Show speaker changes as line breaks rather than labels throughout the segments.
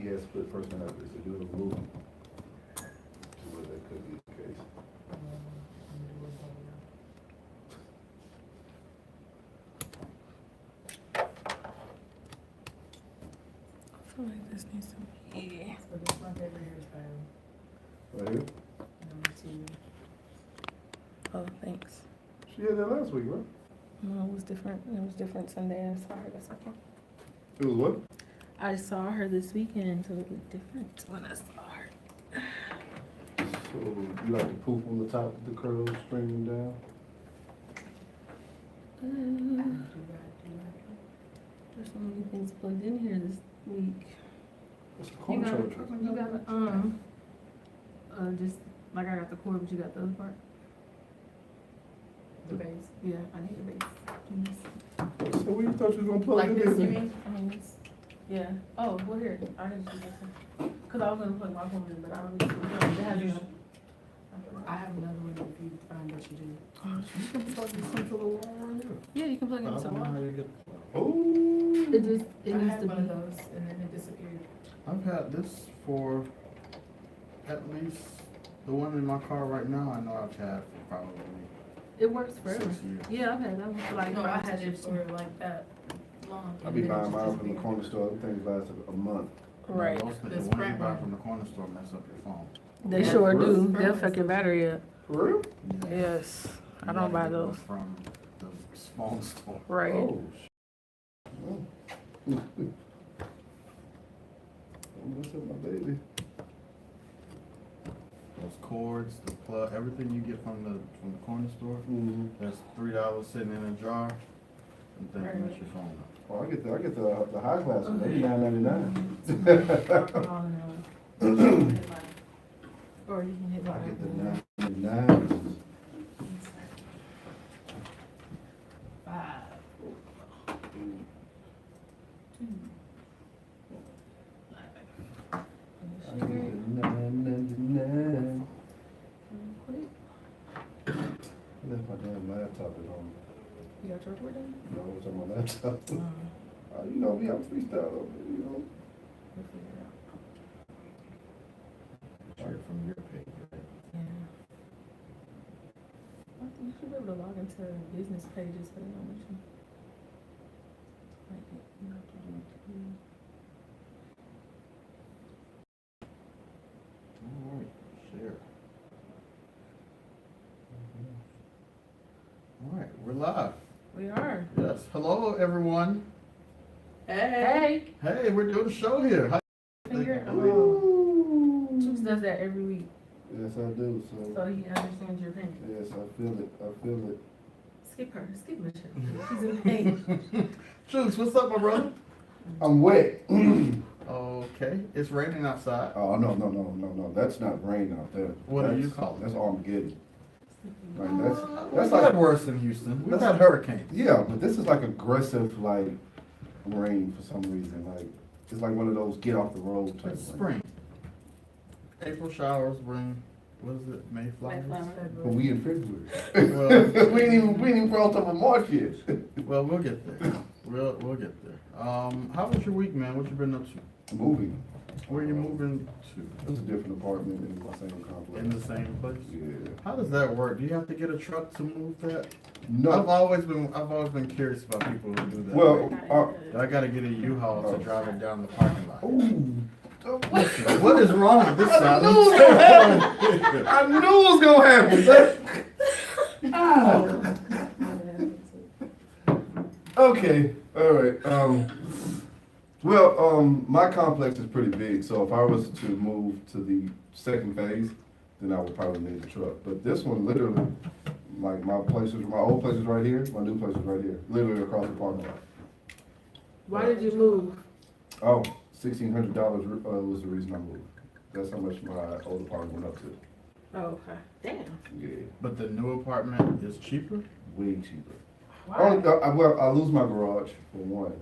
TMS split personality. They're doing a movie. So what that could be the case.
I feel like this needs to be.
So this is my favorite hairstyle.
Right here?
Number 2.
Oh, thanks.
She had that last week, right?
No, it was different. It was different Sunday. I saw her this weekend.
It was what?
I saw her this weekend, so it was different when I saw her.
So you like the poof on the top of the curls streaming down?
There's so many things plugged in here this week.
What's the
You
corner
got,
church?
you got, just like I got the cord, but you got the other part.
The base.
Yeah, I need the base.
So where you thought you was gonna plug
Like
it
this, you
in?
mean? I mean, it's, yeah. Oh, well, here, I didn't do this one. Cause I was gonna plug my phone in, but I don't need to. It has you.
I have another one if you find what you do.
You can plug this into the wall right here.
Yeah, you can plug it
I
into
don't know how
one.
you get.
Oh.
It just, it
I
needs
had
to
one of
be.
those and then it disappeared.
I've had this for at least the one in my car right now. I know I've had for probably
It works forever.
6 years.
Yeah, I've had that one for like
No, I
5
had it
years.
for like that long.
I
and
be
then it
buying
just
mine from the
disappeared.
corner store. Everything lasts a month.
Right.
No, those- the
The
ones you
Sprint
buy
one.
from the corner store mess up your phone.
They sure
Really?
do. They'll fuck your battery up.
For real?
Yes. I
You
don't
gotta
buy
get one
those.
from the phone store.
Right.
Oh, oh. Don't mess up my baby.
Those cords, the plug, everything you get from the corner store.
Mm-hmm.
That's $3 sitting in a jar. And then
Right.
mess your phone up.
Oh, I get the high class one. Maybe $9.99.
Or you can hit
I
my.
get the $9.99.
5. 2.
I get the $9.99. I left my damn laptop at home.
You got your report done?
No, it's on my laptop.
Mm.
You know me, I'm freestyle over there, you know.
We'll figure it out.
Share it from your page, right?
Yeah. I think you should be able to log into business pages for the information. Like, you have to do it.
All right, share. All right, we're live.
We are.
Yes, hello everyone.
Hey.
Hey, we're doing a show here. Hi.
Finger.
Ooh.
Chooks does that every week,
Yes, I do,
so
so,
he understands your pain.
yes, I feel it.
Skip her. Skip Michelle. She's in pain.
Chooks, what's up, my brother?
I'm wet.
Okay, it's raining outside.
Oh, no, that's not rain out there.
What do
That's-
you call it?
That's Armageddon. Like,
We've
that's
had
like,
worse in Houston. We've
that's-
had hurricanes.
yeah, but this is like aggressive, like, rain for some reason, like, it's like one of those get off the road type
It's
rain.
spring. April showers bring, what is it, Mayflowers?
But we in February.
Well-
we ain't even crossed over March yet.
Well, we'll get there. We'll get there. How was your week, man? What you been up to?
Moving.
Where you moving
It's a different apartment in the same complex.
to? In the same place?
Yeah.
How does that work? Do you have to get a truck to move that?
No.
I've always been curious about people who do that.
Well,
I gotta get a U-Haul to drive it down the parking lot.
ooh.
Listen, what is wrong with this side?
I knew it was gonna happen. I knew it was gonna happen. Okay, all right. My complex is pretty big, so if I was to move to the second phase, then I would probably need a truck. But this one, literally, like my old place is right here, my new place is right here, literally across the parking lot.
Why did you move?
Oh, $1,600 was the reason I moved. That's how much my old apartment went up to.
Oh, okay. Damn.
Yeah,
But the new apartment is cheaper?
way cheaper.
Why?
I lose my garage for one,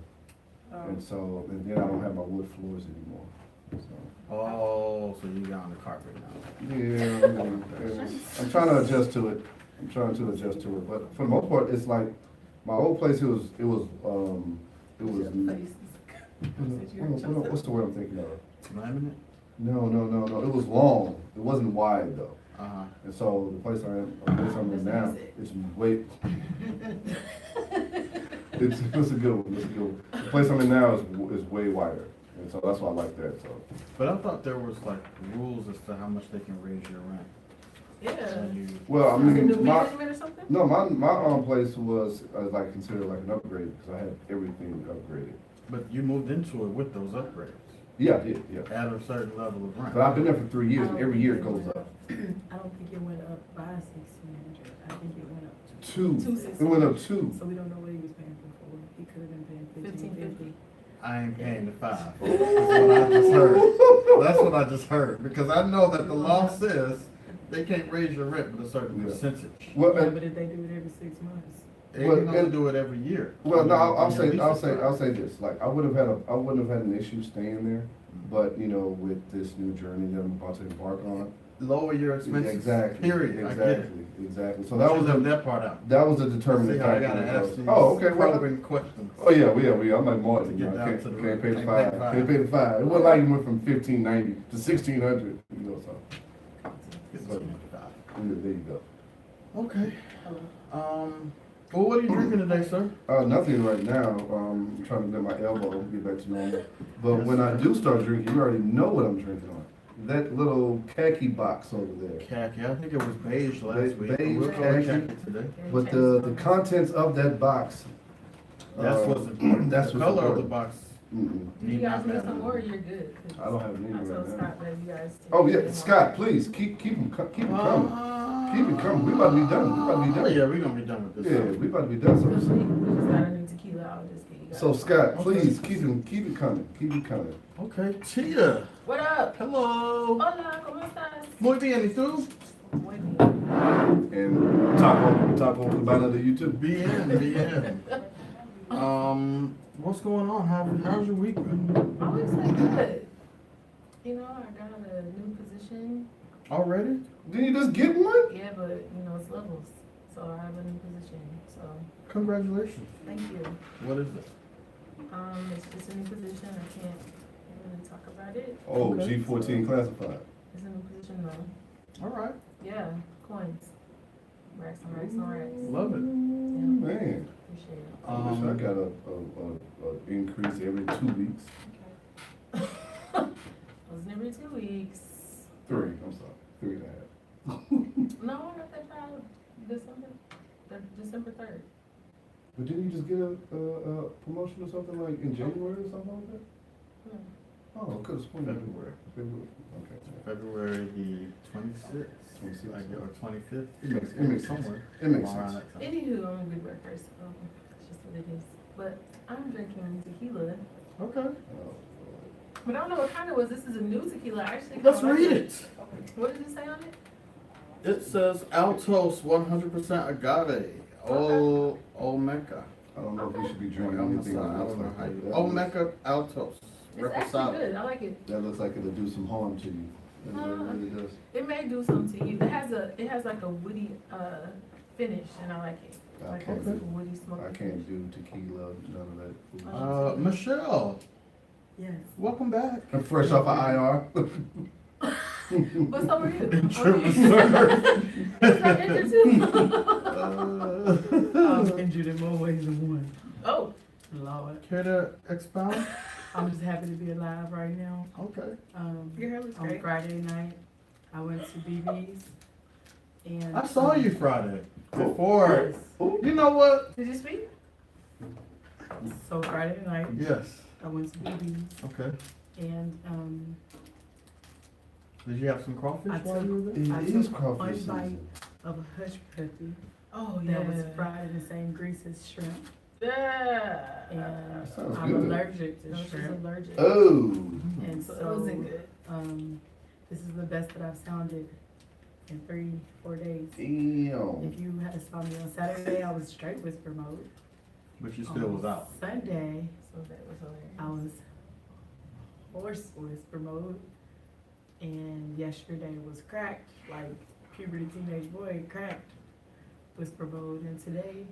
Oh.
and then I don't have my wood floors anymore. So,
Oh, so you got on the carpet now.
yeah, I'm trying to adjust to it. But for the most part, it's like my old place. It was What's the word I'm thinking of?
Laminate?
No. It was long. It wasn't wide though.
Uh-huh.
And so the place I'm in now, it's way, it's a good one. It's a good one. The place I'm in now is way wider. And so that's why I like that, so.
But I thought there was like rules as to how much they can raise your rent.
Yeah.
When you-
Well, I
Is it new
mean, my,
management or something?
no, my place was, like, considered like an upgrade, because I had everything upgraded.
But you moved into it with those upgrades
Yeah, I did, yeah.
at a certain level of rent.
But I've been there for 3 years, and every year it goes up.
I don't think it went up by 1,600. I think it went up.
Two.
Two
It went up two.
So we don't know what he was paying before. He could have been paying 1,550.
I ain't paying the $5. That's what I just heard. That's what I just heard, because I know that the law says they can't raise your rent but a certain
Yeah.
percentage.
Well,
Yeah,
and-
but if they do it every 6 months.
They
Well,
can only
and-
do it every year.
Well, no, I'll
On your
say
lease.
this, like, I wouldn't have had an issue staying there, but, you know, with this new journey that I'm about to embark on.
Lower your expenses.
Exactly.
Period. I get it.
Exactly. So
So
that was
left
the,
that part out.
that was the determining
See how I
factor.
gotta ask these
Oh, okay, well,
probing questions.
oh, yeah, I'm like Martin,
To
you
get
know, I
down
can't
to the
can't pay the
can't
five,
pay the
can't pay the five. It wasn't like it went from 1,590 to 1,600, you know, so, yeah, there you go.
Okay. Well, what are you drinking today, sir?
Nothing right now. I'm trying to get my elbow, get back to normal. But when I do start drinking, you already know what I'm drinking on. That little khaki box over there.
Khaki. I think it was beige last week. but
Beige,
we'll call it
khaki.
today.
But the contents of that box.
That's what's important.
That's
The
what's
color of the
important.
box.
Mm-mm.
If you guys need some more, you're good. 'cause
I don't have any
I
right
told
now.
Scott that you guys.
Oh yeah, Scott, please keep them coming. Keep it coming. We about to be done. We about to be
Oh,
done.
yeah, we're gonna be done with this.
Yeah, we about to be done.
We just
So,
got a new tequila, I'll just get you guys.
so Scott,
Okay.
please keep it coming. Keep it coming.
Okay, Tia.
What up?
Hello.
Hola, ¿cómo estás?
Muy bien, ¿y tú?
Muy bien.
And taco cabana to you too.
Bien, bien. What's going on? How's your week been?
My week's been good. You know, I got a new position.
Already?
Didn't you just get one?
Yeah, but you know, it's levels. So I have a new position. So
Congratulations.
thank you.
What is it?
It's just a new position. I can't really talk about it.
Oh,
Okay.
G14 classified.
It's a new position though.
All right.
Yeah, coins. Racks on racks on racks.
Love it.
Man,
Appreciate it.
I wish I got a increase every 2 weeks.
Wasn't every 2 weeks.
3, I'm sorry, 3.5.
No, not that bad. December 3rd.
But didn't you just get a promotion or something like in January or something like that?
Yeah.
Oh, good.
February.
February. Okay.
February the 26th.
26th.
I guess, or 25th.
It makes sense.
Somewhere.
It makes
around
sense.
that time.
Anywho, I'm a good worker, so it's just what it is. But I'm drinking tequila.
Okay.
But I don't know what kind it was. This is a new tequila. I actually
Let's
kinda like
read it.
What did it say on it?
It says Altos 100% agave. Olmeca.
I don't know if we should be drinking
I'm
anything
sorry, I
that looks
don't know
like
how you.
that.
Olmeca Altos.
It's actually
Reposado.
good. I like it.
That looks like it'll do some harm to you. That's what it really does.
It may do something to you. It has like a woody finish, and I like it.
I
Like
can't
a
do,
woody smoke.
I can't do tequila, none of that.
Michelle,
Yes.
welcome back.
I'm fresh off of IR.
What's over you?
Injured
What's that injured too?
I'm injured in more ways than one.
Oh,
Lord.
Care to expound?
I'm just happy to be alive right now.
Okay.
your hair looks
On
great.
Friday night, I went to BB's. And
I saw you Friday. Before.
Yes.
You know what?
Did you speak?
So Friday night,
Yes.
I went to BB's
Okay.
and
Did you have some crawfish
I
while you were there?
It
I
is
took
crawfish
one
season.
bite of a hush puppy
Oh
that was fried in the same grease as shrimp.
Yeah.
And
Sounds
I'm
good.
allergic to
No, she's
shrimp.
allergic.
Oh.
And
So it
so,
wasn't good.
this is the best that I've sounded in 3-4 days.
Damn.
If you had saw me on Saturday, I was straight whisper mode.
But you still was out.
Sunday,
So that was hilarious.
I was hoarse whisper mode. And yesterday was cracked, like puberty teenage boy cracked whisper mode. And today,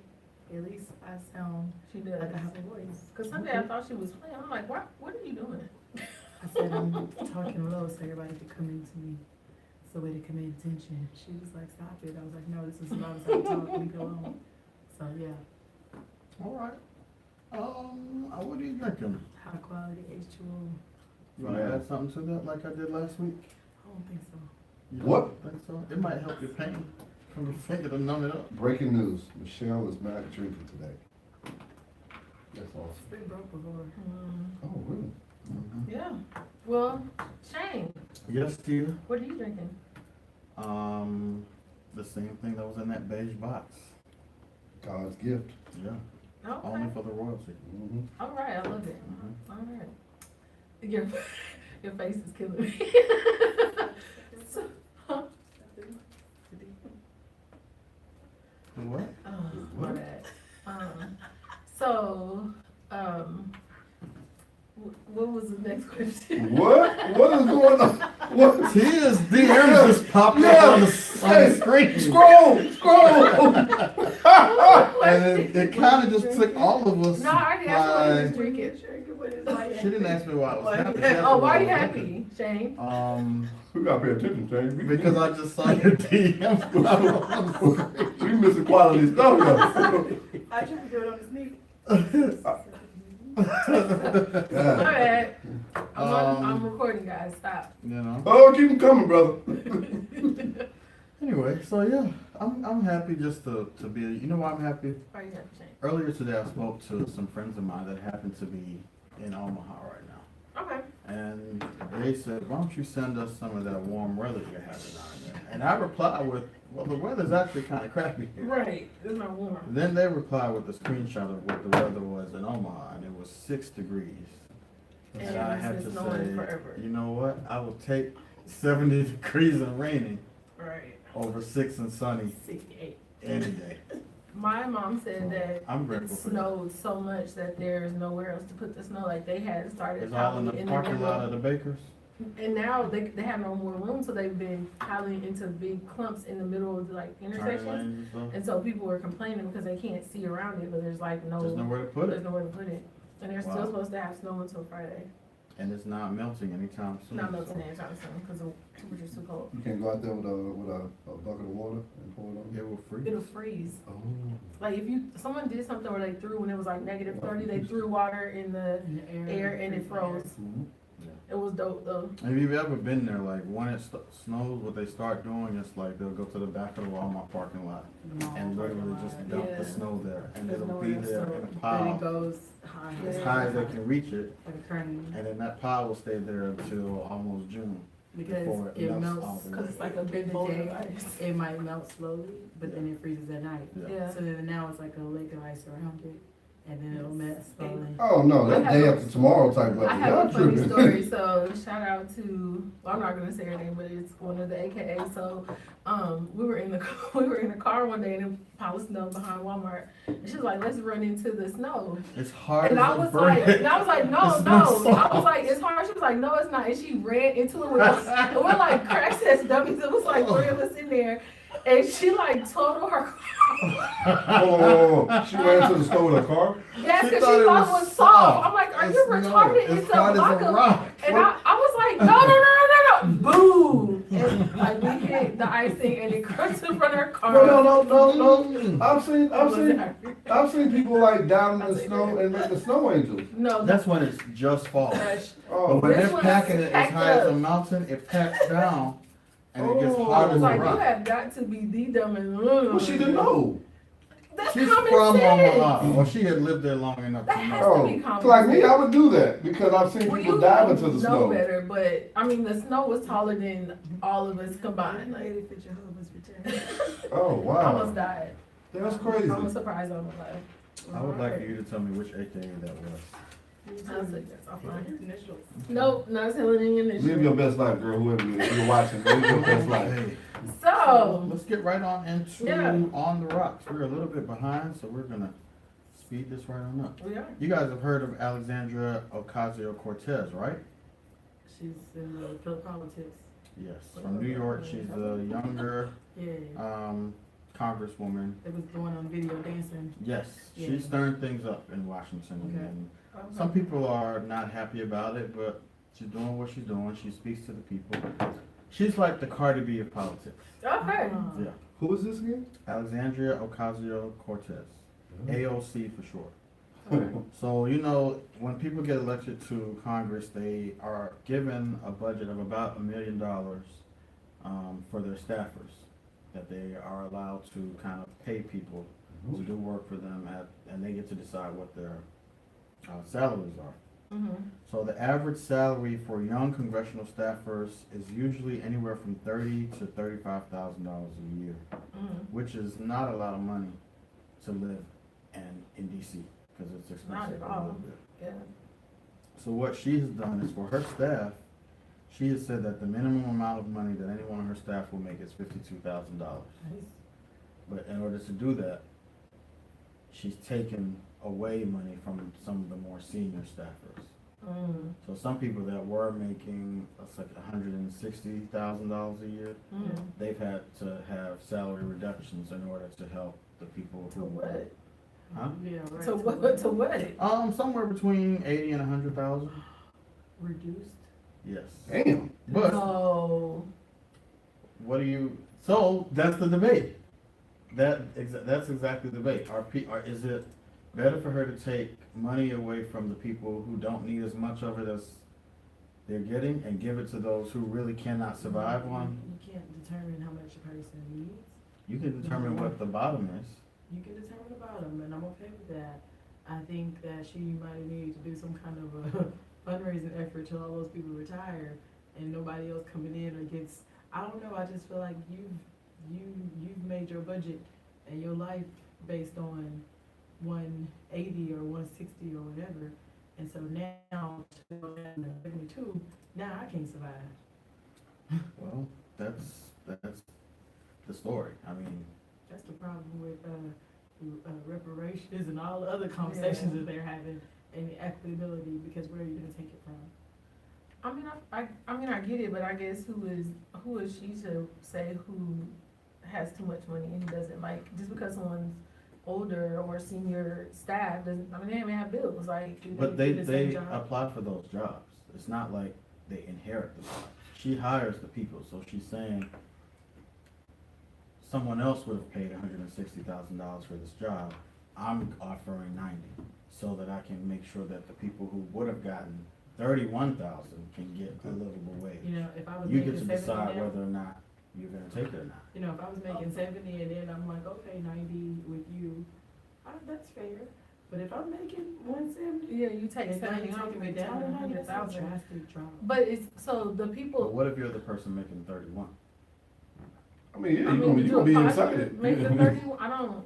At least I sound
She does.
like I have a voice.
Cause Sunday I thought she was playing. I'm like, what are you doing?
I said I'm talking low so everybody could come into me. It's a way to command attention. She was like, stop it. I was like, no, this is about as I talk, leave it alone. So yeah,
All right. What are you drinking?
high quality H2O.
You want to add something to that like I did last week?
I don't think so.
You
What?
don't think so? It might help your pain from your finger to numb it up.
Breaking news, Michelle is not drinking today. That's all.
It's been broke before.
Oh, really?
Yeah. Well, Shane,
Yes, Tia.
what are you drinking?
The same thing that was in that beige box.
God's gift.
Yeah,
Okay.
only for the royalty.
Mm-hmm.
All right, I love it.
Mhm.
All right. Your face is killing me. So, huh?
What?
Oh, my bad. So, what was the next question?
What? What is going on? What?
Tia's DMs just popped up on the screen.
Scroll! Scroll!
And it kind of just took all of us.
No, I already asked what he was
by-
drinking.
She didn't ask me why I was happy. She asked
Oh,
me
why are you
I was
happy, Shane?
looking.
We gotta pay attention, James.
Because I just saw your DMs.
We missing quality stuff, though.
I tried to do it on his knee.
My
God.
bad. I'm
Um,
recording, guys. Stop.
You know.
Oh, keep them coming, brother.
Anyway, so yeah, I'm happy just to be. You know why I'm happy?
Why are you happy, Shane?
Earlier today, I spoke to some friends of mine that happen to be in Omaha right now.
Okay.
And they said, why don't you send us some of that warm weather you're having down there? And I replied with, well, the weather's actually kind of crappy here.
Right. It's not warm.
Then they replied with a screenshot of what the weather was in Omaha, and it was 6 degrees.
And
And I
it's
had
been
to
snowing
say,
forever.
you know what? I will take 70 degrees and raining
Right.
over 6 and sunny
68.
any day.
My mom said that
I'm
it
grateful for that.
snowed so much that there's nowhere else to put the snow. Like they had started
It's all in the
piling
parking lot of
middle.
the bakers.
And now they have no more room, so they've been piling into big clumps in the middle of the like
Turning
intersections.
lanes and stuff.
And so people were complaining because they can't see around it, but there's like
There's nowhere to put
there's
it.
nowhere to put it. And they're
Wow.
still supposed to have snow until Friday.
And it's not melting anytime soon.
Not melting anytime soon because the temperature's too cold.
You can't go out there with a bucket of water and pour it on.
It will freeze.
It'll freeze.
Oh.
Like if someone did something where they threw when it was like -30, they threw water in the
In the
air and it froze.
Mhm.
It was dope though.
And if you've ever been there, like when it snows, what they start doing is like they'll go to the back of the Walmart parking lot and literally just dump
Yeah.
the snow there, and
There's
it'll
nowhere
be
else
there
to-
in a
Then it
pile
goes high.
as high as they can reach it,
Like a curtain.
and then that pile will stay there until almost June.
Because
Before it
it
melts
melts,
all the way.
Cause it's like a
in
big
the
boulder
day,
of ice.
it might melt slowly, but then it freezes at night.
Yeah.
So then now it's like a lake of ice around it, and then it'll melt slowly.
Oh, no, that
I
day
have
after tomorrow type weather.
I have
Y'all
a funny
tripping.
story, so shout out to, well, I'm not gonna say her name, but it's one of the AKA. So, we were in the car one day and a pile of snow behind Walmart, and she was like, "Let's run into the snow."
It's hard
And
as
I
a
was
brick.
like, no,
It's
no.
not
I was
soft.
like, it's hard. She was like, no, it's not. And she ran into it with us. And we're like cracks as dummies. It was like 3 of us in there. And she like totaled her car.
Oh, she ran to the store with her car?
Yes,
She
because she
thought it
thought
was
it was soft.
soft.
I'm like, are
It's
you
no,
retarded?
it's
It's a
hard as a
block of.
rock.
And I was like, no. Boom. And like we hit the icing and it crushed in front of her car.
No. I've seen people like down in the snow and make the snow angels.
No,
That's when it's just fall.
gosh.
Oh,
But when
This
they're
one's
packing it as
packed
high as a
up.
mountain, it packs down and it gets
Oh.
hard
I
as
was
a
like, you
rock.
have got to be the dumb and
well, she didn't know.
That's
She's
common
from
sense.
Omaha. Well, she had lived there long enough
That
to
has
know.
to
Oh,
be common
like me,
sense.
I would do that because I've seen
Well,
people
you
dive into the
know
snow.
better, but I mean, the snow was taller than all of us combined. Like,
Lady fit your husband's return.
Oh,
I almost
wow.
died.
That's
I
crazy.
was surprised on my life.
I would like for you to tell me which AKA that was.
I'll take that offline.
Initials.
Nope, not telling any
Live your
initial.
best life, girl, whoever you is. You're watching. Live your best life.
Hey,
So,
let's get right on into
Yeah.
On the Rocks. We're a little bit behind, so we're gonna speed this right on up.
we are.
You guys have heard of Alexandria Ocasio-Cortez, right?
She's in the politics.
Yes, from New York. She's a younger,
Yeah.
congresswoman.
It was the one on video dancing.
Yes,
Yeah.
she's stirring things up in Washington.
Okay.
And some people are not happy about it, but she's doing what she's doing. She speaks to the people. She's like the Cardi B of politics.
Okay.
Yeah.
Who is this again?
Alexandria Ocasio-Cortez. AOC for short.
Okay.
So, you know, when people get elected to Congress, they are given a budget of about $1 million for their staffers, that they are allowed to kind of pay people to do work for them and they get to decide what their salaries are.
Mm-hmm.
So the average salary for young congressional staffers is usually anywhere from $30,000 to $35,000 a year,
Mm-hmm.
which is not a lot of money to live in DC, because it's
Not
expensive
at
a little
all.
bit.
Yeah.
So what she has done is for her staff, she has said that the minimum amount of money that any one of her staff will make is $52,000. But in order to do that, she's taken away money from some of the more senior staffers.
Mm.
So some people that were making, it's like $160,000 a year,
Mm.
they've had to have salary reductions in order to help the people
To
who.
what?
Huh?
Yeah, right.
To what? To what?
Somewhere between 80 and 100,000.
Reduced.
Yes.
Damn.
But
No.
what do you? So that's the debate. That's exactly the debate. Is it better for her to take money away from the people who don't need as much of it as they're getting and give it to those who really cannot survive on?
You can't determine how much a person needs.
You can determine what the bottom is.
You can determine the bottom, and I'm okay with that. I think that she might need to do some kind of a fundraising effort till all those people retire and nobody else coming in or gets. I don't know. I just feel like you've made your budget and your life based on 180 or 160 or whatever, and so now to go down to 72, now I can't survive.
Well, that's the story. I mean,
That's the problem with reparations and all the other conversations that they're having, and equitability, because where are you gonna take it from?
I mean, I get it, but I guess who is she to say who has too much money and who doesn't? Like, just because someone's older or senior staff doesn't, I mean, they may have bills, like. do
but
do the same
they
job?
apply for those jobs. It's not like they inherit the job. She hires the people, so she's saying someone else would have paid $160,000 for this job. I'm offering 90, so that I can make sure that the people who would have gotten 31,000 can get a livable wage.
You know, if I was
You
making
get to
70
decide
now,
whether or not you're gonna take it or not.
you know, if I was making 70 and then I'm like, okay, 90 with you, that's fair. But if I'm making 170,
Yeah, you take
and now
70
you're
off,
taking
you
me
down
down
to
to 90, that's a
100,000.
drastic drop.
But it's, so the
But
people,
what if you're the person making 31?
I mean, yeah,
I mean,
you gonna be
apply
excited.
for- Make the 31, I don't,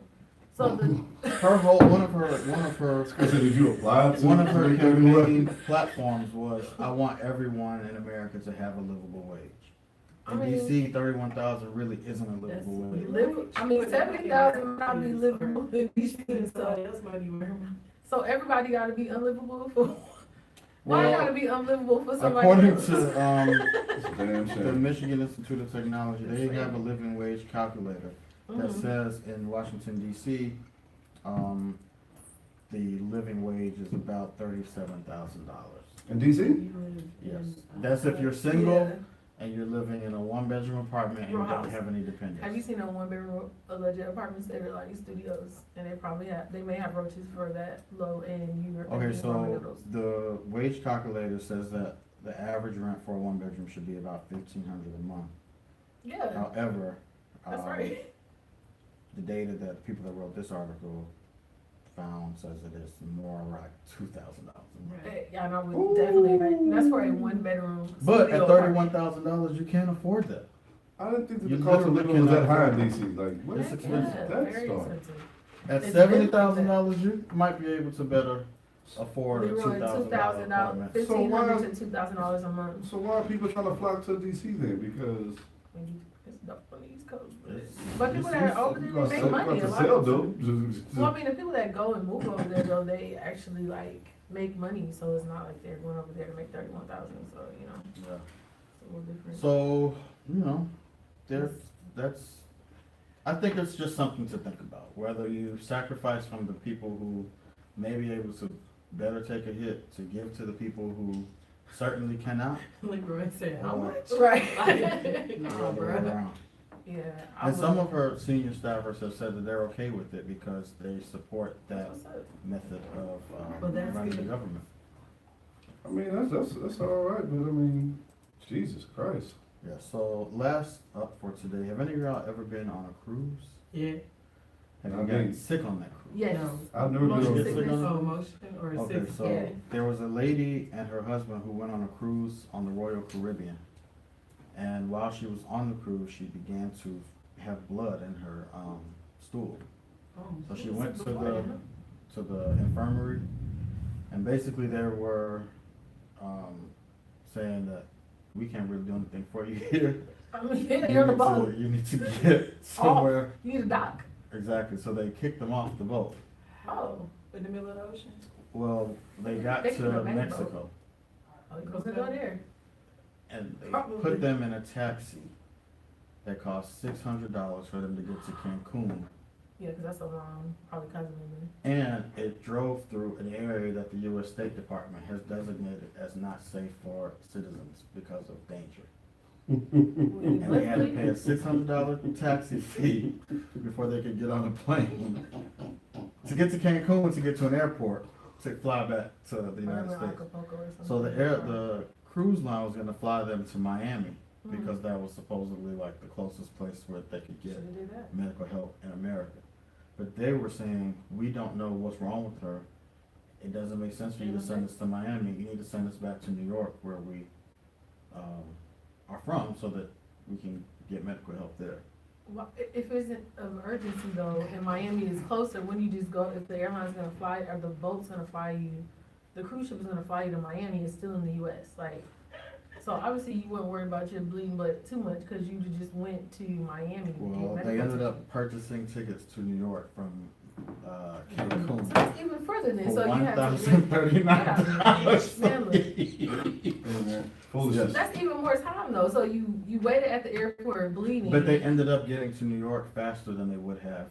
so the,
Her whole one of her
I said, did you apply to?
one of her
make
campaign
31?
platforms was, I want everyone in America to have a livable wage.
I
In
mean-
DC, 31,000 really isn't a
That's-
livable wage.
I mean, 70,000 might not be livable in DC,
Somebody
so,
else might be working.
so everybody gotta be unlivable for, why it gotta be unlivable for somebody
According
else?
to
It's a damn
the
shame.
Michigan Institute of Technology, they have a living wage calculator that
Mhm.
says in Washington DC, the living wage is about $37,000.
In DC?
You live
Yes,
in,
that's if you're single
Yeah.
and you're living in a one-bedroom apartment and you
Row
don't
house.
have any
Have you
dependents.
seen a one-bedroom alleged apartments that are like studios, and they probably have, they may have roaches for that low end unit.
Okay, so the wage calculator says that the average rent for a one-bedroom should be about $1,500 a month.
Yeah,
However,
that's right.
the data that people that wrote this article found says it is more like $2,000 a month.
right.
Yeah, and I would definitely, that's for a one-bedroom.
But
studio
at
apartment.
$31,000, you can't afford that.
I didn't think that
You
the cost of
literally
living was that
cannot
high in
afford
DC, like, what
It's
is
expensive.
Yeah,
that
very
stuff?
expensive.
At
It's
$70,000, you might be able to better afford a
Leroy,
$2,000
$2,000,
apartment.
$1,500 to $2,000 a month.
So why are people trying to flock to DC then? Because
It's dope on the East Coast, but,
It's-
but people that are over
you
there,
gonna
they
sell,
make money a
to
lot.
sell dope.
Well, I mean, the people that go and move over there though, they actually like make money, so it's not like they're going over there to make 31,000. So you know,
Yeah.
it's a little different.
So, you know, that's I think it's just something to think about, whether you sacrifice from the people who may be able to better take a hit to give to the people who certainly cannot.
Leroy said, how
or
much?
Right.
Like,
the
nah,
other way
bruh.
around.
Yeah. I
And some
would-
of her senior staffers have said that they're okay with it because they support that
What's up?
method of
Well, that's
running the
good.
government.
I mean, that's all right, but I mean, Jesus Christ.
Yeah, so last up for today, have any of y'all ever been on a cruise?
Yeah.
Have you
Not
gotten
me.
sick on that cruise?
Yes.
No.
I've never been
Motion
on a
sickness.
cruise.
Oh, motion or
Okay,
sick?
so
Yeah.
there was a lady and her husband who went on a cruise on the Royal Caribbean. And while she was on the cruise, she began to have blood in her stool.
Oh,
So she
was
went
sick
to
before then,
the infirmary, and basically they were saying that we can't really do anything for you here.
I mean, yeah, you're on the boat.
You need to get somewhere.
You need a dock.
Exactly. So they kicked them off the boat.
Oh.
in the middle of the ocean?
Well, they got
They can
to
go back,
Mexico,
Oh, you supposed to go there.
and they
Probably.
put them in a taxi that cost $600 for them to get to Cancun.
Yeah, because that's a long, probably cousin of me.
And it drove through an area that the U.S. State Department has designated as not safe for citizens because of danger. And they had to pay a $600 taxi fee before they could get on a plane to get to Cancun, to get to an airport, to fly back to the United
Whatever,
States.
Acapulco or something.
So the cruise line was gonna fly them to Miami
Mhm.
because that was supposedly like the closest place where they could get
Should've did that.
medical help in America. But they were saying, we don't know what's wrong with her. It doesn't make sense for you to send us to Miami. You need to send us back to New York where we are from so that we can get medical help there.
Well, if it's of urgency though, and Miami is closer, when you just go, if the airline's gonna fly, or the boat's gonna fly you, the cruise ship is gonna fly you to Miami, it's still in the US, like, so obviously you weren't worried about your bleeding blood too much, cause you just went to Miami. to get
Well, they
medical
ended
attention.
up purchasing tickets to New York from
So
Cancun
that's even further than, so
for
you have to.
Amen. Foolishness.
That's even more time though, so you waited at the airport bleeding.
But they ended up getting to New York faster than they would have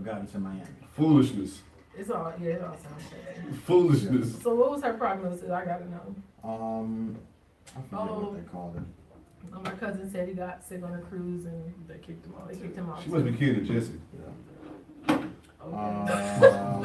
gotten to Miami.
Foolishness.
It's all, yeah, it all sounds crazy.
Foolishness.
So what was her prognosis? I gotta know.
I forget what they called it.
My cousin said he got sick on a cruise and
They kicked him out.
they kicked him off.
She must be kidding Jesse.
Okay.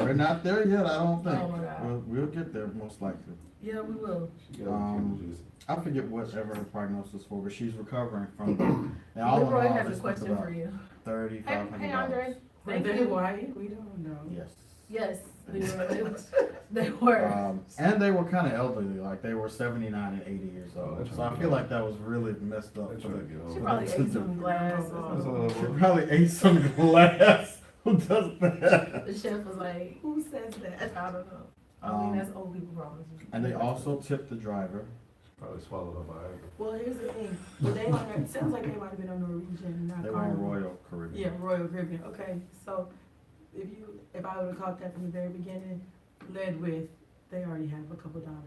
We're not there yet, I don't think.
Oh my God.
We'll get there most likely.
Yeah, we will.
She gotta be kidding Jesse.
I forget whatever her prognosis for, but she's recovering from. Now, all in
Leroy
all,
has
they
a
spent
question
about
for you. Hey,
$3,500.
hey Andre.
Were
Thank
they
you.
white? We don't know.
Yes.
Yes, they were.
And they were kind of elderly, like they were 79 and 80 years
Oh,
old.
that's
So I
right.
feel like that was really messed up.
They
for
trying to
the-
get
She
over.
probably ate some glass.
That's
Or
all
She
it was.
probably ate some glass. Who does that?
the chef was like,
Who says that?
I don't know. I mean, that's old people problems.
And they also tipped the driver.
Probably swallowed up Viagra.
Well, here's the thing. Well, they on it sounds like they might have been on Norwegian, not
They were on
Carnival.
Royal Caribbean.
Yeah, Royal Caribbean. Okay, so if I would have caught that from the very beginning, led with, they already have a couple dollars.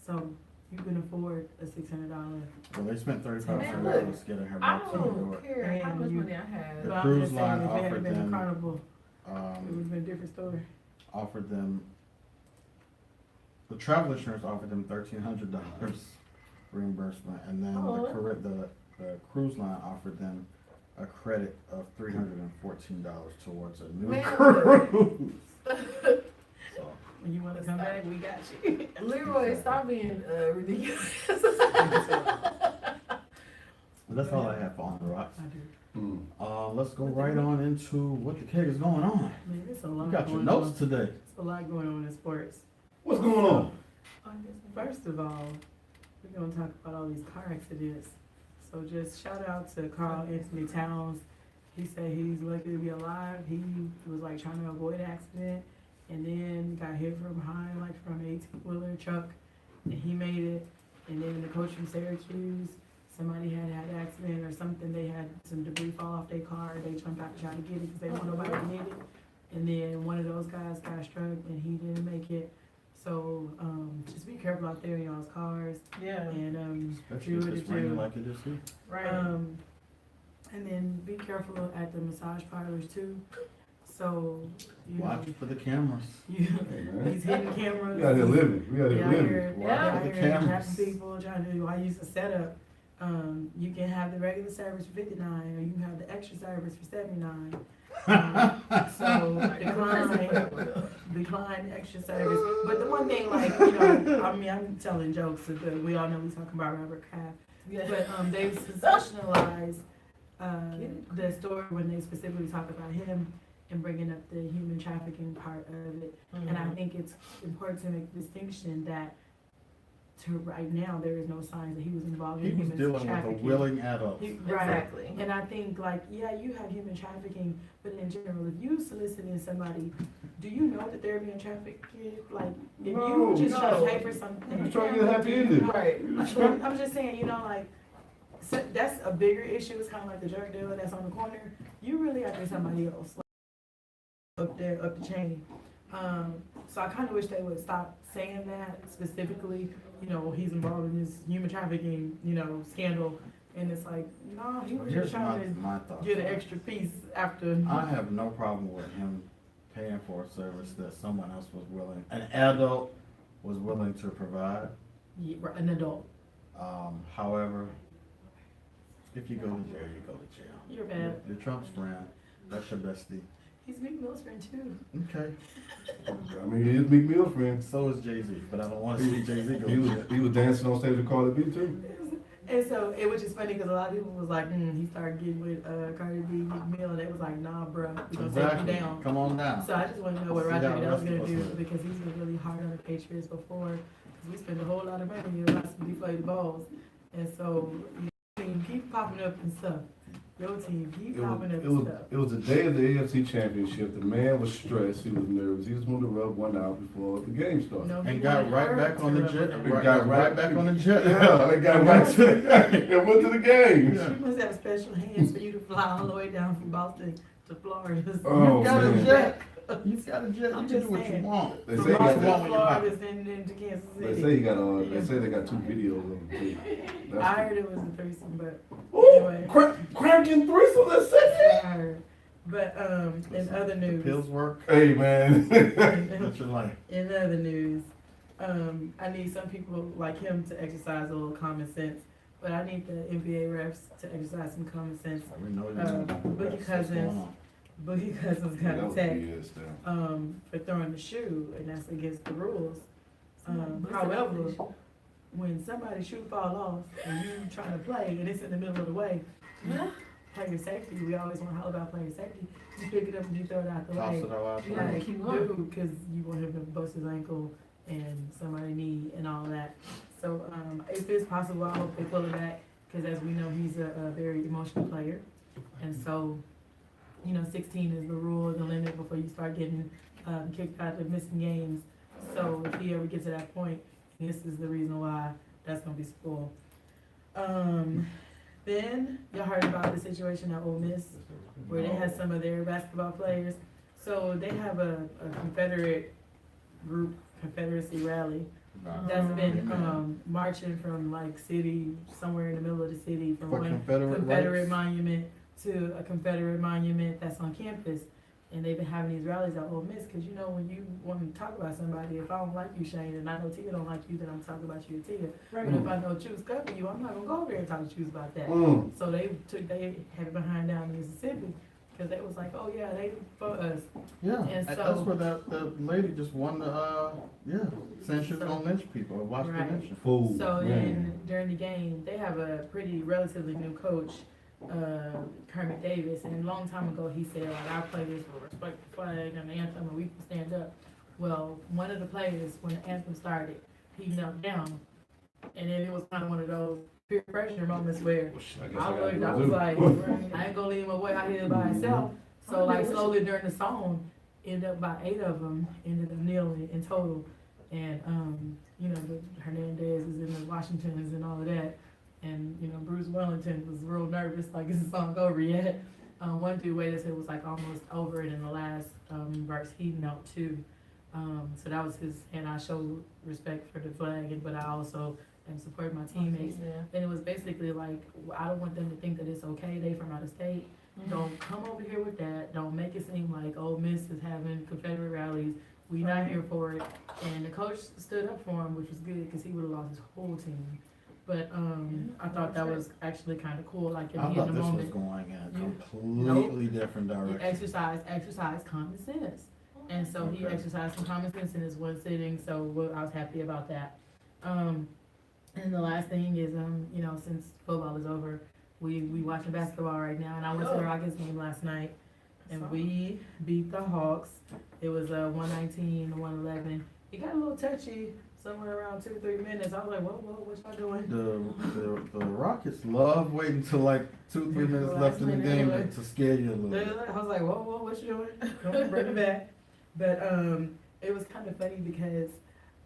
So you can afford a $600.
Well, they spent
Man,
$3,500
look,
getting her
I
back to New
don't
York.
care how
And
much
you-
money I had.
The
But I'm
cruise
just saying,
line
if it had
offered
been a
them,
Carnival, it would have been a different story.
offered them, the travel insurance offered them $1,300 reimbursement, and then
Oh.
the cruise line offered them a credit of $314 towards a new
Man.
cruise. So,
When you want to come back, we got you.
Leroy, stop being ridiculous.
but that's all I have for On the Rocks.
I do.
Let's go right on into what the keg is going on.
Man, it's a lot
You got your
going
notes
on.
today.
It's a lot going on in sports.
What's going on?
First of all, we're gonna talk about all these car accidents. So just shout out to Carl Anthony Towns. He said he's lucky to be alive. He was like trying to avoid an accident and then got hit from behind, like from an 18-wheeler truck, and he made it. And then the coach from Syracuse, somebody had an accident or something. They had some debris fall off their car. They jumped out to try to get it because they want nobody to get it. And then one of those guys got struck and he didn't make it. So just be careful out there in y'all's cars.
Yeah,
And
Especially if
do what
it's
it
raining
do.
like it is here.
right.
And then be careful at the massage parlors too. So, you know,
Watch for the cameras.
you,
Hey, man.
these hidden cameras.
We out here living, we out here
Yeah, I
living.
hear,
Watch
yeah,
for
I
the
hear
cameras.
trapping people trying to do, I use the setup. You can have the regular service for 59, or you can have the extra service for 79. So decline extra service. But the one thing, like, you know, I mean, I'm telling jokes, but we all know we talking about Robert Kraft.
Yeah.
But they sensationalize the story when they specifically talk about him and bringing up the human trafficking part of it. And I think it's important to make the distinction that to right now, there is no signs that he was involved
He
in
was
human
dealing with a
trafficking.
willing adult.
Right.
Exactly.
And I think, like, yeah, you have human trafficking, but in general, if you soliciting somebody, do you know that they're being trafficked? Like, if
No,
you just try to
no.
pay for something.
I'm just trying to get a happy ending.
Right.
I'm just saying, you know, like, so that's a bigger issue. It's kind of like the drug dealer that's on the corner. You really after somebody else, like, up there, up the chain. So I kind of wish they would stop saying that specifically. You know, he's involved in this human trafficking, you know, scandal, and it's like, no, he was
Here's
just trying
my
to
thoughts.
get an extra piece after.
I have no problem with him paying for a service that someone else was willing, an adult was willing to provide.
Yeah, an adult.
However, if you go to jail, you go to jail.
You're bad.
You're Trump's friend. That's your bestie.
He's Meek Mill's friend too.
Okay.
I mean, he is Meek Mill's friend.
So is Jay-Z, but I don't want to see Jay-Z go
He
to
was,
jail.
he was dancing on stage with Cardi B too.
And so it was just funny because a lot of people was like, he started getting with Cardi B, Meek Mill, and they was like, nah, bro, we gonna take
Exactly.
you down.
Come on down.
So I just want to know what
See
Roger
how the
Goodell's
rest
gonna
of us
do
live.
because he's been really hard on the Patriots before. 'Cause we spend a whole lot of money on lots of deflated balls, and so your team keep popping up and stuff. Your team keep
It was,
popping up
it
and
was,
stuff.
it was the day of the AFC Championship. The man was stressed. He was nervous. He just wanted to rub one out before the game started.
No, he
And got
wanted
right
her
back
to
on the
rub
jet.
it out.
It
Got right back on the jet.
Yeah, they got right to the game. They went to the game.
Yeah.
She must have special hands for you to fly all the way down from Boston to Florida.
Oh,
You got a
man.
jet. You got a jet.
I'm
You can
just
do what you
saying.
want.
They
From
say he
Boston
got
to
when
Florida
you
and then to Kansas
They
City.
say he got. They say they got 2 videos of him too.
I
That's
heard it was a threesome, but
Ooh,
anyway.
cracking threesome. That's sexy.
I heard. But in other news,
Pills work.
Hey man.
That's your life.
in other news, I need some people like him to exercise a little common sense, but I need the NBA refs to exercise some common sense.
We know you.
Boogie
What's
Cousins.
going on?
Boogie Cousins got
That was
attacked
BS though.
for throwing the shoe, and that's against the rules.
Somebody
However,
busted
when somebody's shoe fall off and you trying to play and it's in the middle of the way,
Yeah.
player safety, we always want to holler about player safety. You pick it up and you throw it out the
Toss
way.
it all out.
You gotta
Like,
keep going.
dude, because you want him to bust his ankle and somebody knee and all that. So if it's possible, I hope they pull it back because as we know, he's a very emotional player. And so, 16 is the rule, the limit before you start getting kicked out of missing games. So if he ever gets to that point, this is the reason why that's gonna be spoiled. Then y'all heard about the situation at Ole Miss where they had some of their basketball players. So they have a Confederate group, Confederacy rally that's been marching from like city, somewhere in the middle of the city, from
For
one
Confederate
Confederate
rights?
monument to a Confederate monument that's on campus. And they've been having these rallies at Ole Miss, because when you want to talk about somebody, if I don't like you, Shane, and I know Tia don't like you, then I'm talking about you and Tia. But if I know Choose cover you, I'm not gonna go over there and talk to Choose about that. So they had it behind down in Mississippi, because they was like, oh yeah, they for us.
Yeah,
And
that's
so-
where the lady just won the, saying she was gonna lynch people, watch the
Right.
lynching.
Fool.
So
man.
then during the game, they have a pretty relatively new coach, Kermit Davis, and a long time ago he said, like, our players will respect the flag and the anthem and we can stand up. Well, one of the players, when the anthem started, he knelt down, and then it was kind of one of those peer pressure moments where
I guess
I
gotta
was
do it,
like,
too.
I ain't gonna leave him away out here by himself. So like slowly during the song, ended up about 8 of them ended up kneeling in total. And the Hernandez is in the Washingtons and all of that. And Bruce Wellington was real nervous, like is the song over yet? One dude waited till it was like almost over, and in the last verse he knelt too. So that was his, and I showed respect for the flag, but I also am supporting my teammates.
Yeah.
And it was basically like, I don't want them to think that it's okay, they from out of state. Don't come over here with that, don't make it seem like, oh, Miss is having Confederate rallies, we not here for it. And the coach stood up for him, which was good, cause he would've lost his whole team. But, I thought that was actually kinda cool, like in
I
the
thought this was
moment.
going in a
You-
completely different
He
direction.
exercised common sense. And so he
Okay.
exercised some common sense in his one sitting, so I was happy about that. And the last thing is, you know, since football is over, we watching basketball right now, and I went to the Rockets game last night, and we beat the Hawks. It was 119-111. It got a little touchy somewhere around 2-3 minutes. I was like, what y'all doing?
The Rockets love waiting till like 2-3 minutes
Last
left in the
minute
game
anyway.
to scare you a little bit.
I was like, whoa, what you doing? Don't bring it back. But it was kind of funny because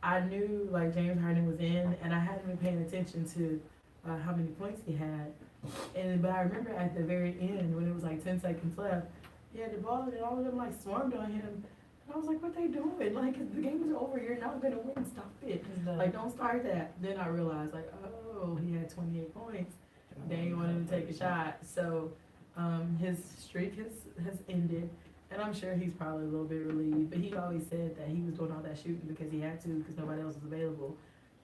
I knew like James Harden was in, and I hadn't been paying attention to how many points he had. But I remember at the very end when it was like 10 seconds left, he had the ball and all of them like swarmed on him. And I was like, what they doing? Like, the game is over. You're not gonna win. Stop it. Like, don't start that. Then I realized like, oh, he had 28 points. They wanted him to take a shot. So his streak has ended. And I'm sure he's probably a little bit relieved, but he always said that he was doing all that shooting because he had to, because nobody else was available.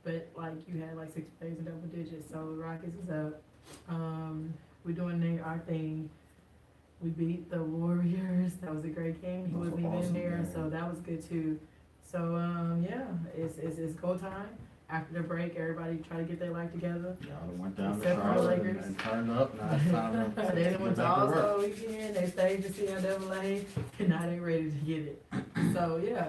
But like, you had like 6 plays in double digits, so Rockets is up. We're doing our thing. We beat the Warriors. That was a great game. He
That was
wasn't
an
even
awesome
there,
game.
so that was good too. So yeah, it's go time. After the break, everybody try to get their life together.
Y'all went down to
Except for the
Charlotte
Lakers.
and turned up. Now it's time to
They
get
went to
back to work.
All-Star weekend, they stayed to CIAA, and now they ready to get it. So, yeah,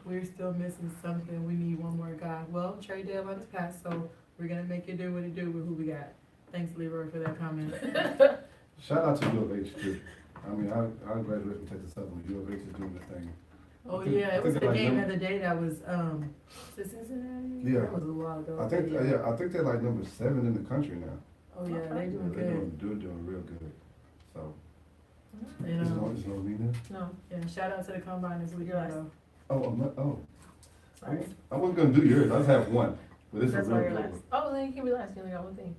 we're still missing something. We need one more guy. Well, trade deadline is passed, so we're gonna make it do what it do with who we got. Thanks, Leroy, for that comment.
Shout out to U of H too. I mean, I graduated from Texas Southern, U of H is doing the thing.
Oh,
I think-
yeah,
I
it was
think
the
they're like
game
number-
of the day that was, is it Cincinnati?
Yeah.
That was a while ago.
I think, I think they're like number 7 in the country now.
Oh, yeah, they doing
They're
good,
doing real good, so.
you
Is
know.
it on me now?
No,
Yeah, shout out to the combine this week,
You're last.
though.
Oh, I'm not,
sorry.
I wasn't gonna do yours, I just have one, but this is
That's
a
why
real
you're
good
last.
one.
Oh, then you can be last, you only got one thing.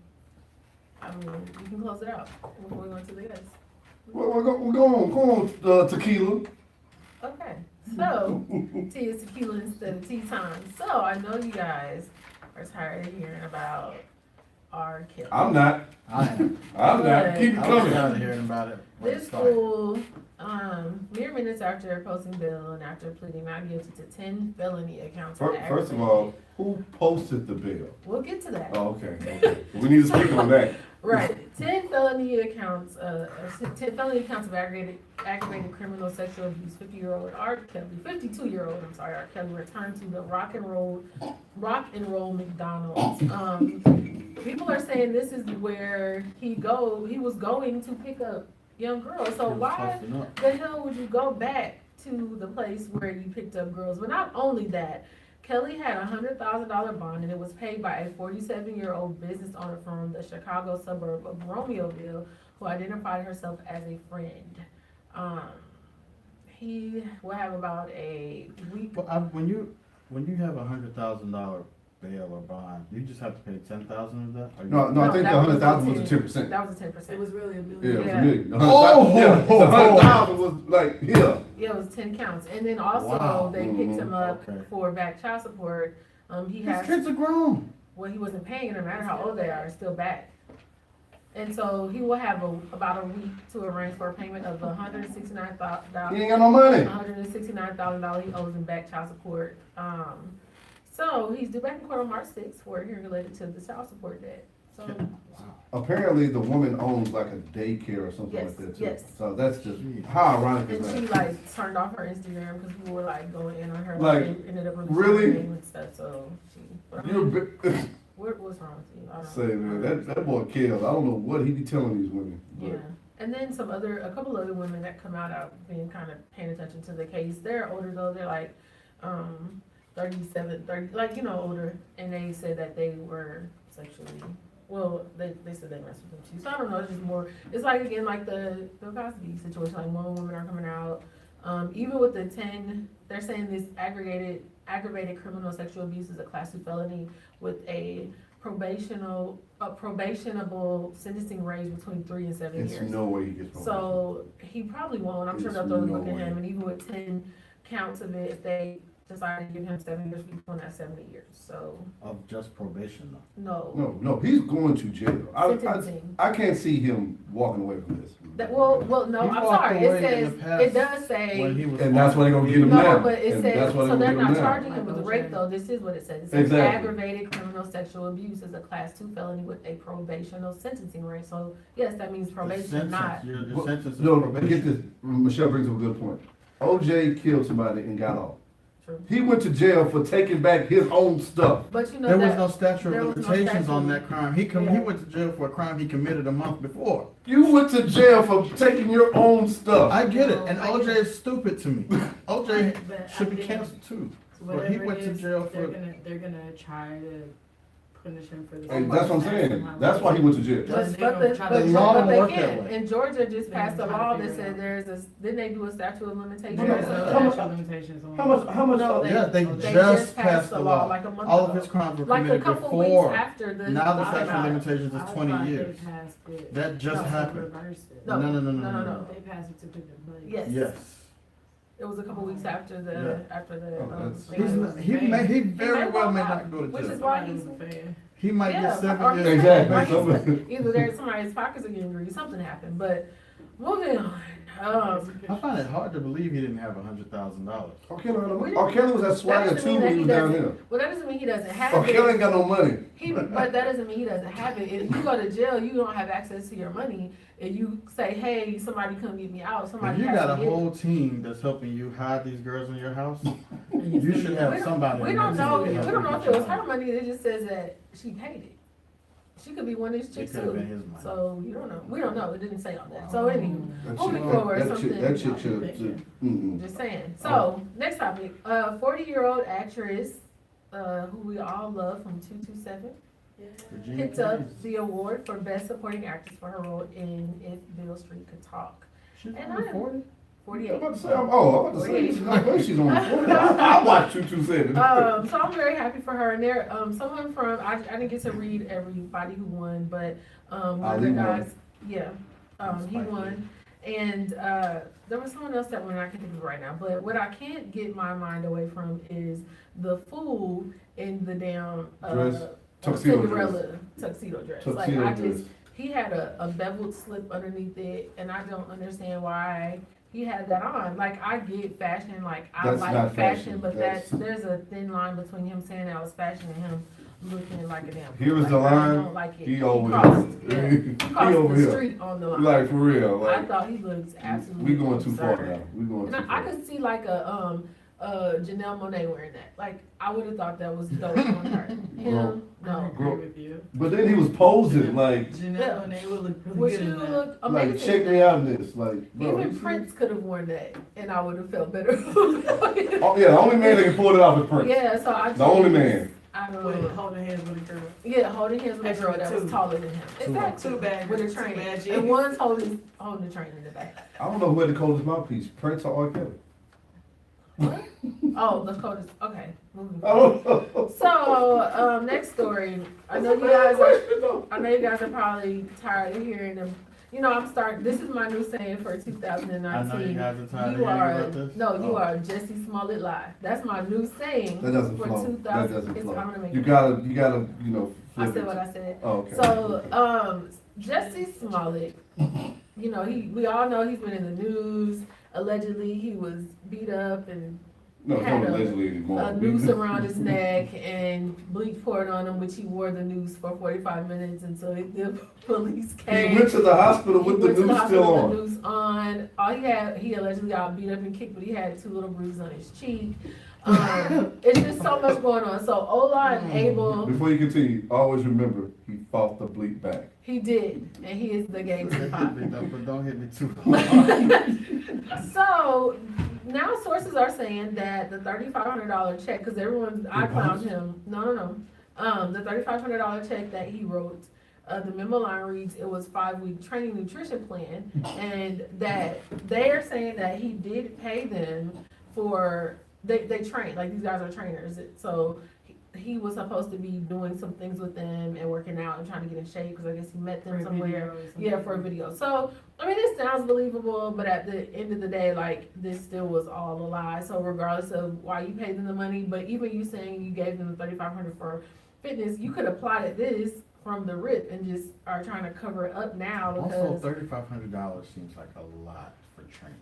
I mean, you can close it out before we go to the guys.
Well, go on, tequila.
Okay, so, tea is tequila instead of tea time. So, I know you guys are tired of hearing about R. Kelly.
I'm not,
I am.
I'm not, keep it
I was
coming.
tired of hearing about it when it
This
started.
fool, mere minutes after posting bail and after pleading not guilty to 10 felony accounts.
First of all, who posted the bill?
We'll get to that.
Oh, okay. We need to speak on that.
Right, 10 felony accounts, 10 felony accounts of aggravated criminal sexual abuse. 52-year-old, I'm sorry, R. Kelly returned to the Rock and Roll McDonald's. People are saying this is where he was going to pick up young girls. So
He was
why
posting up.
the hell would you go back to the place where you picked up girls? But not only that, Kelly had a $100,000 bond, and it was paid by a 47-year-old business owner from the Chicago suburb of Romeoville, who identified herself as a friend. He will have about a week.
But when you have $100,000 bail or bond, you just have to pay 10,000 of that? Or you-
No, I think the
that was
100,000 was
the
a 10%.
That was a 10%.
It was really a
Yeah,
million.
it was a
Yeah.
million.
Oh,
Yeah, the
oh,
100,000 was like, yeah.
Yeah, it was 10 counts. And then also,
Wow.
they picked him up
Okay.
for back child support. He
These
has,
kids are grown.
well, he wasn't paying, no matter how old they are, it's still back. And so he will have about a week to arrange for a payment of
He
$169,000.
ain't got no money.
$169,000 he owes in back child support. So he's due back in court on March 6th for a hearing related to the child support debt. So,
Apparently, the woman owns like a daycare or something
Yes,
like that too.
yes.
So that's just, how ironic
and
is
she
that?
like turned off her Instagram because people were like going in on her.
Like,
they ended up
really?
her name and stuff. So she, but I
You're a
mean,
bit,
what's wrong with you? I don't
say, man, that boy kills. I don't know what he be telling these women. But
Yeah. And then a couple other women that come out being kind of paying attention to the case. They're older though. They're like 37, 30, like, you know, older. And they said that they were sexually, well, they said they messed with them too. So I don't know, it's just more, it's like, again, like the Cosby situation. Like, more women are coming out Even with the 10, they're saying this aggravated criminal sexual abuse is a class 2 felony with a probationable sentencing range between 3 and 7
It's
years.
no way he gets probation.
So he probably won't. I'm sure they'll
There's
throw the
no
book at
way.
him, and even with 10 counts of it, if they decide to give him 7 years, he's going at 70 years. So
Of just probation though.
no,
He's going to jail.
sentencing.
I can't see him walking away from this.
No,
He
I'm
walked
sorry.
away
It
in the
says
past
it does
when
say.
he was
And that's why they're gonna get him
No,
now.
but it
And
says,
that's why
so they're
they're gonna
not
get him now.
charging him with rape though, this is what it says. It says
Exactly.
aggravated criminal sexual abuse is a class 2 felony with a probational sentencing range, so yes, that means probation, not.
Your
Well,
sentence is
No, but get
probation.
this, Michelle brings up a good point. OJ killed somebody and got off.
True.
He went to jail for taking back his own stuff.
But you know
There was
that,
no statute
there
of
was no
limitations on
statute.
that crime. He
Yeah.
went to jail for a crime he committed a month before.
You went to jail for taking your own stuff.
I get it, and
No, I
OJ
get
is stupid to me. OJ
But I
should be
think
canceled too. But
whatever
he went
it
to
is,
jail
they're
for,
gonna try to punish him for the.
And that's what I'm saying. That's why he went to jail.
but,
They gonna try to-
The law
but
don't
they
work that
can't,
way.
and Georgia just
They're
passed a
gonna try to
law that
figure it
said
out.
there's a, didn't they do a statute of limitations?
No,
There's
no,
a
how much-
statute of limitations on.
How much?
No, they-
yeah, they
They
just passed the law.
like a month
All of
ago.
his crimes were
Like a
committed
couple weeks
before.
after the.
Now the
law
statute of
came out.
limitations
I
is
thought
20
they
years.
passed it.
That just
No.
happened.
Reversed it.
No,
No.
no.
They passed it to pick the money.
Yes.
Yes.
It was a couple weeks after the,
Yeah.
after the,
Oh, that's-
thing.
He very
may
well
walk
may
out,
not go to
which is
jail.
why
Somebody
he's.
was a fan.
He might
Yeah,
get
or
7
he's-
years.
Exactly.
like,
Somebody-
Either there's somebody's pockets are getting greasy, something happened, but moving on.
I find it hard to believe he didn't have $100,000.
R. Kelly was at
That
Swagger
doesn't
too
mean
when
that
he
he
was down
doesn't,
there.
well, that doesn't mean he doesn't
R.
have
Kelly ain't
it.
got no money.
But that doesn't mean he doesn't have it. If you go to jail, you don't have access to your money, and you say, hey, somebody come get me out,
If
somebody
you
has
got a
to get it.
whole team that's helping you hide these girls in your house,
And
you
still
should
get-
have
We
somebody.
We
in
don't
there
know,
to
we
help
don't
you
know
get
if it
your
was her
money.
money, it just says that she paid it. She could be one of these
It
chicks
could have been
too,
his money.
so you don't know, we don't know, it didn't say all that, so anyway,
That
moving
chick-
forward,
that chick-
something.
That chick should,
Just saying. So, next topic, 40-year-old actress, who we all love from 227,
Virginia
picked up
Keys.
the award for Best Supporting Actress for her role in If Beale Street Could Talk.
She's
And
only
I-
40?
I'm
48.
about to say, I'm about to say, she's not way she's on the floor. I watched 227.
So I'm very happy for her, and there, someone from, I didn't get to read everybody who won, but, one of
Ali
the
won.
guys, yeah, he
Spike
won. And, there was someone else that one I can't think of right now, but what I can't get my mind away from is the fool in the damn,
Dress. Tuxedo
Cinderella tuxedo dress. Like,
Tuxedo
I
dress.
just, he had a beveled slip underneath it, and I don't understand why he had that on. Like, I get fashion, like, I
That's
like
not
fashion,
fashion.
but
That's-
there's a thin line between him saying that was fashion and him looking like a damn.
Here was
like,
the
I
line,
don't like it.
he over
crossed,
here.
yeah,
He
he crossed
over
the
here.
street on the line.
Like, for real,
I
like,
thought he looked absolutely
we going too far
absurd.
now. We going
And
too
I
far.
could see like a Janelle Monáe wearing that. Like, I would have thought that was dope on her. Him,
I
no.
agree with you.
But then he was posing, like,
Janelle Monáe would look
Well,
really
she
good in that.
looked
like,
amazing.
check me out in this, like, bro.
Even
you-
Prince could have worn that, and I would have felt better.
Oh, yeah, the only man that can pull it off is Prince.
Yeah, so I.
The only man.
I don't
With
know.
holding hands with a girl.
Yeah, holding hands with a girl that was
Two.
taller than him. Exactly.
Too bad.
With a
Too
train.
bad
And
jeans.
one's holding the train in the back.
I don't know who had the coldest mouthpiece, Prince or R. Kelly.
What? Oh, the coldest. Okay, moving
I
forward.
don't know.
So, next story. I know you guys are probably tired of hearing them. You know, this is my new saying for 2019.
I know you guys are tired of
You
hearing
are,
about this.
no, you
Oh.
are Jesse Smollett live. That's my new saying
That doesn't
for
flow.
2000.
That doesn't
I'm
flow.
gonna make
You
it.
gotta,
I
flip
said
it.
what I said.
Oh, okay.
So, Jesse Smollett, you know, we all know he's been in the news. Allegedly, he was beat up and
No, it's
had
not
a-
allegedly anymore.
a noose around his neck and bleach poured on him, which he wore the noose for 45 minutes until the police
He
came.
went to the hospital
He
with the
went to
noose
hospital
still
with
on.
the noose on. He allegedly got beat up and kicked, but he had 2 little bruises on his cheek. It's just so much going on. So Ola and Abel,
Before you continue, always remember, he fought the bleep back.
he did, and he is the game to pop.
But don't hit me too hard.
So now sources are saying that the $3,500 check, because I found him. No. The $3,500 check that he wrote the memo line reads, it was 5-week training nutrition plan, and that they're saying that he did pay them for, they train, like these guys are trainers, so he was supposed to be doing some things with them and working out and trying to get in shape, because I guess he met them somewhere. Yeah, for a video. So, I mean, this sounds believable, but at the end of the day, like, this still was all a lie. So regardless of why you paid them the money, but even you saying you gave them the $3,500 for fitness, you could apply to this from the rip and just are trying to cover it up now
Also,
because
$3,500 seems like a lot for training.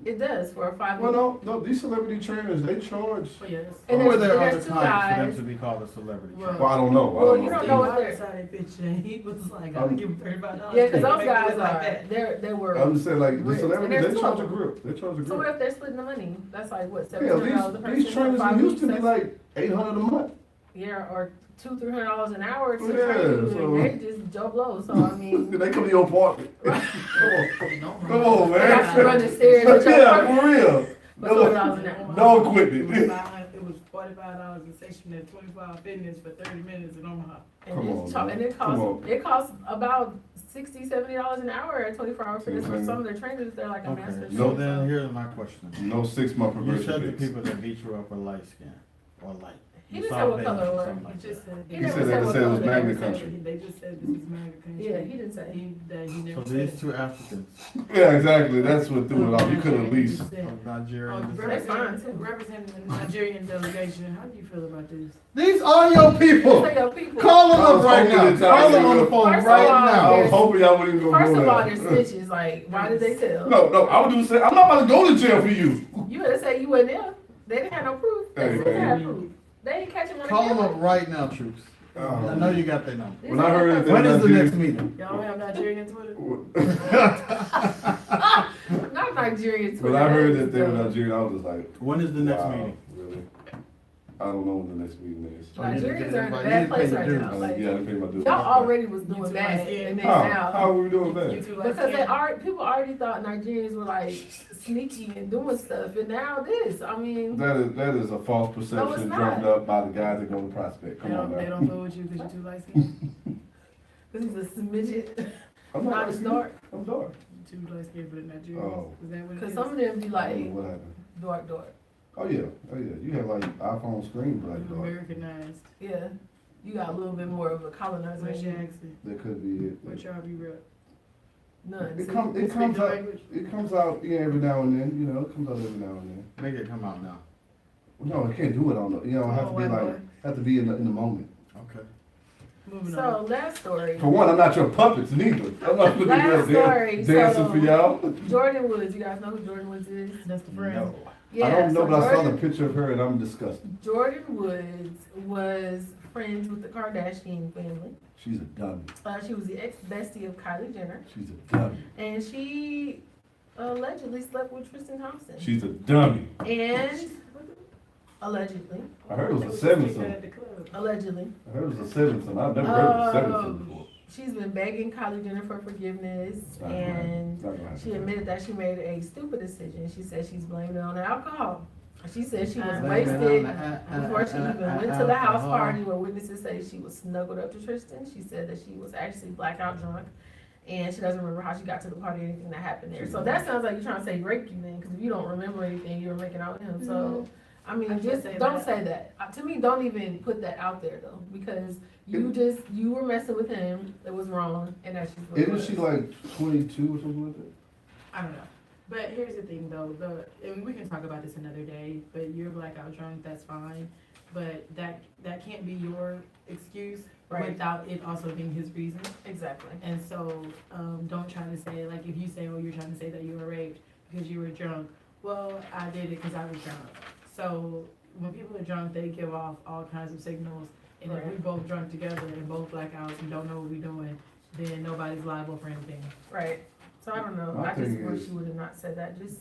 it does for a 5
Well, no, these celebrity trainers, they charge,
Oh, yes.
And
Or were
there's-
there
and
other
there's two
times for them
guys.
to be called a celebrity
Well,
trainer?
well, I don't know.
Well, you
I
don't
don't
know
know.
what they're-
I saw that picture and he was like, I'll give him $35.
Yeah, because
They
those
make it
guys
look like
are,
that.
they were.
I'm just saying, like, the
Ripped.
celebrities,
And
they
there's
charge a
two of them.
grip, they charge a
So what
grip.
if they're splitting the money? That's like what,
Yeah,
$700 a person?
these trainers
5
used to be
weeks,
like $800 a month.
yeah, or $200-300 an hour to
Yeah,
train you,
so-
and they just Joe Blow. So I mean,
They come to your apartment.
Right.
Come on,
they have to run
man.
the stairs at your
Yeah,
apartment
for real.
for $200 an hour.
No equipment.
It was $45 a session at 24-hour fitness for 30 minutes in Omaha.
And
Come
it's
on,
and
man.
it
Come
costs
on.
it costs about $60-70 an hour at 24-hour fitness for
Mhm.
some of their trainers. They're like a
Okay,
master.
so
chef.
then here's my question.
No 6-month
You
progression.
said the
fix.
people that beat you up were light skinned or light.
He
You
didn't
saw
say what
them,
color it was.
something
He
like
just
that.
said.
He
He
never
said
said
that
what
it was
color.
Magna
They
Country.
said- They just said this is Magna Country.
Yeah, he didn't say.
He
So
never
these
said.
two Africans
Yeah, exactly. That's what threw it off. You could at least.
of Nigerian
That's
descent.
fine, too.
Representing the Nigerian delegation, how do you feel about this?
These are your people.
Say your people.
Call them
I
up
was
right
hoping
now.
that
Call
y'all
them on the
would-
phone
First of
right
all,
I
now.
was hoping y'all wouldn't even go
First
do
of all,
that.
they're snitches. Like, why did they tell?
No, I would do say I'm not about to go to jail for you.
You would have said you wasn't there. They didn't have no proof. They
Hey,
didn't have
man.
proof. They didn't catch him on
Call them
camera.
up right now, troops. I know you got their number.
These
When I heard that they
When
were
is the
Nigerian-
next meeting?
Y'all don't have Nigerian Twitter?
Not Nigerian Twitter.
When I heard that they were
So,
Nigerian, I was just like,
When is the next
wow,
meeting?
really? I don't know when the next meeting is.
So you need to
Nigerians
get
are in a
everybody-
bad
you need to
place
pay
right
your
now.
dues.
Like,
Yeah, I pay my dues.
y'all already was
You
doing
too
bad,
light-skinned.
and then
How
now.
are we doing
You
that?
two
Because
light-skinned?
people already thought Nigerians were like sneaky and doing stuff, and now this. I mean,
That is a false
No, it's
perception
not.
drummed up by the guys that go to Prospect.
They
Come on
don't, they
now.
don't fool with you because you're too light skinned.
this is a smidget,
I'm
not
light-skinned.
dark.
I'm dark.
Too light skinned for the Nigerians.
Oh.
Is that what it
Because
is?
some of them be like
What happened?
dark.
Oh yeah. You have like iPhone screen like dark.
Americanized.
Yeah, you got a little bit more of a colonizer.
What's
in
your
you.
accent?
That could be it.
What tribe you rep?
None.
It
See?
comes.
You
It
speak
comes
the
out.
language?
It comes out. Yeah, every now and then. You know, it comes out every now and then.
Make it come out now.
No, I can't do it on the. You know, I have to be
Oh,
like.
boy.
Have to be in the moment.
Okay.
Moving
So
on.
last story.
For one, I'm not your puppets neither. I'm not looking
Last
there
story,
dancing
so-
for y'all.
Jordan Woods. You guys know who Jordan Woods is?
That's the friend.
No.
Yeah.
I don't know,
so
but I saw the
Jordan,
picture of her and I'm disgusted.
Jordan Woods was friends with the Kardashian family.
She's a dummy.
She was the ex-bestie of Kylie Jenner,
She's a dummy.
and she allegedly slept with Tristan Thompson.
She's a dummy.
And allegedly,
I heard it
They
was a
was
seven
kicked her
son.
at the club.
allegedly,
I heard it was a seven son. I've never heard of a seven son before.
she's been begging Kylie Jenner for forgiveness,
It's not gonna happen.
and
It's not gonna happen.
she admitted that she made a stupid decision. She said she's blaming it on the alcohol. She said she was
Blame it
wasted
on the
before she even went to the house
alcohol.
party where witnesses say she was snuggled up to Tristan. She said that she was actually blackout drunk, and she doesn't remember how she got to the party or anything that happened there. So that sounds like you're trying to say he raped you then, because if you don't remember anything, you were making out with him. So, I mean,
I can't
just
say
don't
that.
say that. To me, don't even put that out there though, because you were messing with him. It was wrong, and that's just what it
Isn't
was.
she like 22 or something like that?
I don't know. But here's the thing though, and we can talk about this another day, but you're blackout drunk, that's fine. But that can't be your excuse
Right.
without it also being his reason.
Exactly.
And so, don't try to say, like, if you say, oh, you're trying to say that you were raped because you were drunk, well, I did it because I was drunk. So, when people are drunk, they give off all kinds of signals. And if we
Right.
both drunk together and both blackouts and don't know what we're doing, then nobody's liable for anything.
Right. So I don't know.
My
I just
thing
wish
is-
you would have not said that. Just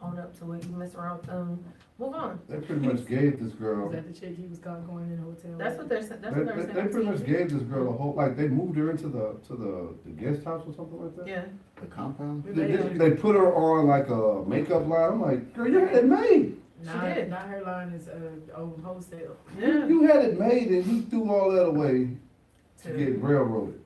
own up to it. You mess around with them. Move on.
They pretty much gave this
Was
girl.
that the chick he was caught going in a hotel?
That's what they're saying. That's what they're saying.
They
on
pretty much
TV.
gave this girl a whole, like, they moved her into the guest house or something like that.
Yeah.
The compound?
They put her on like a makeup line. I'm like, girl, you had it made.
Not,
did.
not her line is wholesale.
Yeah.
You had it made and you threw all that away to get railroaded.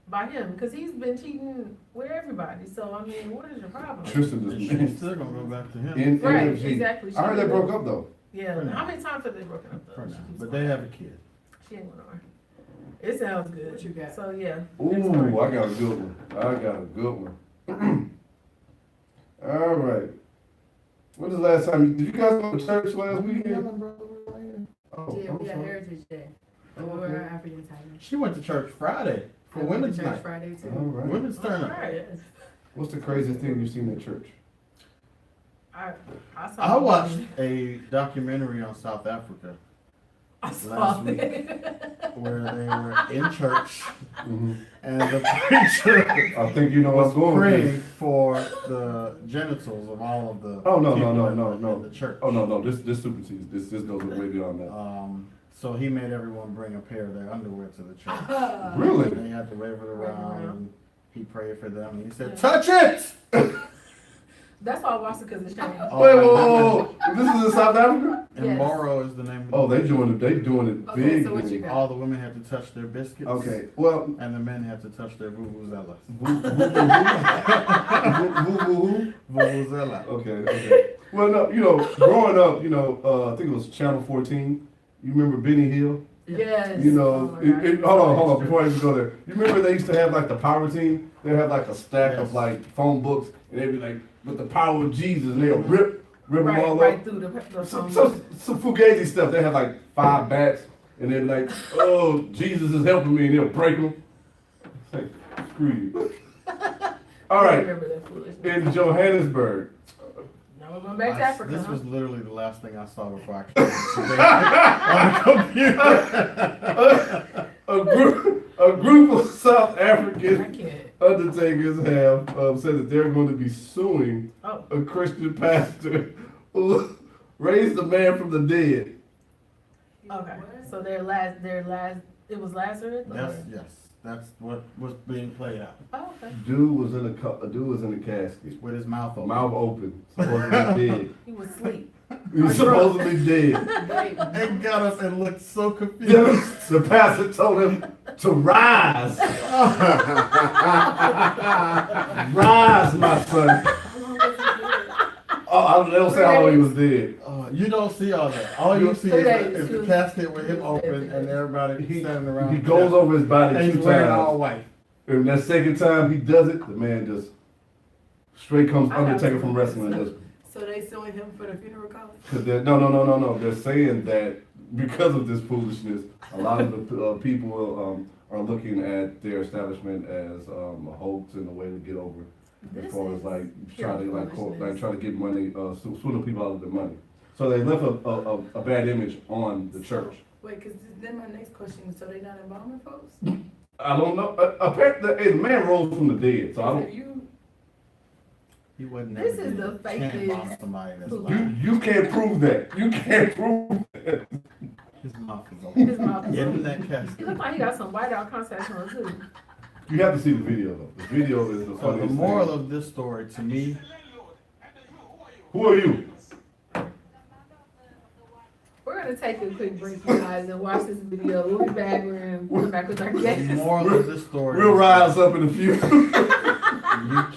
by him, because he's been cheating with everybody, so I mean, what is your problem?
Tristan
And
is
she's still gonna go back to him
in
Right,
NFG.
exactly.
I heard they broke up though.
Yeah,
For now.
how many times have they broken up
for
though?
now,
She keeps
but
going.
they have a kid.
She ain't going nowhere. It sounds good.
What you got?
So, yeah.
Ooh, I got a good one. I got a good one. All right. When was the last time, did you guys go to church last weekend? Oh,
Yeah,
I'm
we had
sorry.
Heritage Day.
Oh,
We were
okay.
African Italian.
She went to church Friday for
I went to
Women's
church
Night.
Friday too.
All right.
Women's turn up.
Alright.
Yes.
What's the craziest thing you've seen at church?
I saw
I watched a documentary on South Africa
I saw
last week.
it.
where they were in church
Mm-hmm.
and the preacher
I think you know
was
what's going
praying
with
for the genitals of all of the
Oh, no, no,
people
no,
in
no,
the-
no.
in the church.
Oh, no, this supersedes. This goes way beyond that.
So he made everyone bring a pair of their underwear to the church.
Really?
And they had to wave it around.
around.
And he prayed for them. And he said,
Yeah.
"Touch it!"
That's why I watched it, because it's shame.
Oh,
Wait,
my
whoa.
goodness.
This is in South Africa?
And
Yes.
Moro is the name of the
Oh, they doing it
Okay,
big.
so what you
big.
got?
All the women had to touch their biscuits.
Okay, well,
And the men had to touch their vuvuzelas.
who?
Vuvuzela.
Okay. Well, no, growing up, I think it was Channel 14. You remember Benny Hill?
Yes.
You
Oh
know,
my God.
hold on, before I even go there. You remember they used to have like the power team? They'd have like a stack of
Yes.
like phone books, and they'd be like, with the power of Jesus, and they'll rip them
Right,
all
right
up.
through the
Some fugazi stuff. They have like 5 bats, and they're like, oh, Jesus is helping me, and they'll break them. It's like, screw you. All
I
right,
remember that foolishness.
in Johannesburg.
Now we're going back to Africa,
This
huh?
was literally the last thing I saw before I came on the computer.
A group of South
I
African
can't.
undertakers have said that they're going to be suing
Oh,
a Christian pastor who raised a man from the dead.
okay. So their last, it was Lazarus?
That's what was being played out
Oh, okay.
Dude was in a casket,
with his mouth open.
mouth open, supposedly dead.
He was asleep.
He's supposedly dead.
They got up and looked so confused.
The pastor told him to rise. Rise, my son.
How long was it good?
Oh, they don't say how long he was dead.
You don't see all that. All you see
3
is
days.
the casket with him open and everybody standing around.
He goes over his body
and
2
he's wearing all
times.
white.
And that second time he does it, the man just straight comes
I have
Undertaker
to
from
do
wrestling.
this.
Just,
So they suing him for the funeral cost?
cause no. They're saying that because of this foolishness, a lot of the people are looking at their establishment as a hoax and a way to get over. As
This
far as
is
like
pure
trying to
foolishness.
try to get money, swindle people out of their money. So they left a bad image on the church.
Wait, cause then my next question is, so they not embalming folks?
I don't know. Apparently, the man rose from the dead, so I don't.
You,
He wasn't
This
never
is
did.
the
Can't
fakest
bomb somebody that's
food.
lying.
You can't prove that. You can't prove that.
His mouth is open.
His mouth is
Get in
open.
that
He
casket.
looked like he got some white out contacts on too.
You have to see the video though. The video is the
So the
funniest
moral
thing.
of this story to me,
Who are you?
We're gonna take a quick break, you guys, and watch this video. We'll be back. We're gonna come back with our
the
guests.
moral of this story
We'll
is
rise up in a few.
you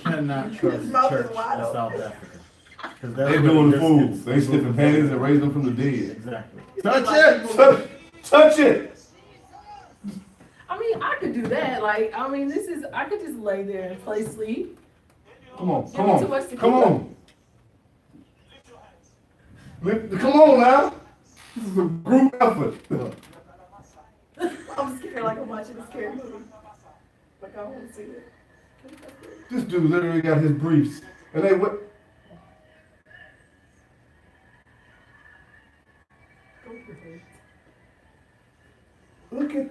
cannot trust
mouth is
church in
wide
South
open.
Africa. 'Cause that's
They're
where
doing
the
fools.
biscuits
They
and
sniffing
vuvuzelas-
panties and raising them from the dead.
Exactly. Touch it!
Touch it!
I mean, I could do that. Like, I mean, I could just lay there and play sleep.
Come on,
Give
come
me
on,
too much to
come
keep
on. Come on now. This is a group effort.
I'm scared like I'm watching a scary movie. Like I want to see it.
This dude literally got his briefs, and they went.
Go for it.
Look at.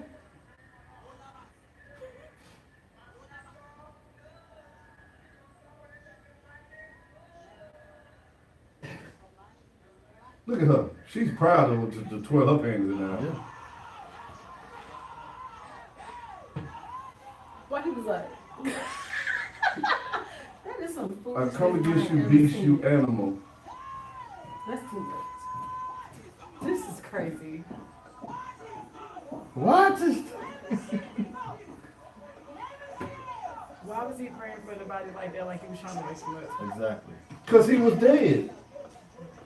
Look at her. She's proud of to twirl her panties in now.
Yeah.
What he was like? That is some
I
foolish.
come against
shit
you,
I've ever
beast,
seen.
you animal.
That's too much.
This is crazy.
What?
about it like that, like he was trying to wake him up.
Exactly.
Cause he was dead.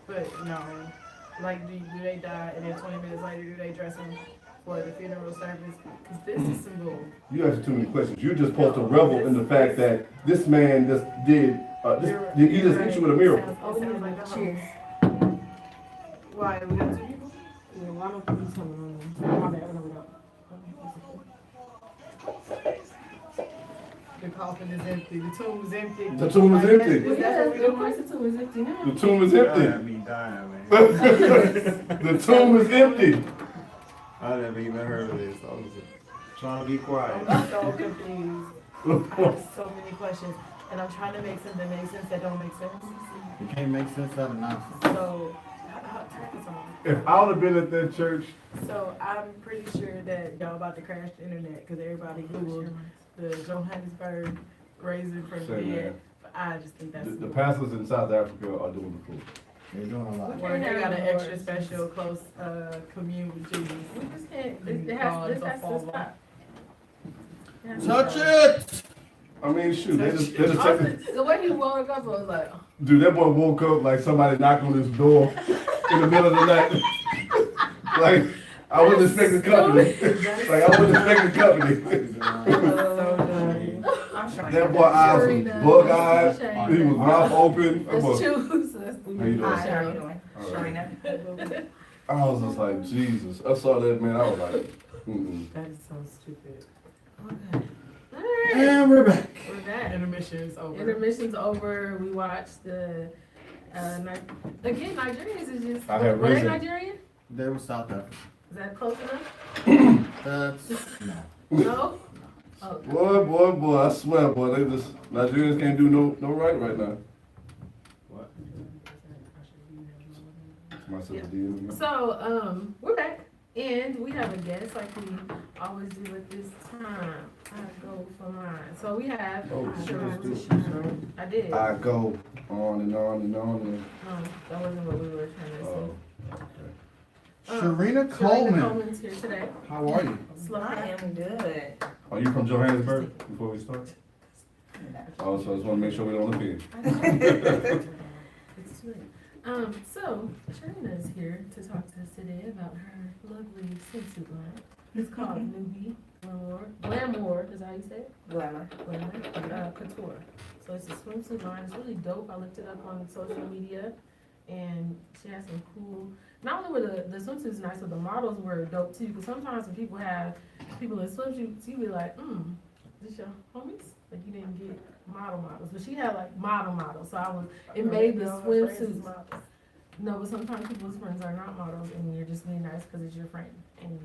But no, like, do they die and then 20 minutes later, do they dress him for the funeral service? Cause this is some bull.
You asked too many questions. You're just supposed to revel in the fact that this man just did, he just hit you with a miracle.
It sounds like a
Cheers.
hoax. Why, we got two people?
Yeah, why don't you tell me? My bad, no, no.
The coffin is empty, the tomb is empty.
The tomb is empty.
Well, yeah, of course the tomb is empty now.
The tomb is
Y'all
empty.
had me dying, man.
The tomb is empty.
I never even heard of this. I was trying to be quiet.
I'm so confused. I have so many questions, and I'm trying to make something make sense that don't make sense.
You can't make sense out of nonsense.
So, turn this on.
If I would have been at that church,
So I'm pretty sure that y'all about to crash the internet because everybody Googled the Johannesburg raising from the
Say, man.
dead. But I just think that's
the pastors in South Africa are doing the fool.
They're doing a lot.
where they got an extra special close commune with Jesus.
We just can't, this has to stop. It has to
Touch
stop.
it!
I mean, shoot, they just taking,
Also, the way he woke up, I was like, oh.
dude, that boy woke up like somebody knocked on his door in the middle of the night. Like, I wasn't expecting company. Like, I wasn't expecting company.
So done.
That boy eyes was bug eyed, he was mouth open. That
let's
boy-
choose.
How you doing?
Hi, how are you doing?
All right.
Chirrena.
I was just like, Jesus. I saw that man, I was like, mm-mm.
That is so stupid.
Okay. Alright,
And we're back.
we're back.
Intermission is over.
Intermission's over. We watched the, again, Nigerians is just,
I have
were they
risen.
Nigerian?
They were South Africa.
Is that close enough?
That's, no.
No? Oh,
Boy, I swear, boy, they just, Nigerians can't do no right now.
What?
Myself, DM.
so, we're back, and we have a guest like we always do at this time. I go for mine. So we have,
Oh,
Chirrena. I did.
I go on and on and on and,
No, that wasn't what we were trying to say.
oh, okay.
Chirrena
Chirrena
Coleman.
Coleman's here today.
How are you?
Slow
I
clap.
am good.
Are you from Johannesburg, before we start? Oh, so I just wanna make sure we don't offend.
It's sweet. So Chirrena is here to talk to us today about her lovely swimsuit line. It's called Newbie Glamour, is that how you say it?
Glamour.
Glamour, Couture. So it's a swimsuit line, it's really dope, I looked it up on social media, and she has some cool, not only were the swimsuits nice, but the models were dope too, because sometimes when people have people in swimsuits, you be like, this your homies? Like you didn't get models, but she had like models, so it made the swimsuits. No, but sometimes people's friends are not models, and you're just being nice because it's your friend, and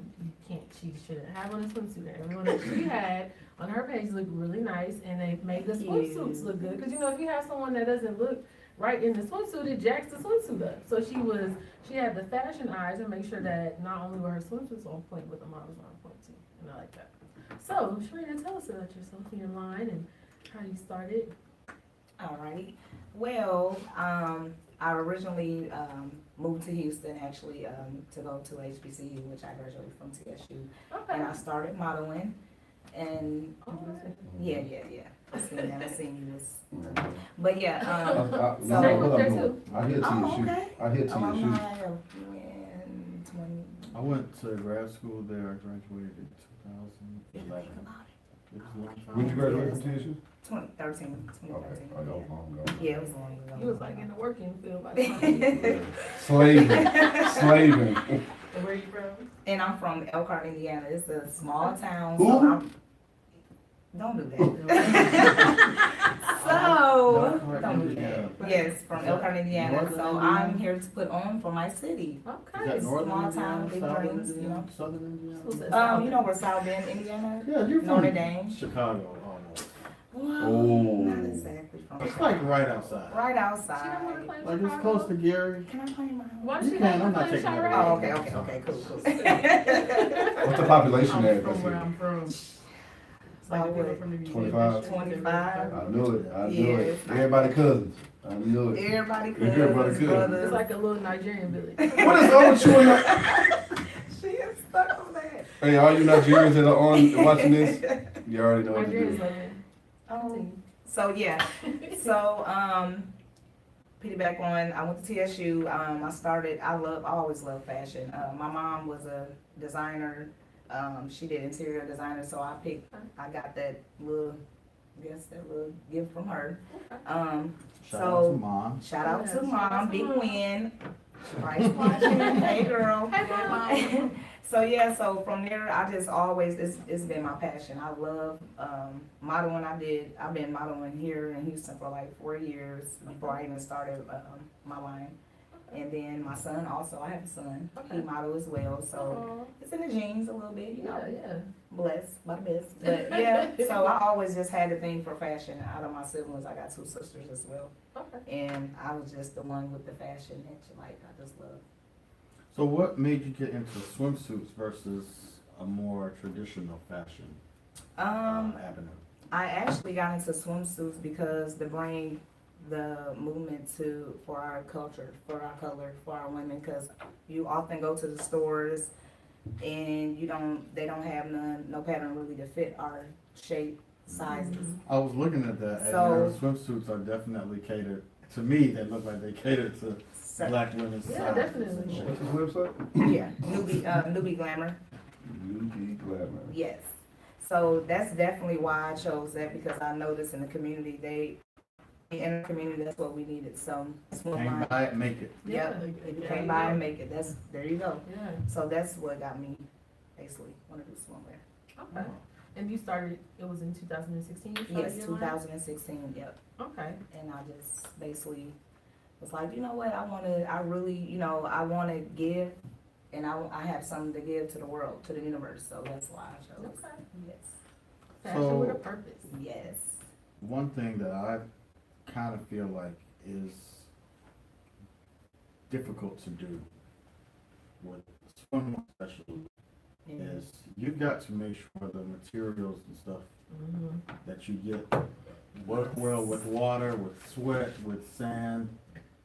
she shouldn't have on a swimsuit. And everyone that she had on her page looked really nice, and they made the swimsuits look good. Because if you have someone that doesn't look right in the swimsuit, it jacks the swimsuit up. So she had the fashion eyes and make sure that not only were her swimsuits on point, but the models were on point too, and I like that. So, Chirrena, tell us about yourself and your line and how you started.
Alrighty. Well, I originally moved to Houston actually to go to HBCU, which I graduated from TSU, and I started modeling. And yeah. I seen you was, but yeah.
No,
Same
what
up there
I'm
too.
doing, I hear
Oh,
TSU.
okay.
I hear
I'm
TSU.
in 20.
I went to grad school there. I graduated in 2011. It was a long time.
When you graduate from TSU?
2013.
Okay, I know, long ago.
Yeah, it was long ago.
You was like in the working field by the time.
Slaving.
And where you from?
And I'm from Elkhart, Indiana. It's a small town,
Who?
so I'm. Don't do that. So, don't do that. Yes, from Elkhart, Indiana.
Northern
So
Indiana?
I'm here to put on for my city.
Is
Okay.
that northern
small
Indiana,
town, big
southern
dreams, you
Indiana,
know?
southern Indiana?
Who's that?
You know where South Bend, Indiana?
Yeah, you're from
Notre Dame.
Chicago.
Well,
Oh.
not exactly from.
It's like right outside.
Right
She don't wanna
outside.
play in
Like it's
Chicago?
close to Gary.
Can I play my?
Why
You
she
can,
not
I'm not
play in
taking it
Chirrena?
away.
Oh, okay, cool.
What's the population there?
I'm from where I'm from. It's like the people from the museum.
25?
25.
I knew it.
Yes.
Everybody cousins. I knew it.
Everybody
Everybody
cousins,
could.
brothers.
It's like a little Nigerian village.
What is up with you and the-
She is stuck on that.
Hey, all you Nigerians that are on watching this, you already know what to
Nigerians
do.
love it.
Oh, So yeah, so piggyback on, I went to TSU. I always loved fashion. My mom was a designer. She did interior designer, so I got that little gift from her.
Shout out to
So
mom.
shout out
Yeah,
to
shout
mom,
out to
big
mom.
win. She probably watching. Hey girl.
Hey, Mom.
So yeah, so from there, I just always, it's been my passion. I love modeling. I've been modeling here in Houston for like 4 years before I even started my line. And then my son also, I have a son, he
Okay.
model as well, so
Aw.
it's in the genes a little bit, you know,
Yeah,
blessed by the best. But yeah, so I always just had a thing for fashion. Out of my siblings, I got 2 sisters as well.
okay.
And I was just the one with the fashion that I just love.
So what made you get into swimsuits versus a more traditional fashion avenue?
I actually got into swimsuits because to bring the movement for our culture, for our color, for our women, because you often go to the stores and they don't have no pattern really to fit our shape, sizes.
I was looking at that, and
So-
your swimsuits are definitely catered, to me, they look like they cater to
So,
black women's
Yeah,
size.
definitely.
What's his website?
yeah, newbie glamour.
UD Glamour.
Yes. So that's definitely why I chose that, because I noticed in the community, in the community, that's what we needed. So swim line.
Can't buy it, make it.
Yep. If you can't buy and make it, there you go.
Yeah,
So that's what got me basically want to do swimwear.
okay. And you started, it was in 2016? you started
Yes,
your line?
2016. Yep.
Okay.
And I just basically was like, you know what? I really, I want to give, and I have something to give to the world, to the universe. So that's why I chose.
Okay.
Yes.
Fashion with a
So-
purpose.
Yes.
One thing that I kind of feel like is difficult to do with swimwear especially is you've got to make sure the materials and stuff
Mhm.
that you get work well with water, with sweat, with sand,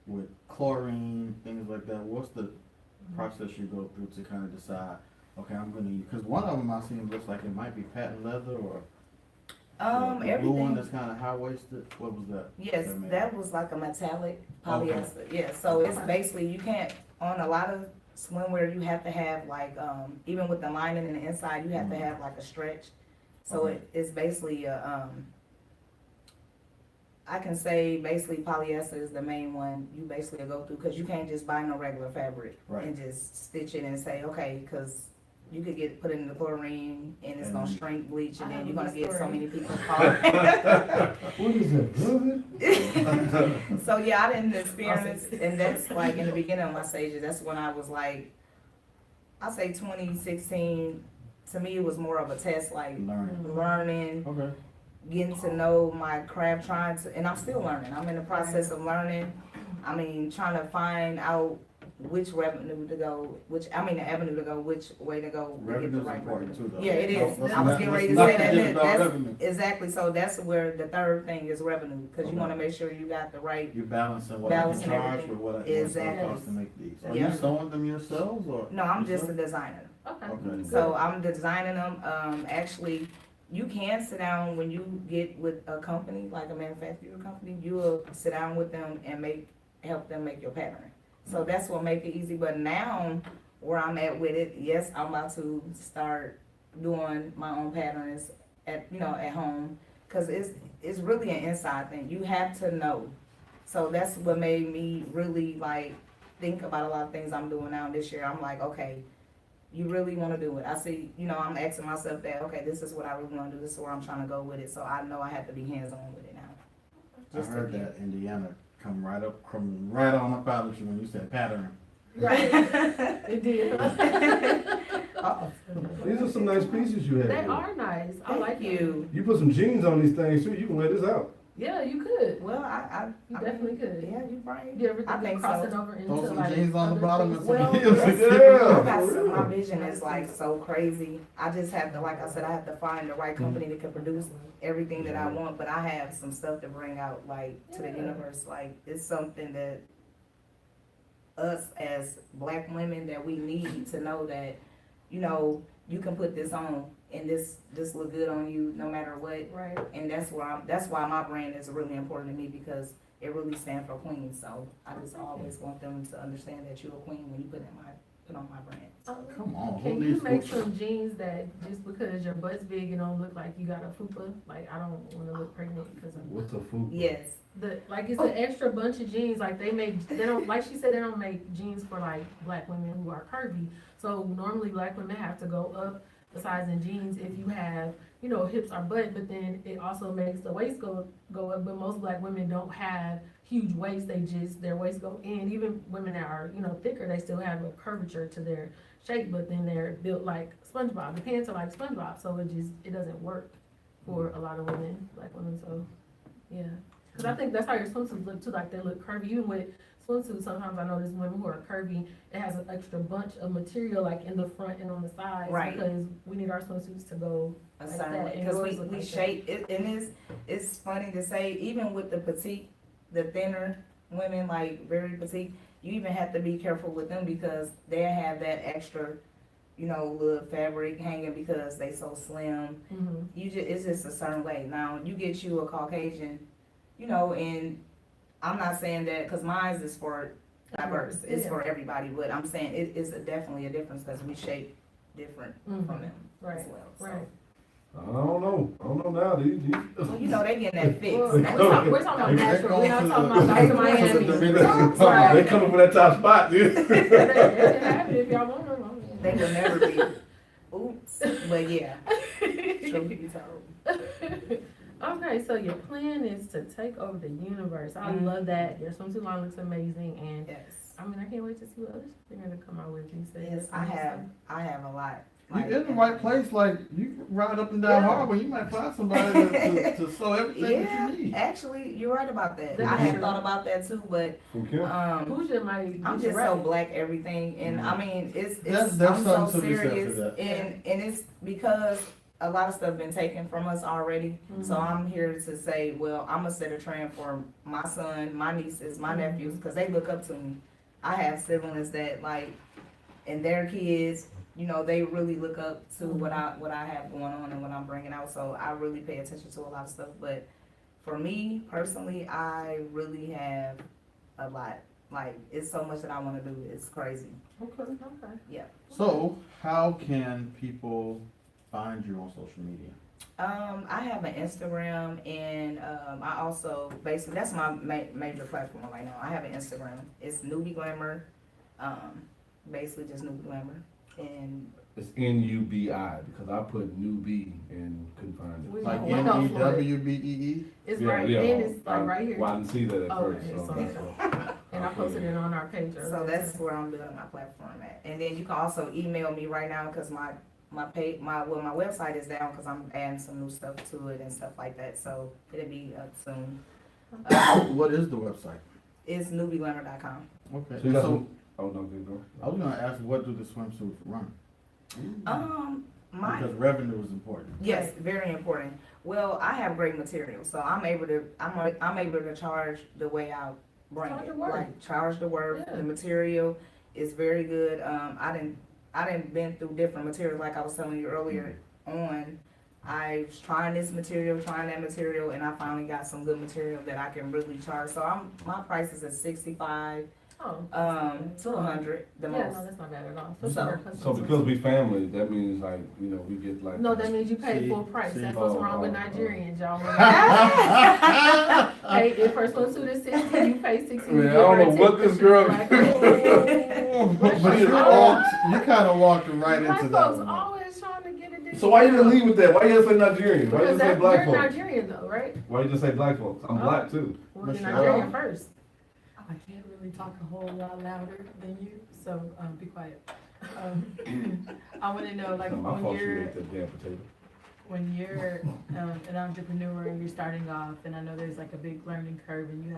with chlorine, things like that. What's the process you go through to kind of decide, okay, I'm gonna use, because one of them I seen looks like it might be patent leather or the blue one
Everything.
that's kind of high-waisted. What was that?
Yes,
That made?
that was like a metallic polyester. Yeah, so it's basically, you can't, on a lot of swimwear, you have to have like, even with the lining in the inside, you have to have like a stretch. So
Okay.
it's basically I can say basically polyester is the main one you basically go through, because you can't just buy no regular fabric
Right.
and just stitch it and say, okay, because you could get put in the chlorine and it's gonna
And-
shrink, bleach, and
I
then
have
you're
a
gonna get so
story.
many people caught.
What is that, brother?
So yeah, I didn't experience, and that's like in the beginning of my stages, that's when I was like, I say 2016, to me it was more of a test, like learning,
Okay.
getting to know my craft, and I'm still learning, I'm in the process of learning. I mean, trying to find out which avenue to go, which way to go. to get the
Revenue's
right
important
revenue.
too, though.
Yeah, it is.
Let's
I was
not-
getting ready to
let's
say
not
that.
forget about
That's
revenue.
exactly. So that's where the third thing is revenue, because you
Okay.
want to make sure you got the right.
You're balancing what I can
Balancing
charge
everything.
with what it's gonna
Exactly.
cost to make these. Are
Yeah.
you sewing them yourselves or?
No, I'm just a
yourself?
designer.
Okay.
Okay.
So I'm designing them. Actually, you can sit down when you get with a company, like a manufacturing company, you will sit down with them and help them make your pattern. So that's what make it easy. But now, where I'm at with it, yes, I'm about to start doing my own patterns at home, because it's really an inside thing. You have to know. So that's what made me really like think about a lot of things I'm doing now this year. I'm like, okay, you really want to do it. I see, I'm asking myself that, okay, this is what I really want to do. This is where I'm trying to go with it. So I know I have to be hands-on with it now.
I heard that Indiana come right on up out of you when you said pattern.
Right. It did.
These are some nice pieces you have.
They
here.
are nice. I like
Thank you.
You put some jeans on these things too, you can wear this out.
Yeah, you could.
Well, I
You definitely could.
Yeah, you're right.
You ever
I
think
think
of crossing
so.
over into
Throw some
like
jeans on the
other
bottom
things?
and some
Well,
heels.
Yeah.
My vision is like so crazy. I just have to, like I said, I have to find the right company that can produce everything that I want. But I have some stuff to bring out, like to the
Yeah.
universe. Like it's something that us as black women that we need to know that, you can put this on and this look good on you no matter what.
Right.
And that's why my brand is really important to me, because it really stands for queen. So I just always want them to understand that you're a queen when you put on my brand.
Come on, who
Can you
needs
make
fupa?
some jeans that just because your butt's big, it don't look like you got a fupa? Like, I don't wanna look pregnant because of
What's a food?
Yes.
it's an extra bunch of jeans, like they don't, like she said, they don't make jeans for like black women who are curvy. So normally black women have to go up the size in jeans if you have, hips or butt, but then it also makes the waist go up, but most black women don't have huge waists, their waist go in. Even women that are, thicker, they still have a curvature to their shape, but then they're built like SpongeBob. The pants are like SpongeBob, so it doesn't work for a lot of women, black women, so, yeah. Cause I think that's how your swimsuits look too, like they look curvy. Even with swimsuits, sometimes I notice women who are curvy, it has an extra bunch of material like in the front and on the sides.
Right.
Because we need our swimsuits to go
A
like
certain
that,
way,
and
because
yours look
we
like that.
shape it, and it's funny to say, even with the petite, the thinner women, like very petite, you even have to be careful with them because they have that extra, little fabric hanging because they so slim.
Mhm.
It's just a certain way. Now you get you a Caucasian, and I'm not saying that because mine is for diverse, it's
Yeah.
for everybody, but I'm saying it is definitely a difference because we shape different
Mhm.
from them
Right,
as well. So.
right.
I don't know now, these.
Well, they getting that fix.
Well, we're talking about natural, we're not talking about Dr. Miami.
They coming for that top spot, dude.
They can have it if y'all want them.
They will never be. Oops. But yeah, truth be told.
Okay, so your plan is to take over the universe. I love that. Your swimsuit line looks amazing, and
Yes.
I can't wait to see what others they're gonna come out with. You said
Yes, I have a lot.
You in the right place, like, you can ride up and down
Yeah.
Harbor, you might find somebody to sew everything
Yeah,
that you need.
actually, you're right about that.
That's
I had
true.
thought about that too, but
Who's your might?
I'm just so black everything, and I mean it's
There's
I'm so
something to be said for
serious,
that.
and it's because a lot of stuff been taken from us already. So I'm here to say, well, I'm gonna set a trend for my son, my nieces, my nephews, because they look up to me. I have siblings that and their kids, they really look up to what I have going on and what I'm bringing out. So I really pay attention to a lot of stuff. But for me personally, I really have a lot. Like, it's so much that I want to do. It's crazy.
Okay.
Yeah.
So, how can people find you on social media?
I have an Instagram, and I also basically that's my major platform right now. I have an Instagram. It's Newbie Glamour. Basically just Newbie Glamour, and
It's NUBI because I put newbie and couldn't find it.
Like
We know for it.
NEWBEE?
It's
Yeah,
right,
yeah,
and it's like right here.
Well, I didn't see that at
Oh,
first,
okay,
so
so-
that's what.
And I posted it on our page.
so that's where I'm building my platform at. And then you can also email me right now because my website is down because I'm adding some new stuff to it and stuff like that. So it'll be up soon.
What is the website?
It's newbieglamour.com.
Okay,
So you got
so,
some- Oh, no, good, go.
I was gonna ask, what do the swimsuits run? Because revenue is important.
Yes, very important. Well, I have great material, so I'm able to charge the way I bring
Charge
it.
the work.
Like, charge the work.
Yeah.
The material is very good. I didn't been through different materials like I was telling you earlier on. I was trying this material, trying that material, and I finally got some good material that I can really charge. So my price is at $65 to $100 the
Yeah,
most.
no, that's not bad at all.
So because we family, that means like, we get like.
No, that means you pay
See-
full price.
see-
That's what's wrong with
oh.
Nigerians, y'all. Hey, if her swimsuit is 60, you pay 60.
Man, I don't know what this girl.
But you kind of walked right
Black
into that
folks
one.
always trying to get a different.
So why you didn't leave with that? Why you didn't say Nigerian? Why you
Because
didn't say black
you're
folks?
Nigerian though, right?
Why you just say black folks? I'm
Oh.
black too.
Well, you're
Michelle.
Nigerian first.
I can't really talk a whole lot louder than you, so be quiet. I want to know, like,
No, my
when
fault you
you're
ate that damn potato.
an entrepreneur and you're starting off, and I know there's like a big learning curve, and you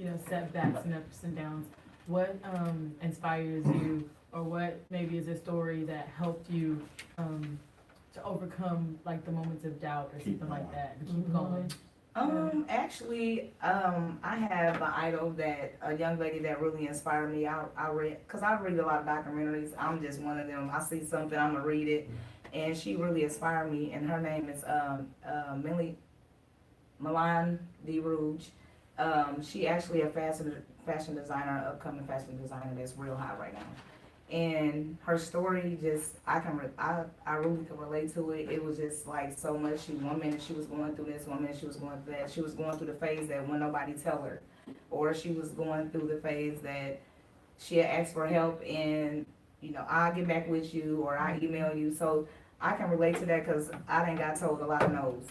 have setbacks and ups and downs. What inspires you, or what maybe is a story that helped you to overcome like the moments of doubt or
Keep
something like
going.
that, and keep going?
Actually, I have an idol a young lady that really inspired me. I read, cause I read a lot of documentaries. I'm just one of them. I see something, I'm gonna read it. and she really inspired me, and her name is Milan D. Rouge. She actually a fashion designer, upcoming fashion designer that's real hot right now. And her story just, I really can relate to it. It was just like so much. One minute she was going through this, one minute she was going through that. She was going through the phase that when nobody tell her, or she was going through the phase that she had asked for help and, you know, I'll get back with you or I email you. So I can relate to that because I done got told a lot of no's.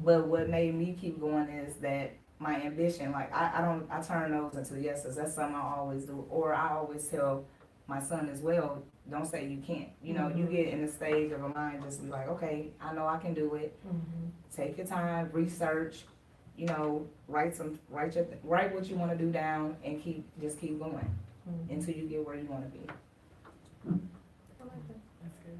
But what made me keep going is that my ambition, like I turn no's into yeses. That's something I always do. Or I always tell my son as well, don't say you can't. You know, you get in the stage of a mind just be like, okay, I know I can do it. Take your time, research, you know, write what you want to do down and just keep going until you get where you want to be.
I like that.
That's good.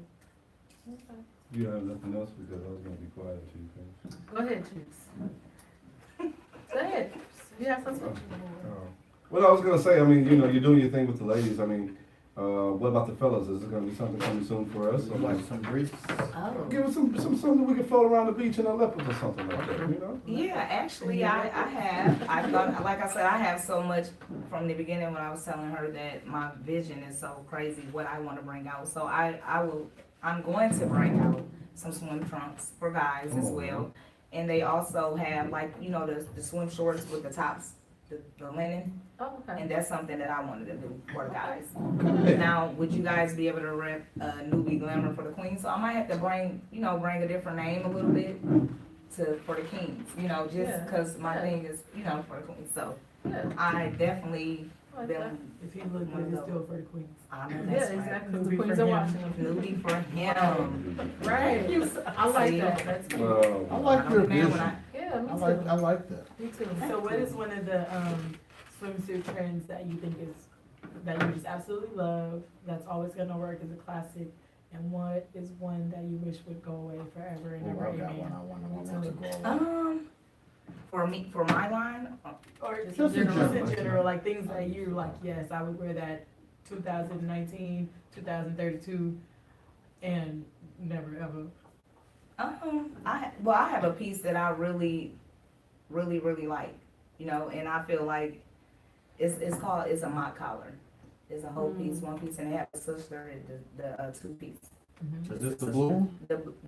Okay.
You have nothing else because I was gonna be quiet until you finish.
Go ahead, Chris. Go ahead. You have something?
Well, I was gonna say, I mean, you know, you're doing your thing with the ladies. I mean, what about the fellas? Is it gonna be something coming soon for us? Or
Like some grease.
Oh.
give us something we can float around the beach in our leopards or something like that, you know?
Yeah, actually, I have. I thought, like I said, I have so much from the beginning when I was telling her that my vision is so crazy, what I want to bring out. So I'm going to bring out some swim trunks for guys as well. And they also have, like, you know, the swim shorts with the tops, the linen.
Oh, okay.
And that's something that I wanted to do for the guys. Now, would you guys be able to rep Newbie Glamour for the Queen? So I might have to bring a different name a little bit for the Kings, you know, just because my thing is, you know, for the Queen. So
Yeah.
I definitely
I like that.
been,
If he look good, he's still for the queens.
I know
Yeah,
that's right.
exactly. The
Newbie
Queens
for
are
him.
watching them.
Nudie for him.
Right. I like that. That's cool.
I like your
I'm a man when
vision.
Yeah, me
I
too.
like that.
Me too.
So what is one of the swimsuit trends that you think that you just absolutely love, that's always gonna work as a classic, and what is one that you wish would go away forever and
Oh,
ever,
I got one
amen?
I want to go over.
For my line,
Or
Just
just
in
in
general.
general, like things that you're like, yes, I would wear that 2019, 2032, and never ever.
I have a piece that I really like, you know, and I feel like it's a mock collar. It's a whole piece, one piece, and they have a sister, the two piece.
Is this the blue?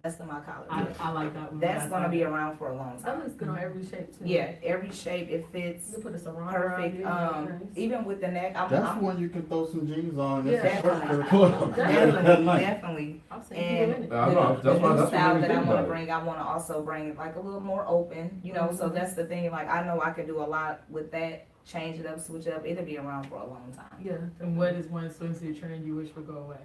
That's the mock collar.
I like that one.
That's gonna be around for a long
That
time.
looks good on every shape too.
Yeah, every shape, it fits
You can put a sarong
perfect.
around it.
Even with the neck,
That's one you can throw some jeans on. It's
Yeah.
a shirt for the club.
definitely.
I've seen people in
And
it.
I know,
the
that's why
new
that's
style
what
that
made
I
me
wanna
think
bring, I wanna also bring it like a little more open, you know, so that's the thing, like, I know I can do a lot with that, change it up, switch it up, it'll be around for a long time.
Yeah.
And what is one swimsuit trend you wish would go away?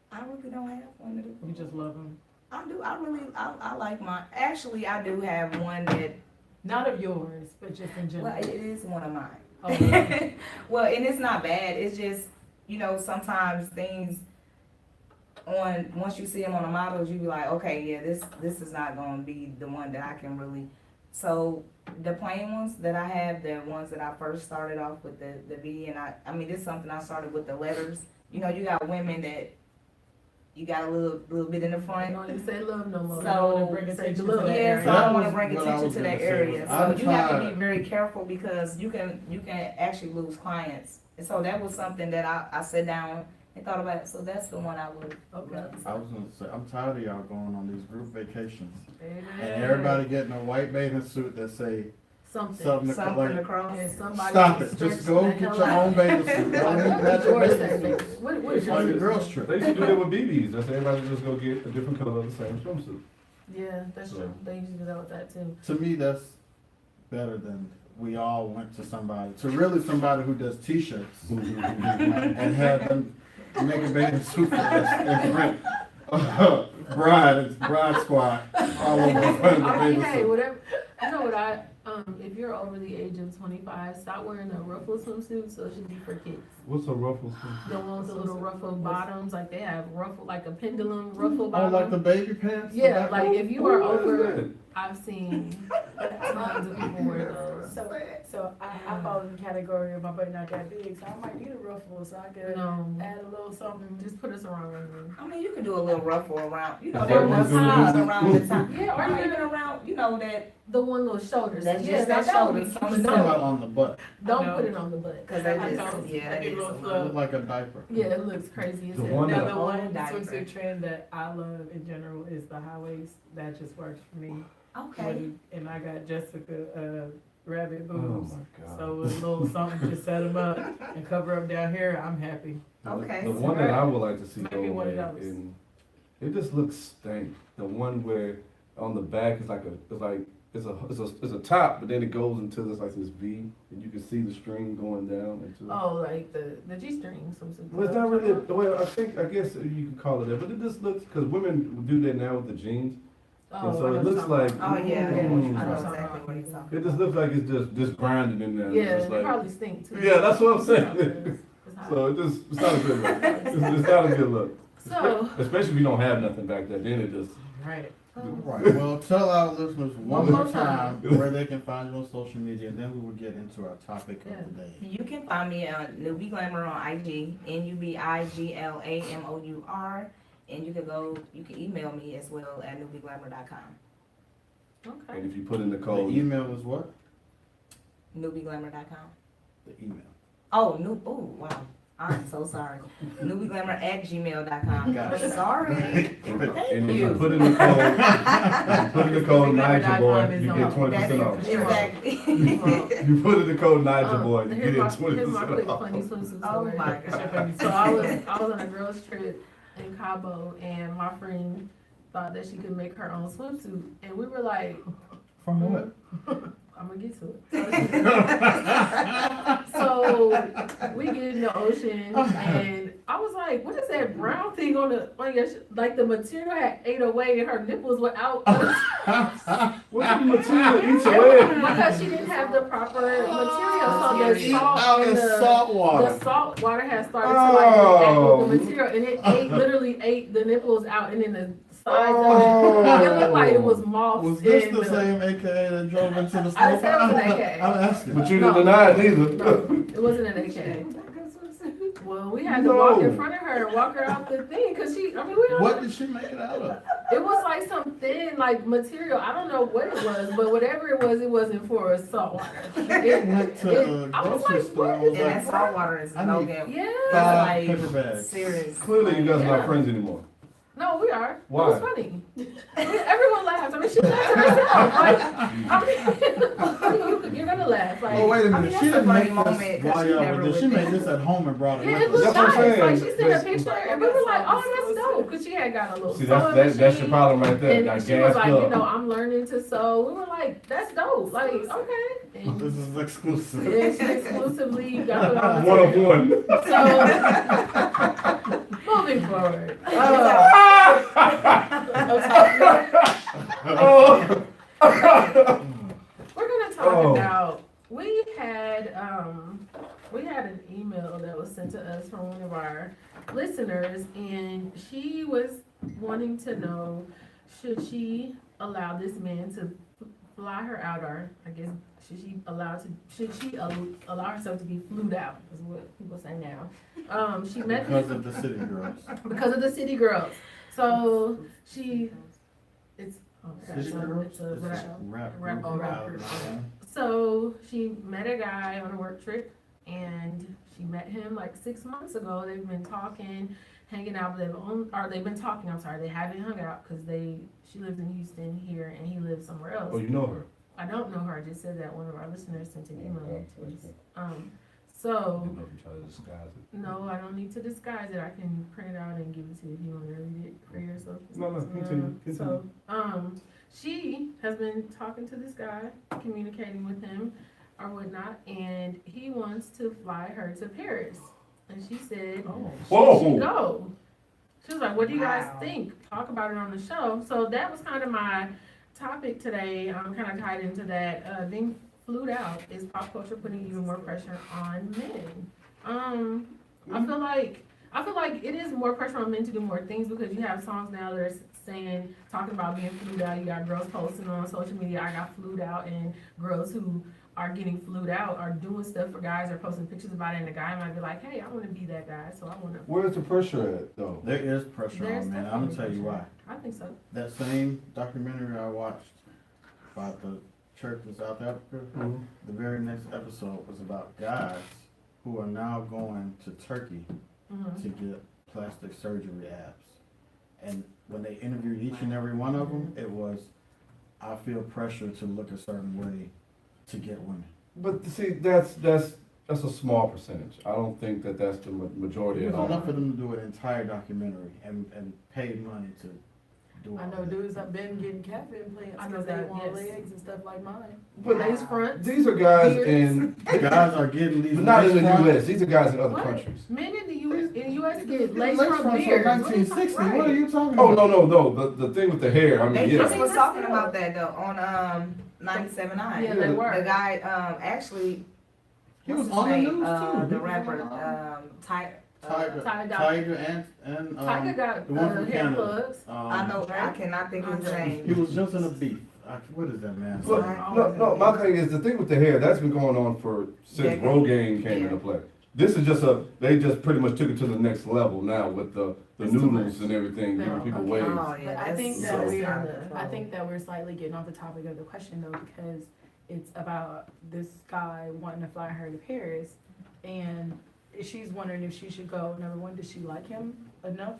I really don't have one to do.
You just love them.
I like mine, actually, I do have one that,
Not of yours, but just in general.
well, it is one of mine.
Oh, yeah.
Well, and it's not bad, it's just, you know, sometimes things once you see them on the models, you be like, okay, yeah, this is not gonna be the one that I can really, so the plain ones that I have, the ones that I first started off with the V, and I mean, this is something I started with the letters, you know, you got women that, you got a little bit in the
I
front.
don't even say love no more.
So-
I don't wanna bring attention to
Love.
that
Yeah,
area.
so I
That
don't wanna
was
bring
what I
attention
was
to that
gonna say
area,
was
so
I'm
you have to
tired.
be very careful because you can actually lose clients. And so that was something that I sat down and thought about, so that's the one I would.
Okay.
I was gonna say, I'm tired of y'all going on these group vacations.
Amen.
And everybody getting a white bathing suit that say
Something.
something
Something
like,
across.
And somebody.
stop it,
stretch
just go
the
get
hell
your
out.
own bathing suit. Don't even match your
George
bathing
said,
suit.
what is
It's like a
yours?
girls trip.
They used to do that with BBs, that's everybody just go get a different color of the same swimsuit.
Yeah, that's
So-
true. They usually do that with that too.
To me, that's better than we all went to somebody who does t-shirts and had them make a bathing suit for us and print bride squad all over the front of the
I mean,
bathing
hey,
suit.
whatever, you know what if you're over the age of 25, stop wearing a ruffled swimsuit, so it should be for kids.
What's a ruffle swimsuit?
The ones with the little ruffled bottoms, like they have ruffled, like a pendulum ruffled
Oh, like the
bottom.
baby pants?
Yeah, like if you are
What is
over,
that?
I've seen tons of people wear those.
So I fall in the category of my butt not that big, so I might need a ruffle so I can
No,
add a little something.
just put us around under.
I mean, you can do a little ruffle around, you know,
Is
there
that
are
what
the
it's gonna
times
do?
around the time.
Yeah, or
Or
even
even around, you know, that,
the one little shoulders.
that's
Yeah,
just that
that would
shoulder,
be-
some
Talking
stuff.
about on the butt,
Don't put it on the butt.
Cause that
I
is,
don't.
yeah,
I
that
get
is
a
a
little
little.
look like a diaper.
Yeah, it looks crazy as
The
hell.
one
Now
that-
the
Oh,
one
diaper.
swimsuit trend that I love in general is the high waist. That just works for me.
Okay.
And I got Jessica rabbit
Oh
boobs.
my God.
So with a little something to set them up and cover up down here, I'm happy.
Okay.
The one that I would like to see go
Maybe one of
away,
those.
and it just looks stank. The one where on the back is it's a top, but then it goes into this like this V, and you can see the string going down into.
Oh, like the G-string, some.
Well, it's not really. Well, I guess you could call it that, but it just looks because women do that now with the jeans,
Oh,
and so
I
it
know
looks
what you're
like.
talking
Oh, yeah,
mm,
I know
Mm.
exactly what he's talking
It just looks like it's just grinding in there.
about. Yeah,
It's just
they
like,
probably stink too.
Yeah, that's what I'm saying.
It's hot.
so it's not a good look. It's not a good look.
So,
Especially if you don't have nothing back there, then it just.
Right.
Right, well, tell our listeners one
One
more
more
time
time.
where they can find you on social media, and then we will get into our topic
Yeah.
of the day.
You can find me on Newbie Glamour on IG, NUBIGLAMOUR, and you can email me as well at newbieglamour.com.
okay.
And if you put in the
The
code.
email is what?
Newbieglamour.com.
The email.
Oh, wow. I'm so sorry. Newbieglamour@gmail.com.
Gotcha.
Sorry.
And if you
you.
put in the code, if you put in the code Nigel Boy,
Newbieglamour.com
you
is
get
on.
20% off.
Exactly.
You put in the code Nigel Boy, you
Here's
get
my
20%
quick
off.
funny swimsuit
Oh
story.
my God.
So I was on a girls trip in Cabo, and my friend thought that she could make her own swimsuit, and we were like,
From what?
I'm gonna get to it. So we get in the ocean, and I was like, "What is that brown thing on your like the material had ate away, and her nipples were out
What's the material eats away?
because she didn't have the proper material. So the salt
Out
and
in
the
salt water.
the salt water had started to like react
Oh.
with the material, and it literally ate the nipples out, and then the sides of it. It looked like it was moths.
Was this
in
the same AKA that drove into the
I didn't
snow?
say it was an AKA.
I'm asking.
But you
No.
didn't deny it either.
No, it wasn't an AKA. Well, we had to walk in front of her and walk her out the thing, cause we don't
What did she make it out of?
it was like some thin, like material. I don't know what it was, but whatever it wasn't for salt water.
Went to the
I was
grocery
like,
store.
what
and was
is
And
like,
that salt water is
I
no
need-
good.
Yeah.
Five
It's
paper
like
bags.
serious.
Clearly, you guys are
Yeah.
not friends anymore.
No, we are.
Why?
It was funny. Everyone laughed. I mean, she laughed at herself. Like, I mean, you're gonna laugh. Like,
Oh, wait a
I mean,
minute,
that's
she
a
didn't
funny
make
moment,
this
'cause
while
she
y'all
never
were there. She
would
made
think.
this at home and brought it
yeah,
with
it was
her.
That's what I'm
nice.
saying.
Like, she sent a
That's-
picture, and we were like, "Oh, that's dope," because she had got a little.
See,
sewing
that's your
machine.
problem right there. Got
And she was
gassed
like,
up.
I'm learning to sew. We were like, that's dope. Like, okay. And
This is exclusive.
yeah, she exclusively got it on the
One of
table.
one.
So, moving forward.
Oh.
We're gonna talk
Oh.
about, we had an email that was sent to us from one of our listeners, and she was wanting to know, should she allow this man to fly her out, or I guess, should she allow herself to be flued out, is what people say now. She met
Because
him
of the city girls.
because of the city girls. So it's
City girls?
it's a
It's
rap.
rap
Oh,
group
rap
out
group.
of-
So she met a guy on a work trip, and she met him like 6 months ago. They've been talking, hanging out. They've been talking. I'm sorry, they haven't hung out because she lives in Houston here, and he lives somewhere else.
Oh, you know her.
I don't know her. I just said that one of our listeners sent an email to us.
I
So
didn't know if you tried to disguise it.
no, I don't need to disguise it. I can print it out and give it to you if you want to read it for yourself.
No, continue.
So, she has been talking to this guy, communicating with him or whatnot, and he wants to fly her to Paris. And she said,
Whoa.
should she go? She was like, what do you guys
Wow.
think? Talk about it on the show. So that was kind of my topic today. Kind of tied into that. Being flued out, is pop culture putting even more pressure on men? I feel like it is more pressure on men to do more things because you have songs now that are talking about being flued out. You got girls posting on social media, I got flued out, and girls who are getting flued out are doing stuff for guys, are posting pictures about it, and the guy might be like, hey, I wanna be that guy, so I wanna.
Where's the pressure at, though?
There is pressure
There's
on, man. I'm gonna tell you
definitely
why.
I think so.
That same documentary I watched about the church in South Africa,
Mhm.
the very next episode was about guys who are now going to Turkey
Mhm.
to get plastic surgery abs. And when they interviewed each and every one of them, it was, I feel pressure to look a certain way to get women.
But see, that's a small percentage. I don't think that that's the majority
It
at
was
all.
enough for them to do an entire documentary and pay money to do
I
all
know
that.
dudes have been getting catfish implants
I know
because they
that,
want
yes.
legs and stuff like mine.
But
Lace fronts.
these are guys
Beards.
in,
Guys are getting these.
but not in the
lace fronts.
US, these are guys in other
What?
countries.
Men in the US get
Lace
lace
fronts
front
from
beards.
1960, what are you talking
Oh,
about?
no, the thing with the hair, I mean,
They just
yeah.
was talking about that though, on, 97.9.
Yeah, they were.
The guy, actually,
He was
what's his
on the
name?
news too. He
The
was
rapper,
on,
Tiger.
Tiger
and
Tiger got
the one from
hair
Canada.
plugs.
I know, I cannot think of his
He
name.
was just in a beef. What is that man?
Look, no, my thing is, the thing with the hair, that's been going on since
Decades.
Rogaine came
Yeah.
into play. This is just they just pretty much took it to the next level now with the
It's too
noodles and everything, giving people
Okay.
waves.
Oh,
But
yeah,
I think
that's
that
so
we're,
out of control.
I think that we're slightly getting off the topic of the question though, because it's about this guy wanting to fly her to Paris, and she's wondering if she should go. Number one, does she like him enough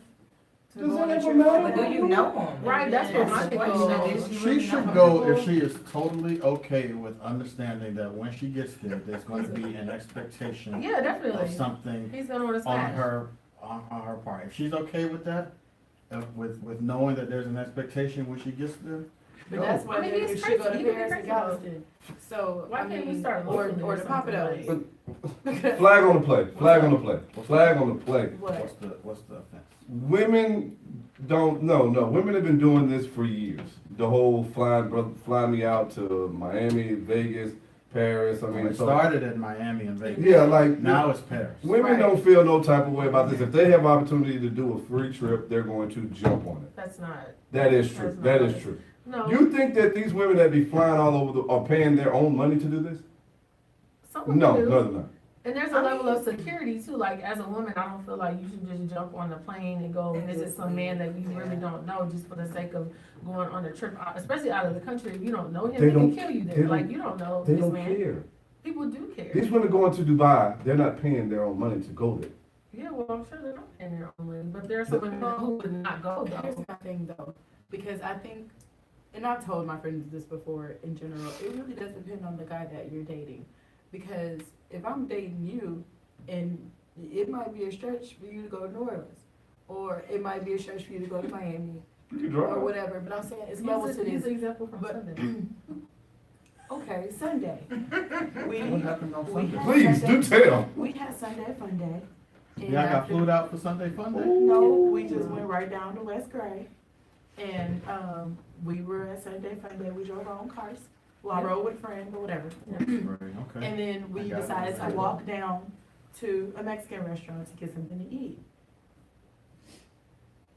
to
Does
go on
that
a
ever
trip?
matter?
But do you know him?
Right, that's what my
That's the
thing
question.
is.
Is
She
really
should
know
go
him?
if she is totally okay with understanding that when she gets there, there's going to be an expectation
Yeah,
of
definitely.
something
He's gonna wanna
on
smash.
on her part. If she's okay with that, with knowing that there's an expectation when she gets there,
But that's
I
why
mean,
maybe
he's
you should go to
crazy. He
Paris
can
and
be crazy,
Galveston. So,
Why
I
can't we
mean,
start
or
looking
the
at something
Papados.
like-
Flag on the play, flag on the play, flag on the play.
What?
what's the offense?
Women don't, no, women have been doing this for years. The whole fly me out to Miami, Vegas, Paris, I mean,
It
so.
started in Miami and Vegas.
Yeah, like.
Now it's Paris.
Women
Right.
don't feel no type of way about this. If they have opportunity to do a free trip, they're going to jump on it.
That's not,
That is true,
That's
that
not
is
right.
true.
no.
You think that these women that be flying all over are paying their own money to do this?
Some women
No,
do.
no, they're not.
And there's a level of security too, like as a woman, I don't feel like you should just jump on the plane and go visit some man that you really don't know just for the sake of going on a trip, especially out of the country. If you don't know him,
They
he can
don't-
kill you
they
there,
don't-
like you don't know
They
this
don't
man.
care.
People do care.
These women going to Dubai, they're not paying their own money to go there.
Yeah, well, I'm sure they're not paying their own money, but there are some women who would not go
Here's
though.
my thing though, because I think, and I've told my friends this before in general, it really does depend on the guy that you're dating. Because if I'm dating you, and it might be a stretch for you to go to New Orleans, or it might be a stretch for you to go to Miami,
You can
or
drive.
whatever, but I'm saying it's
Use
levels to
use
this.
an example from
But-
Sunday.
Okay, Sunday. We,
What happened on
we
Sunday?
had
Please, do
Sunday-
tell.
We had Sunday fun day. and
Y'all got
after-
flued out for Sunday Fun Day?
No, we just went right down to West Gray. And, we were at Sunday Fun Day, we drove our own cars. Well, I rode with a friend, but whatever.
Right, okay.
And then we
I got it.
decided to walk down to a Mexican restaurant to get something to eat.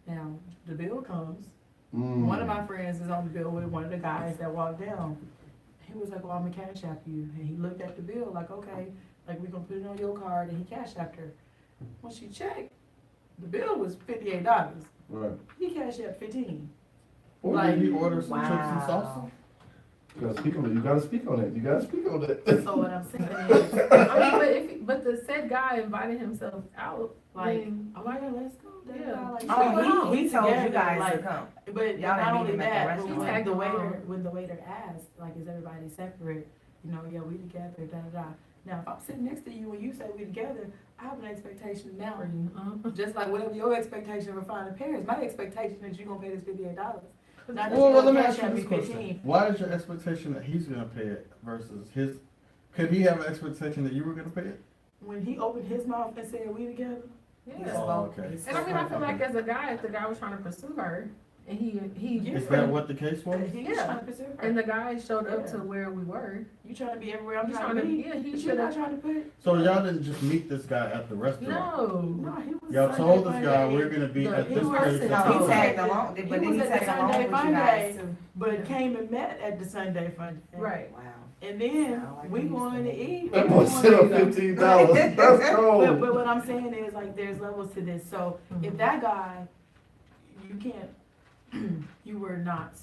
Now, the bill comes. One of my friends is on the bill with one of the guys that walked down. He was like, well, I'm gonna cash app you. And he looked at the bill like, okay, like we're gonna put it on your card, and he cash apped her. When she checked, the bill was $58.
Right.
He cash apped 15.
Or
like-
did he order some chips and
Wow.
salsa?
You gotta speak on it, you gotta speak on it, you gotta speak on that.
So what I'm saying is,
I mean, but the said guy invited himself out,
like,
then
oh my God, let's go.
Yeah.
Like,
Oh, he told you
together,
guys to
like,
come.
But
Y'all
not
didn't
only
meet him at the
that, but
restaurant.
when
Tagged
the
along.
waiter asked, like, is everybody separate? You know, yeah, we together, da da da. Now, if I'm sitting next to you and you say we together, I have an expectation now.
for you,
Just like whatever your expectation for finding parents, my expectation is you gonna pay this $58. Not that
Well,
you
let me
gonna
ask
cash
you
out me
this question.
15.
Why is your expectation that he's gonna pay it versus his, could he have an expectation that you were gonna pay it?
When he opened his mouth and said we together,
yeah.
He
Yeah.
spoke.
okay.
He
And I mean, I
spoke.
feel like as a guy, if the guy was trying to pursue her, And he,
Is that what the case was?
He's
Yeah.
trying to pursue her.
and the guy showed up to where we were.
You trying to be everywhere I'm
He's
trying to be?
yeah, he
But
should
you're not
have,
trying to put.
So y'all didn't just meet this guy at the restaurant?
no.
No, he was.
Y'all
Sunday
told this
fun
guy
day,
we're gonna be
No,
at
he
this
was
place.
in
No,
at
he
this
was-
tagged
time.
along,
He
but then
was
he
at the
tagged along
Sunday
with you
fun
guys
day,
too.
but came and met at the Sunday fun day.
Right.
Wow.
And then
Sound like
we
he
going to
used to
eat.
That
we
boy
going
said
to
up
eat.
$15. That's
But
cold.
what I'm saying is like there's levels to this. So if that guy, you can't, you were not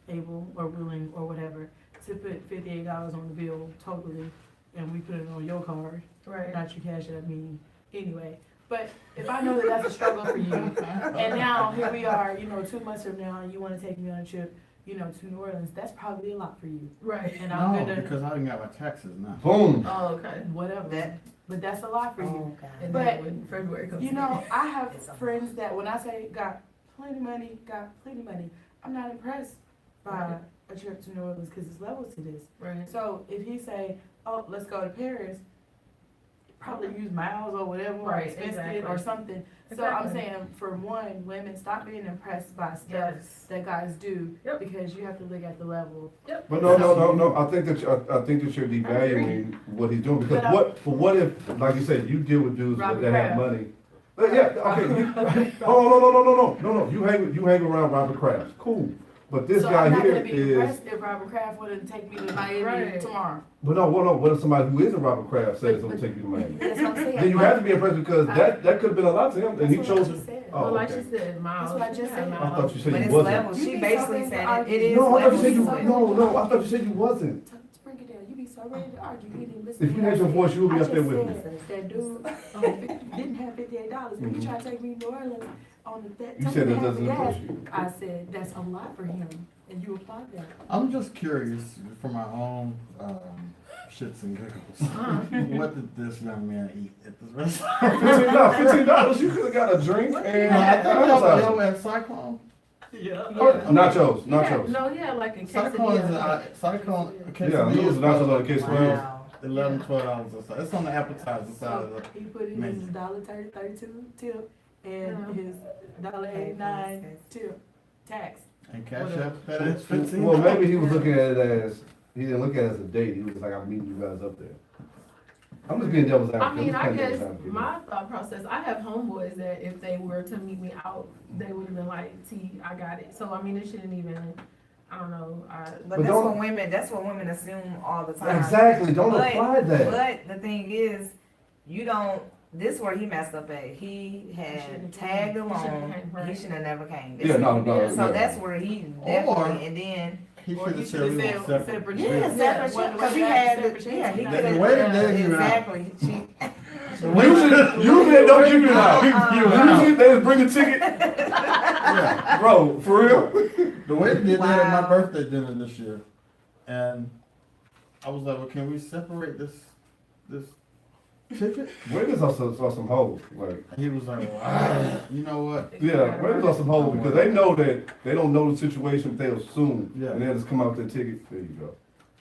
able or willing or whatever to put $58 on the bill totally, and we put it on your card,
Right.
not your cash app me anyway. But if I know that that's a struggle for you, and now here we are, 2 months from now, and you want to take me on a trip, to New Orleans, that's probably a lot for you.
Right.
And I'm
No,
gonna,
because I didn't got my taxes now.
Boom.
Oh, okay.
whatever.
That-
But that's a lot for you.
Oh, God.
And
But,
then when February comes.
I have friends that when I say got plenty money, I'm not impressed by a trip to New Orleans because there's levels to this.
Right.
So if he say, oh, let's go to Paris, probably use miles or whatever, or
Right,
expense it
exactly.
or something. So I'm
Exactly.
saying, for one, women, stop being impressed by stuff
Yes.
that guys do
Yep.
because you have to look at the level.
But no. I think that you're devaluing what he's doing because
But
what if, like you said, you deal with dudes
Robert
that have
Kraft.
money. But yeah, okay. No. You hang around Robert Kraft. Cool. But this
So
guy
I'm not
here
gonna be
is.
impressed if Robert Kraft wouldn't take me to Miami
Right.
tomorrow.
But no. What if somebody who isn't Robert Kraft says it'll take you to Miami?
That's what I'm saying.
Then you have to be impressed because that could have been a lot to him, and he
That's what I
chose
just
it.
said.
Oh,
Well, like
okay.
she said, miles.
That's what I just
Yeah,
said.
I
miles.
thought you said
But
you
it's
wasn't.
levels.
You
She
be
basically
so
said
ready
it
to
is
No, I thought you
levels.
said you. No. I thought you said you wasn't.
Break it down. You be so ready to argue. You didn't listen.
If
to
you
what
had
I
your
said.
voice, you would be
I
up there
just
with me.
said That dude didn't have $58, and he tried to take me to New Orleans on that.
You said that doesn't impress you.
I said that's a lot for him, and you applied that.
I'm just curious for my own shits and giggles. What did this young man eat at this restaurant?
$15. You could have got a drink and
I think y'all
appetizer.
at Cyclone.
Yeah.
Nachos.
Yeah, like a
Cyclone is
quesadilla.
Cyclone.
Yeah, those nachos on the case
Wow.
$11, $12 or so. It's on the appetizer side
So
of
he put in
menu.
his $1.32 tip and
Yeah.
his $1.89 tip tax.
the. And cash app that is 15.
Well, maybe he was looking at it as, he didn't look at it as a date. He was like, I'm meeting you guys up there. I'm just being devil's advocate.
I mean,
I'm
I
just playing
guess
devil's advocate.
my thought process, I have homeboys that if they were to meet me out, they would have been like, T, I got it. So, I mean, it shouldn't even, I don't know,
But
But don't-
that's what women assume all the time.
Exactly, don't
But-
apply that.
But the thing is, you don't, this is where he messed up at. He had
shouldn't
tagged
He shouldn't have
along,
came, right.
he should have never came.
Yeah, no.
So
yeah.
that's where he
Or-
definitely, and then,
He
Or
should
you
have said we
should've
want
said
separate.
separate
yeah,
trips.
separate
One
shit, cause he
way
had,
separate
the- yeah, he
trips.
could
The
have.
way that they give it out.
Exactly,
Usually don't give you out.
Uh-uh.
Usually they just bring a ticket.
Yeah.
Bro, for real?
The way they did that at my
Wow.
birthday dinner this year, and I was like, well, can we separate this ticket?
Wiggins saw some hoes. Like,
And he was like, well, you know what?
yeah, Wiggins saw some hoes because they know that they don't know the situation. They'll assume,
Yeah.
and they'll just come out with their ticket. There you go.
yeah,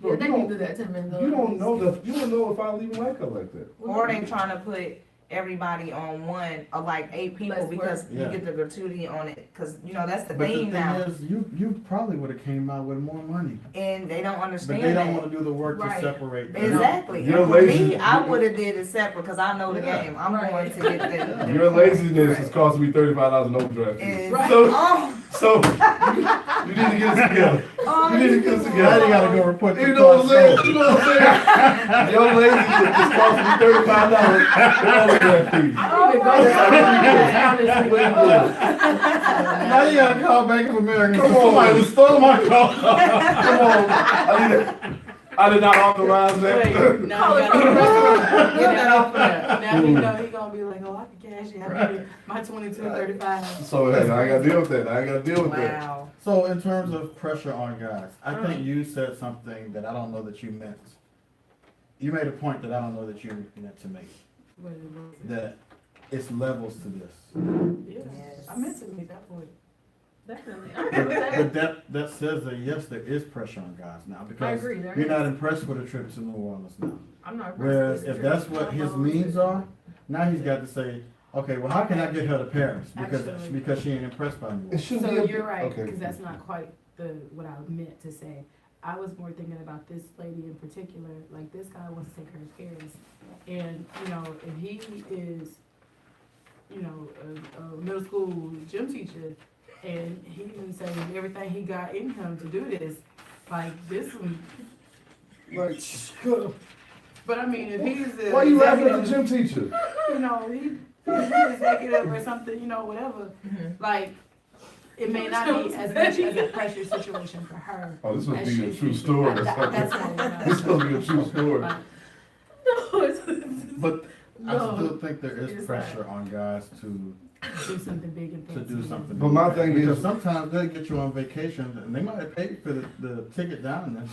Bro,
they
you
can
don't-
do that to men though.
You don't know if I even like her like that.
or they trying to put everybody on one, or like 8 people,
Less
because
work.
you
Yeah.
get the gratuity on it, cause that's the
But the
thing
thing
now,
is, you probably would have came out with more money,
and they don't
but
understand
they don't
that.
want to do the work to
Right.
separate. them.
Exactly.
You're
And for
lazy.
me, I would have did it separate because I know the
Yeah.
game. I'm
Right.
going to get the.
Your laziness is costing me $35 an overdraft fee.
Is-
Right.
Oh,
So you need to get it together.
oh,
You need to get it
Now
together.
you gotta go report
You
to
know what I'm saying?
court.
You know what I'm saying? Your laziness is costing me $35 in overdraft fee.
I don't even go there.
Now you gotta call Bank of America.
Come on,
Somebody
man.
stole my car.
Come on. I did not authorize that.
Wait, now
Call
you
it from the
gotta-
restaurant.
Get that off of there.
Now you know he gonna be like, oh, I can cash it. I need my 22.35.
So hey, I gotta deal with that. I gotta deal with that.
Wow.
So in terms of pressure on guys, I
Right.
think you said something that I don't know that you meant. You made a point that I don't know that you meant to make. That it's levels to this.
Yes.
Yes.
I meant to make that point.
Definitely. I agree with
But
that.
that says that yes, there is pressure on guys now
I
because
agree. There
you're
is.
not impressed with a trip to New Orleans now.
I'm not.
Whereas
impressed
if
with
that's
this
what his
trip.
means are, now he's got to say, Okay, well, how can I get her to Paris?
Actually-
Because she ain't impressed by me.
It shouldn't
So
be.
you're right,
Okay.
because that's not quite what I meant to say. I was more thinking about this lady in particular, like this guy wants to take her to Paris. And, you know, if he is, you know, a middle school gym teacher, and he can say everything he got in him to do this, like this one,
Like,
but I mean, if he's a.
why you laughing at the
executive,
gym teacher?
You know, he's an executive or something, you know, whatever, like, it may not be as much as a pressure situation for her.
Oh, this must
as
be a
she's
true
thinking.
story or
That's
something.
what
This must be a true story.
No, it's,
But I
No,
still think there is
it's
pressure on guys to
do something big and fancy.
do something.
But my thing
Because
is-
sometimes they get you on vacation, and they might have paid for the ticket down there,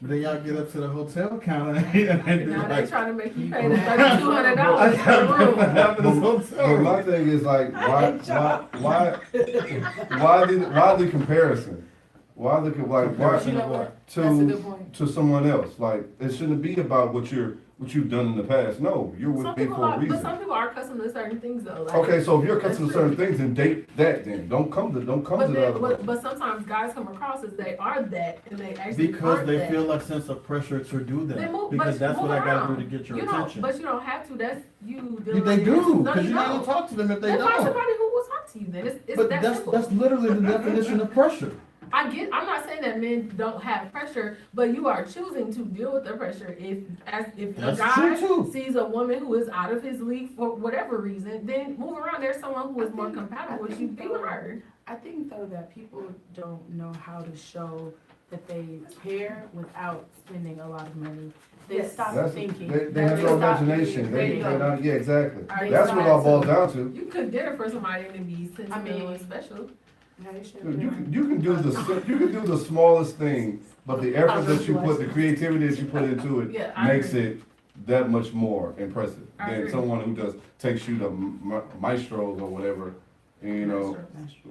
but then y'all get up to the hotel counter and they
now they
like,
trying to make you pay the $3,200
I
for
gotta
the
pay for
room.
half of this
But
hotel.
my thing is like, why the comparison? Why the, like,
You
why,
know what? That's a good
to,
point.
to someone else? Like, it shouldn't be about what you've done in the past. No, you're with
Some
me
people
for a
are, but
reason.
some people are accustomed to certain things though. Like,
Okay, so if you're accustomed to certain things, then date that then. Don't come to the other person.
but sometimes guys come across as they are that, and they actually
Because
aren't
they
that.
feel a sense of pressure to do
They
that.
move,
Because
but
that's
move
what I gotta
around.
do to get your
You don't,
attention.
but you don't have to. That's you.
They
dealing
do,
with-
because
you
you're not
don't.
gonna talk to them if they
Then find
don't.
somebody who will talk to you. Then it's
But
that
that's
simple.
literally the definition of pressure.
I'm not saying that men don't have pressure, but you are choosing to deal with the pressure. If a
That's
guy
true, too.
sees a woman who is out of his league for whatever reason, then move around. There's someone who is more compatible with you. Be with her.
I think though that people don't know how to show that they care without spending a lot of money. They
Yes.
stop
That's,
thinking.
they have
They
no
stop
imagination.
thinking.
They,
There you
they're
go.
not, yeah, exactly.
They
That's what it all boils down to.
You could dinner for somebody and be sentimental
I mean,
and special.
Yeah, they should,
Dude,
yeah.
you can do the smallest thing, but the effort that you put, the creativity that you put into it
Yeah, I
makes
agree.
it that much more impressive
I
than
agree.
someone who takes you to maestros or whatever, you know,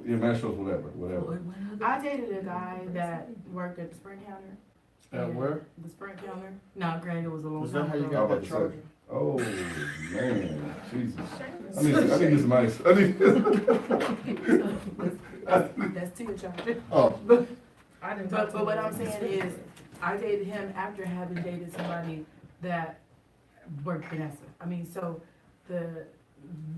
yeah, maestros, whatever.
I dated a guy that worked at the Sprint counter.
At
and
where?
The Sprint counter. No, granted, it was a long
Is that
time
how you
ago.
got
about
that
to
charger?
say. Oh, man, Jesus. I need this mice. I need
That's Tia charger.
Oh,
I didn't
But what I'm saying is, I dated him after having dated somebody that worked Vanessa. I mean, so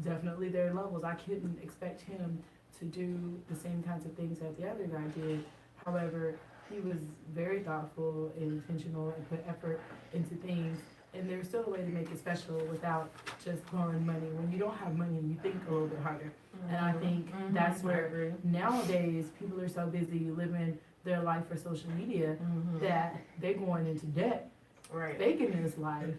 definitely there are levels. I couldn't expect him to do the same kinds of things that the other guy did. However, he was very thoughtful and intentional and put effort into things. And there's still a way to make it special without just blowing money. When you don't have money, you think a little bit harder. And I think that's where nowadays people are so busy living their life for social media that they're going into debt,
Right.
faking this life,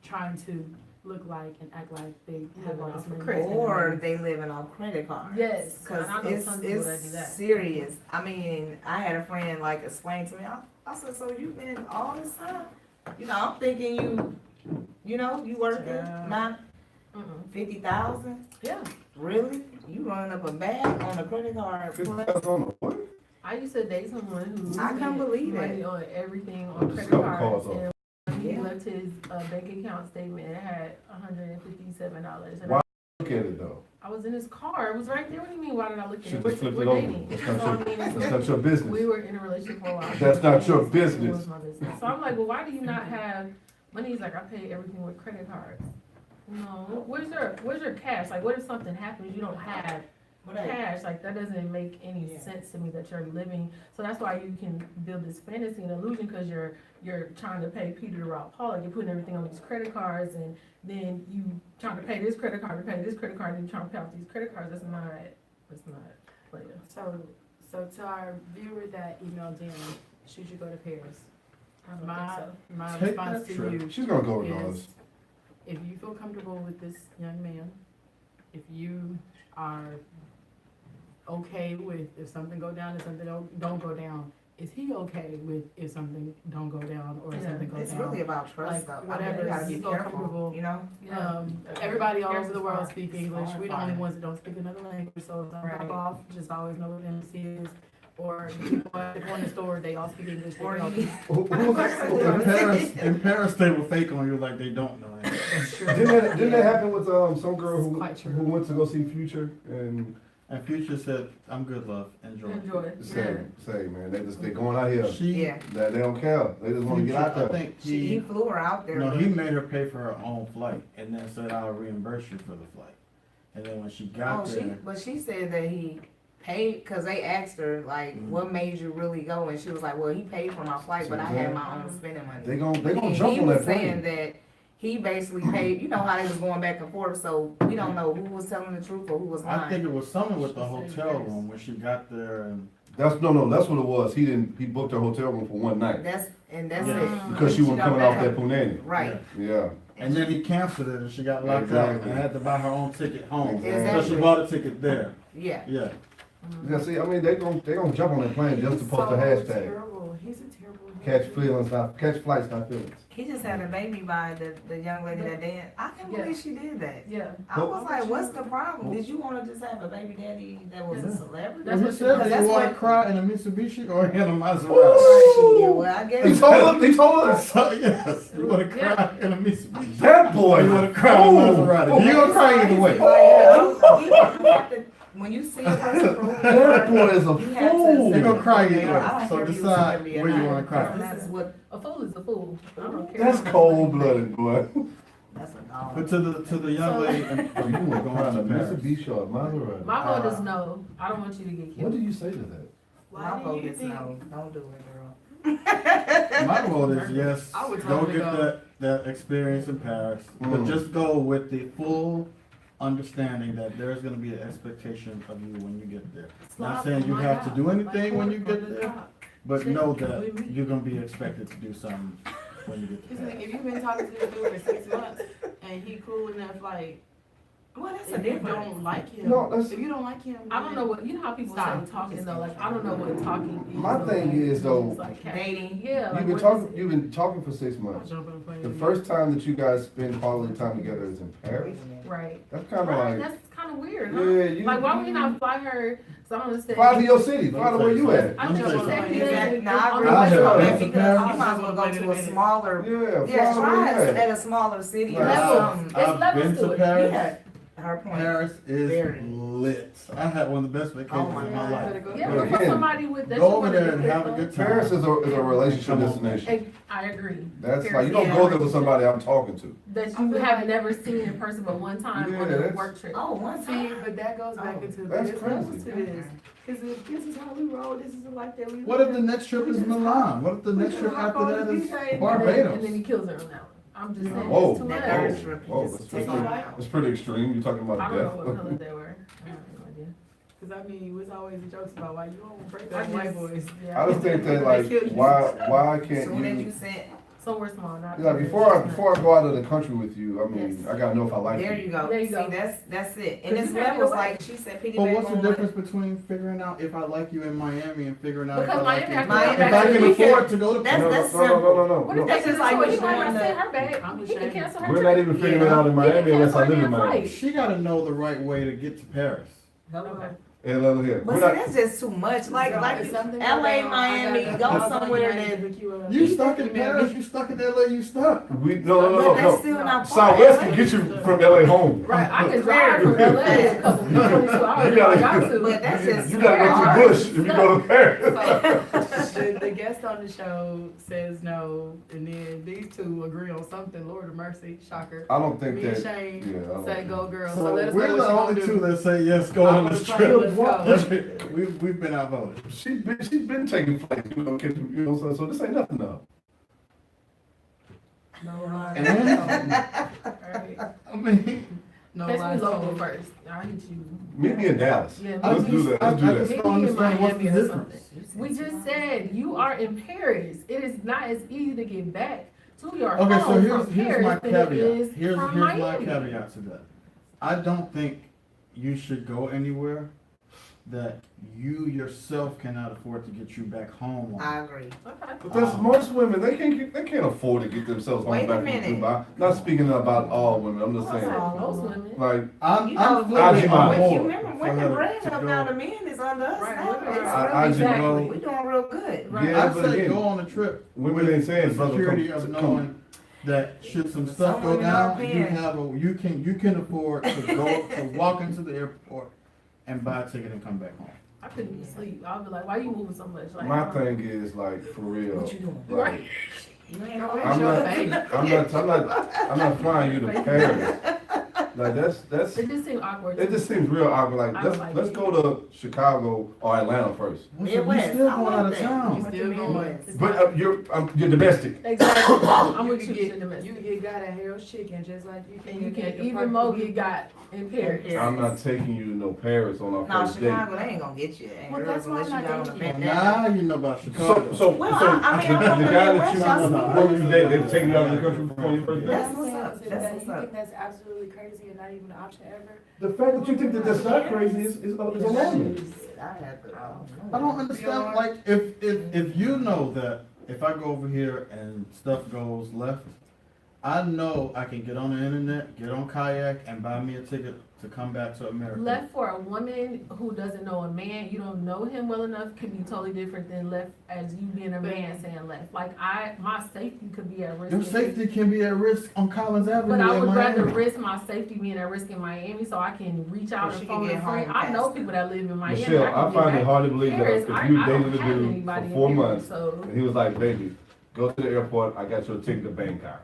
trying to look like and act like they have all this money.
Crazy.
Or they living on credit cards.
Yes,
Cause
I know some people that do
it's
that.
serious. I mean, I had a friend like explain to me, I said, so you've been all this time? You know, I'm thinking you working,
Yeah.
not
Mm-mm.
50,000?
Yeah,
Really? You running up a bag on a credit card?
$50,000 on the what?
I used to date someone who
I can't
spent
believe
money
it.
on everything on credit
Discover
cards,
cards
and when he
Yeah.
left his bank account statement, it had $157. And
Why look at it though?
I was in his car. It was right there. What do you mean? Why did I look at
Should
it?
have flipped
We're
it over.
dating.
That's
So,
not
I mean,
That's not your business.
we were in a relationship for a while.
That's not your
It
business.
was my business. So I'm like, well, why do you not have money? He's like, I pay everything with credit cards. No, where's your cash? Like, what if something happens you don't have cash? Like, that doesn't make any sense to me that you're living. So that's why you can build this fantasy and illusion, because you're trying to pay Peter to rob Paul. Like, you're putting everything on these credit cards, and then you trying to pay this credit card to pay this credit card, and you're trying to pay off these credit cards. That's not player.
So to our viewer that emailed in, should you go to Paris?
I don't
My
think so.
my
Take
response
that
to
trip.
you
She's gonna go
is,
regardless.
if you feel comfortable with this young man, if you are okay with if something go down and something don't go down, is he okay with if something don't go down or if
Yeah,
something goes
It's
down?
really about trust
Like,
though. I mean,
whatever
you gotta
is
be
so
careful,
comfortable.
you know?
Yeah.
Everybody all
Paris
over the
is
world
far.
speak
It's
English.
far,
We're the
far.
only ones that don't speak another language, so if
Right.
I'm off, just always know what embassy is. Or if you go in the store, they all speak English. They
Or
all-
you-
In Paris, they will fake on you like they don't know anything.
That's true.
Didn't that happen with, some girl
It's
who,
quite true.
who went to go see Future and
And Future said, "I'm good, love. Enjoy."
Enjoy.
say, man, they going out here,
She,
Yeah,
that they don't care, they just wanna get out
Future, I
there.
think
he flew her out there.
no,
but-
he made her pay for her own flight, and then said, "I'll reimburse you for the flight." And then when she got
Oh,
there,
but she said that he paid, cause they asked her, like, what made you really go? And she was like, well, he paid for my flight, but I had my own spending money.
They gonna
And
jump
he
on
was
that
saying
plane.
that he basically paid, you know how they was going back and forth, so we don't know who was telling the truth or who was
I think
lying.
it was something with the hotel room when she got there, and
That's what it was, he booked her hotel room for one night,
That's
Yeah.
it.
because she wasn't coming off that Punani.
Right.
Yeah,
and then he canceled it, and she got locked out
Exactly.
and had to buy her own ticket home. So
Exactly.
she bought a ticket there.
Yeah.
Yeah.
yeah, see, I mean, they gonna jump on that plane just to post a hashtag,
Terrible. He's a terrible.
catch flights, not feelings.
He just had a baby by the young lady that danced. I can't believe she did that.
Yeah.
I was like, what's the problem? Did you wanna just have a baby daddy that was a celebrity?
That's
He
what she
said,
was-
"Do
that's
you want
what-
to cry in a Mitsubishi or in a Maserati?"
Yeah, well, I
He
guess.
told us,
So yes, you want to cry in a Mitsubishi.
that boy.
You want to cry in a Maserati. You gonna cry either way.
When you see a person prove
That boy is a
you have to
fool.
You gonna cry either
I don't
way.
care
So
if you
decide
celebrity or
where you
not.
want to cry.
This is what,
A fool is a fool. I don't care.
That's cold blooded, boy.
that's a dog.
But to the young
So-
lady,
You were going
to
to
Paris.
Mitsubishi or Maserati.
My vote is no. I don't want you to get
What
killed.
did you say to that?
My
Why
vote
do you
is
think?
no, don't do it, girl.
My vote is yes.
I would
Go
totally
get
go.
that experience in Paris, but
Mm.
just go with the full understanding that there's gonna be an expectation of you when you get there. Not saying you have to do anything when you get there, but know that you're gonna be expected to do something when you get
He's
to
like,
Paris.
if you've been talking to this dude for 6 months and he cool enough, like,
Well, that's a
if you
difference.
don't like him,
No, that's-
if you don't like him,
I don't know what, you know how people
Stop.
say talking though, like, I don't know what talking is.
My thing is, though,
It's like
Dating.
Yeah. like,
You've been
what
talking,
is it?
you've been talking for 6
I'll
months.
jump on a plane.
The first time that you guys spend quality time together is in Paris.
Right.
That's kind of
Right,
like,
that's kind of weird, huh?
yeah, you.
Like, why would you not fly her, so I don't understand.
Fly to your city, fly to where you at.
I
Let me
just
tell you
said
something.
he
Exactly.
doesn't-
Now, I
on
agree
the
I
with
have
you on
been
that
to
because
Paris.
you might as well go to a smaller,
Yeah,
yeah,
fly to
try
where
it
you at.
at a smaller city.
Like,
or
Levels.
something.
It's
I've
levels
been
to
to
it.
Paris.
Yeah, her point.
Paris is
Very.
lit. I had one of the best vacations
Oh my
of my
God.
life.
Yeah,
But
but for
again,
somebody with that.
Go
you
over
wanna
there
get
and
there
have a
for-
good time.
Paris is a relationship
Come on.
destination.
I agree.
That's like, you don't go there with somebody I'm talking to.
That
I
you
feel
have
like-
never seen in person but one time
Yeah,
on a
that's-
work trip.
Oh, one
See,
time.
but that goes back
Oh,
into
that's
this
crazy.
levels to this. Because if this is how we roll, this is the life that we
What if
live.
the next trip is Milan? What if the next trip after that is
And then he
Barbados?
kills her on that one. I'm just saying,
Whoa,
it's too
That
much.
third
whoa,
trip
whoa,
is
that's
taking
pretty,
her out.
that's pretty extreme, you're talking about
I don't know what
death.
color they were. I have no idea.
Because I mean, it's always the jokes about why you don't break
I
up white
just-
boys.
yeah.
I just think that like, why can't
Soon as
you,
you said,
Somewhere small, not.
like, before I go out of the country with you, I mean,
Yes.
I gotta know if I like
there
you.
you go.
There you
See,
go.
that's it. And
But
it's
you can't
levels
go
like she said, piggyback
But what's the
on
difference between figuring out if I like you in Miami and figuring out if I
Because
like
Miami,
you?
I can
Miami-
go
If
back
I
to
can
the
afford
weekend.
to go to
That's-
Paris.
No, no.
What if
That's
that's
just
just
like
like
you
he might not
going
say
to-
her bag?
I'm
He
ashamed.
can cancel her
We're
trip.
not even figuring it out in Miami unless I live in Miami.
She gotta know the right way to get to Paris.
Okay.
And look here,
But
we're
see,
not,
that's just too much. Like
It's something
LA,
about-
Miami,
I
go
got-
somewhere
I
that.
pick you up.
You stuck in Paris, you stuck in LA, you stuck.
we,
But that's
no.
still not part of
Southwest
LA.
can get you from LA home.
Right, I can drive from LA a couple, 22 hours if I got to.
But that's just.
You gotta go to Bush if you go to Paris.
The guest on the show says no, and then these two agree on something. Lord of mercy, shocker.
I don't think
Me and
that,
Shane
yeah, I don't
say
think-
go girl.
So
So let us
we're
know
the
what you
only
gonna
two
do.
that say yes, go
I'm
on
on
this
the plane,
trip.
let's go.
We've been outvoted.
she's been taking flights, so this ain't nothing now.
No lie.
Alright.
I mean,
No
Catch
lie.
me local first. I'll hit you.
Meet me in Dallas.
Yeah,
I
Let's do that, let's do
I
that.
just
Maybe
don't
in
understand what's the
Miami or
difference.
We just said you are in Paris. It is not as easy to get back to your
Okay, so
home from
here's my
Paris than it
caveat.
is
Here's
from
my
Miami.
caveat to that. I don't think you should go anywhere that you yourself cannot afford to get you back home on.
I agree.
Okay.
But that's most women, they can't afford to get themselves home
Wait a
back from
minute.
Dubai. Not speaking about all women, I'm just
That's
saying,
all most women.
like,
I'm
You know,
fully
women-
on
you
board
you remember
for
women
her
bread
to
up
go.
now, the men is under us
Right,
now.
women
It's
are-
I just
exactly.
go,
we doing real good.
Right.
yeah,
I
but
say
again,
go on a trip.
women
with
ain't saying,
the
brother,
security
come,
of knowing that should some stuff go
Someone in
down,
our
you
pen.
have you can afford to go, to walk into the airport and buy a ticket and come back home.
I couldn't even sleep. I'll be like, why you moving so much? Like,
My thing is like, for real,
What you doing?
like,
You ain't no
I'm not flying you to Paris. Like, that's,
It just seemed awkward.
it just seems real awkward, like,
I don't
let's
like it.
go to Chicago or Atlanta first.
Midwest.
You still
I
going
like
out of
that.
town.
You still going.
But you're domestic.
Exactly. I'm
You
with
can
you,
get,
domestic.
you can get got at Harold's Chicken just like you can.
And you
get
can
the
even
Park
more
Blue.
get got in Paris.
Yeah.
I'm not taking you to no Paris on our
No,
first date.
Chicago, they ain't gonna get you. Ain't
Well,
girls
that's why
unless you
I'm
got
not
on a
dating you.
bandana.
Now you know about Chicago.
So,
Well, I mean, I'm
the
from the
guy that
Midwest,
you,
y'all
before you date, they take you out of the country before you first date?
That's what's up.
You
That's what's up.
think that's absolutely crazy and not even an option ever?
The fact that you think that that's not crazy is alarming.
I have to,
I don't understand, like, if you know that if I go over here and stuff goes left, I know I can get on the internet, get on Kayak, and buy me a ticket to come back to America.
Left for a woman who doesn't know a man, you don't know him well enough, can be totally different than left as you being a man saying left. Like my safety could be at risk.
Your safety can be at risk on Collins Avenue
But I
in
would rather
Miami.
risk my safety being at risk in Miami so I can reach out
Or
and
she
phone
can
a
get
friend.
home
I know
faster.
people that live in Miami.
Michelle,
can
I
get
find
back
it hard to
to
believe that
Paris.
if
I
you
don't
dated a
have
dude
anybody
for
in
4
Paris,
months,
so
and he was like, baby, go to the airport, I got you a ticket to Bangkok.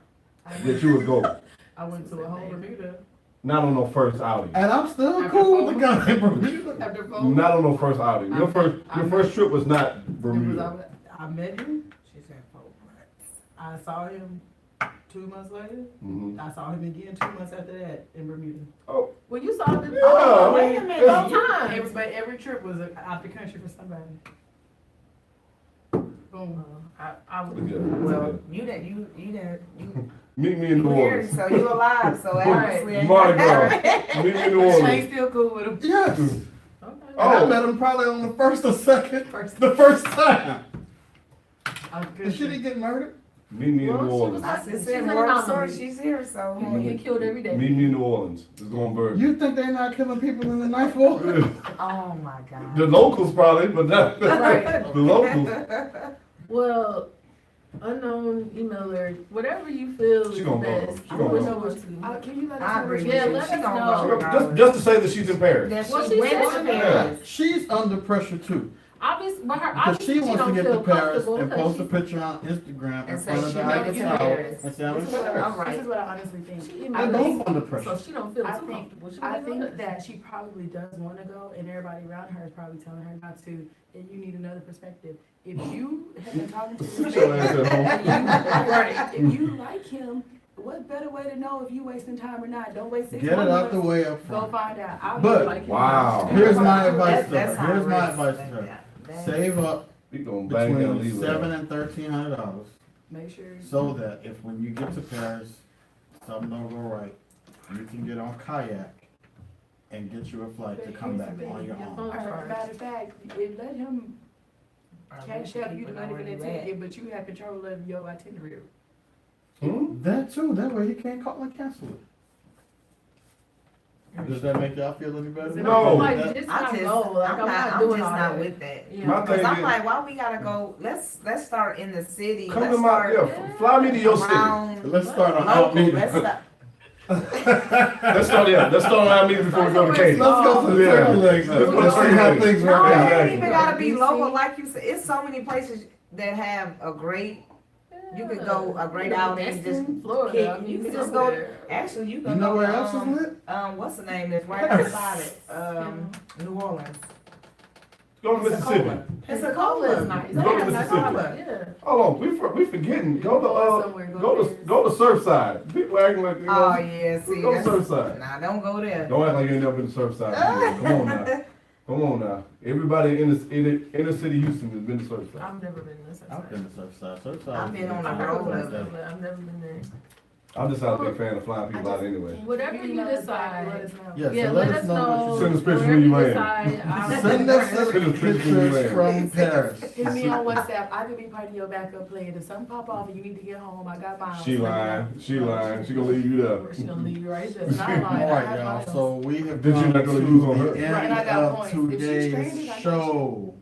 That you would go,
I went to a whole Bermuda
not on no first outing.
And I'm still
After
cool with the
phone.
guy in Bermuda.
after phone.
Not on no first outing. Your first trip was not Bermuda.
I met him.
She said 4 months.
I saw him 2 months later.
Mhm.
I saw him again 2 months after that in Bermuda.
Oh,
well you saw the
Yeah,
wait a
man.
minute, all times.
Every trip was out the country for somebody. Boom.
I would
look at it.
Well, you
Meet me in New
here,
Orleans.
so you alive, so obviously.
Mardi Gras. Meet me in New
Shane's
Orleans.
still cool with him.
Yes.
okay.
And I
Oh.
met him probably on the first or second, the first time. And she didn't get murdered.
Meet me in
Well,
New
she was
Orleans.
I
She's
just
in
said
the
word
mountains.
source, she's here, so.
People get killed every day.
Meet me in New Orleans. It's gonna burn.
You think they're not killing people in the ninth ward?
Oh my God.
The locals probably, but not
Right.
the locals.
Well, unknown emailer, whatever you feel
She
is
gonna go.
best.
She
I
gonna
would
go.
know what to.
Can you let us
I
know
agree
what
with
Yeah,
you.
let
She
us
gonna
know.
go
Just to say that she's in Paris.
That
Well,
she
she
went
said
to
she
Paris.
She's under pressure too.
Obviously, but her
Because
obviously
she wants to
don't
get
feel
to Paris
comfortable
and
because
post a
she's.
picture on Instagram in
And say
front of
she
the
made
Eiffel
it to
Tower
Paris.
and say, I'm in
This is what
Paris.
All right.
This is what I honestly think.
She
They're
emailed
both
us,
under
so
pressure.
she don't feel
I
too
think,
comfortable. She
I
wouldn't do
think
this.
that she probably does want to go, and everybody around her is probably telling her not to. And you need another perspective. If you have been talking to this
Sit your ass at home.
right, if you like him, what better way to know if you wasting time or not? Don't waste 6
Get it
months.
out the way up
Go
front.
find out. I
But-
would like him.
Wow.
Here's my advice to
That's
her.
how
Here's my
it is.
advice to her.
That's-
Save up
We gonna bang and
between
leave
$700
it.
and $1,300
Make sure.
so that if when you get to Paris, something don't go right, you can get on Kayak and get you a flight to come back on your
Your
own.
phone charge.
Matter of fact, it let him cash out you the money for that
Where
ticket, but you have control of your itinerary.
Hmm?
That too. That way he can't call and cancel it. Does that make y'all feel any better?
No.
Like,
That-
just
I
not
just,
go. Like, I'm not doing all
not
that.
with that.
Yeah.
My
Cause
thing
I'm
is-
like, why we gotta go, let's start in the city,
Come
let's
to my,
start
yeah, fly me to your city.
around
Let's start on our
local,
meeting.
let's start.
Let's start on our meeting before we go to Katy.
Let's go to the
Yeah.
turkey legs.
Let's go to
Let's see how
Turkey
things
No,
work
it
out.
ain't
Exactly.
even gotta be
DC.
local, like you said, it's so many places that have a great, you could go a great outing, just
Destin, Florida. I mean,
you can
go
just go,
there.
actually, you
You
can
know
go
where
to,
else is lit?
what's the name that's right outside it, New Orleans.
Go to Mississippi.
Pensacola is nice.
Go
They
to
have nice
Mississippi.
outlets, yeah.
Hold on, we forgetting. Go
somewhere,
to
go there.
go to Surfside. People acting like you
Oh,
know.
yeah, see,
Go to
that's,
Surfside.
nah, don't go there.
Don't act like you ain't never been to Surfside. Come on now. Come on now. Everybody in the inner city Houston has been to Surfside.
I've never been to Surfside.
I've been to Surfside. Surfside.
I've been on the
I've never
road
been
of
to
it.
but I've never been there.
I'm just not a big fan of flying people out anyway.
Whatever you decide.
Let us know.
Yeah,
Yeah,
so
let us know.
what
Send us pictures
wherever
when you
you
land.
decide. I'll-
Send us
Send us pictures when you
pictures
land.
from Paris.
Hit me on WhatsApp. I could be part of your backup plan. If something pop off and you need to get home, I got mine.
She lying. She lying. She gonna leave you there.
She gonna leave you right there.
Not lying.
All right, y'all. So we have
Did you
come
not
to
gonna use on her?
the
Right,
end
I got
of
points. If she's stranded, I
today's
got
show.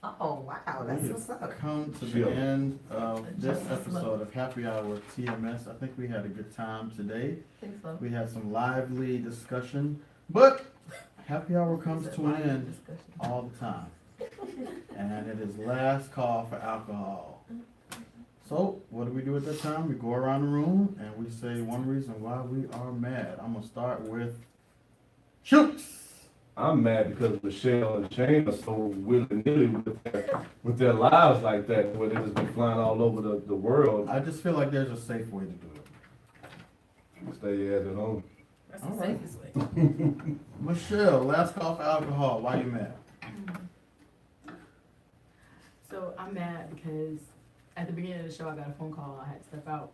Oh, wow, that's what's up.
Come to the
Chill.
end of this
Just
episode of Happy Hour with TMS. I think we had a good time today.
I think so.
We had some lively discussion, but Happy Hour comes to an end all the time. And it is last call for alcohol. So, what do we do at that time? We go around the room and we say one reason why we are mad. I'm gonna start with Shoots.
I'm mad because Michelle and Shane are so willy-nilly with their lives like that, where they just be flying all over the world.
I just feel like there's a safe way to do it.
Stay at home.
That's
All
the
right.
safest way.
Michelle, last call for alcohol. Why you mad?
So I'm mad because at the beginning of the show, I got a phone call. I had to step out.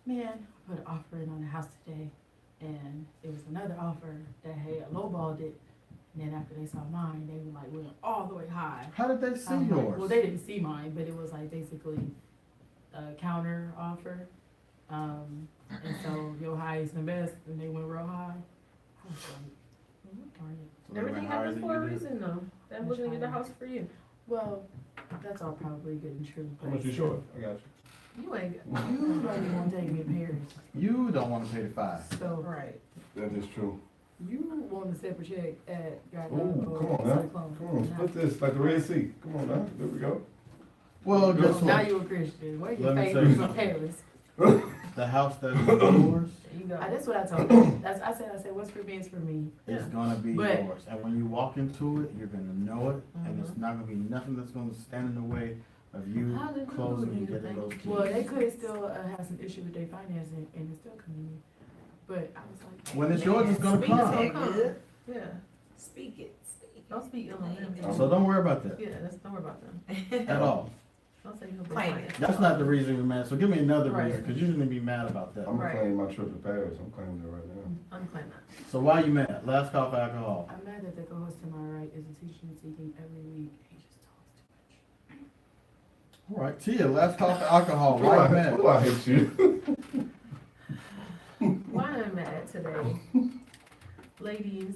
Man, I put an offer in on the house today, and it was another offer that had lowballed it. And then after they saw mine, they were like went all the way high.
How did they see
I'm like,
yours?
well, they didn't see mine, but it was like basically a counter offer. And so your high is the best, and they went real high. I was like, darn it.
So they
Everything
went higher
happens
than
for a
you did?
reason though. That was gonna get the house for you.
Well, that's all probably good and true.
How much you short? I got you.
You ain't
You probably won't take me to Paris.
You don't want to pay the fine.
So
right.
That is true.
you want to separate check at
Ooh, come on now. Come on, split this like the Red Sea. Come on now. There we go.
Well, guess
Now
what?
you a Christian. Where
Let
your
me
faith
tell you
from
something.
Paris?
The house that is yours
There you go.
That's what I told them. I said, what's for me is for me.
is gonna be
But-
yours. And when you walk into it, you're gonna know it, and it's not gonna be nothing that's gonna stand in the way of you
Hallelujah.
closing and getting those keys.
Well, they could still have some issue with their financing and it's still coming in. But I was like,
When it's yours, it's gonna
Speak
come.
that good.
Yeah.
Speak it, speak it.
Don't speak ill on them.
So don't worry about that
Yeah, don't worry about them.
at all.
Don't say you'll be
Claim
fine.
it.
That's not the reason you're mad. So give me another
Right.
reason, because you're gonna be mad about that.
I'm gonna
Right.
claim my trip to Paris. I'm claiming it right now.
Unclaim that.
So why you mad? Last call for alcohol.
I'm mad that the co-host to my right is a teaching and seeking every week. He just talks too much.
All right, Tia, last call for alcohol. Why you mad?
Oh, I hate you.
Why I'm mad today? Ladies,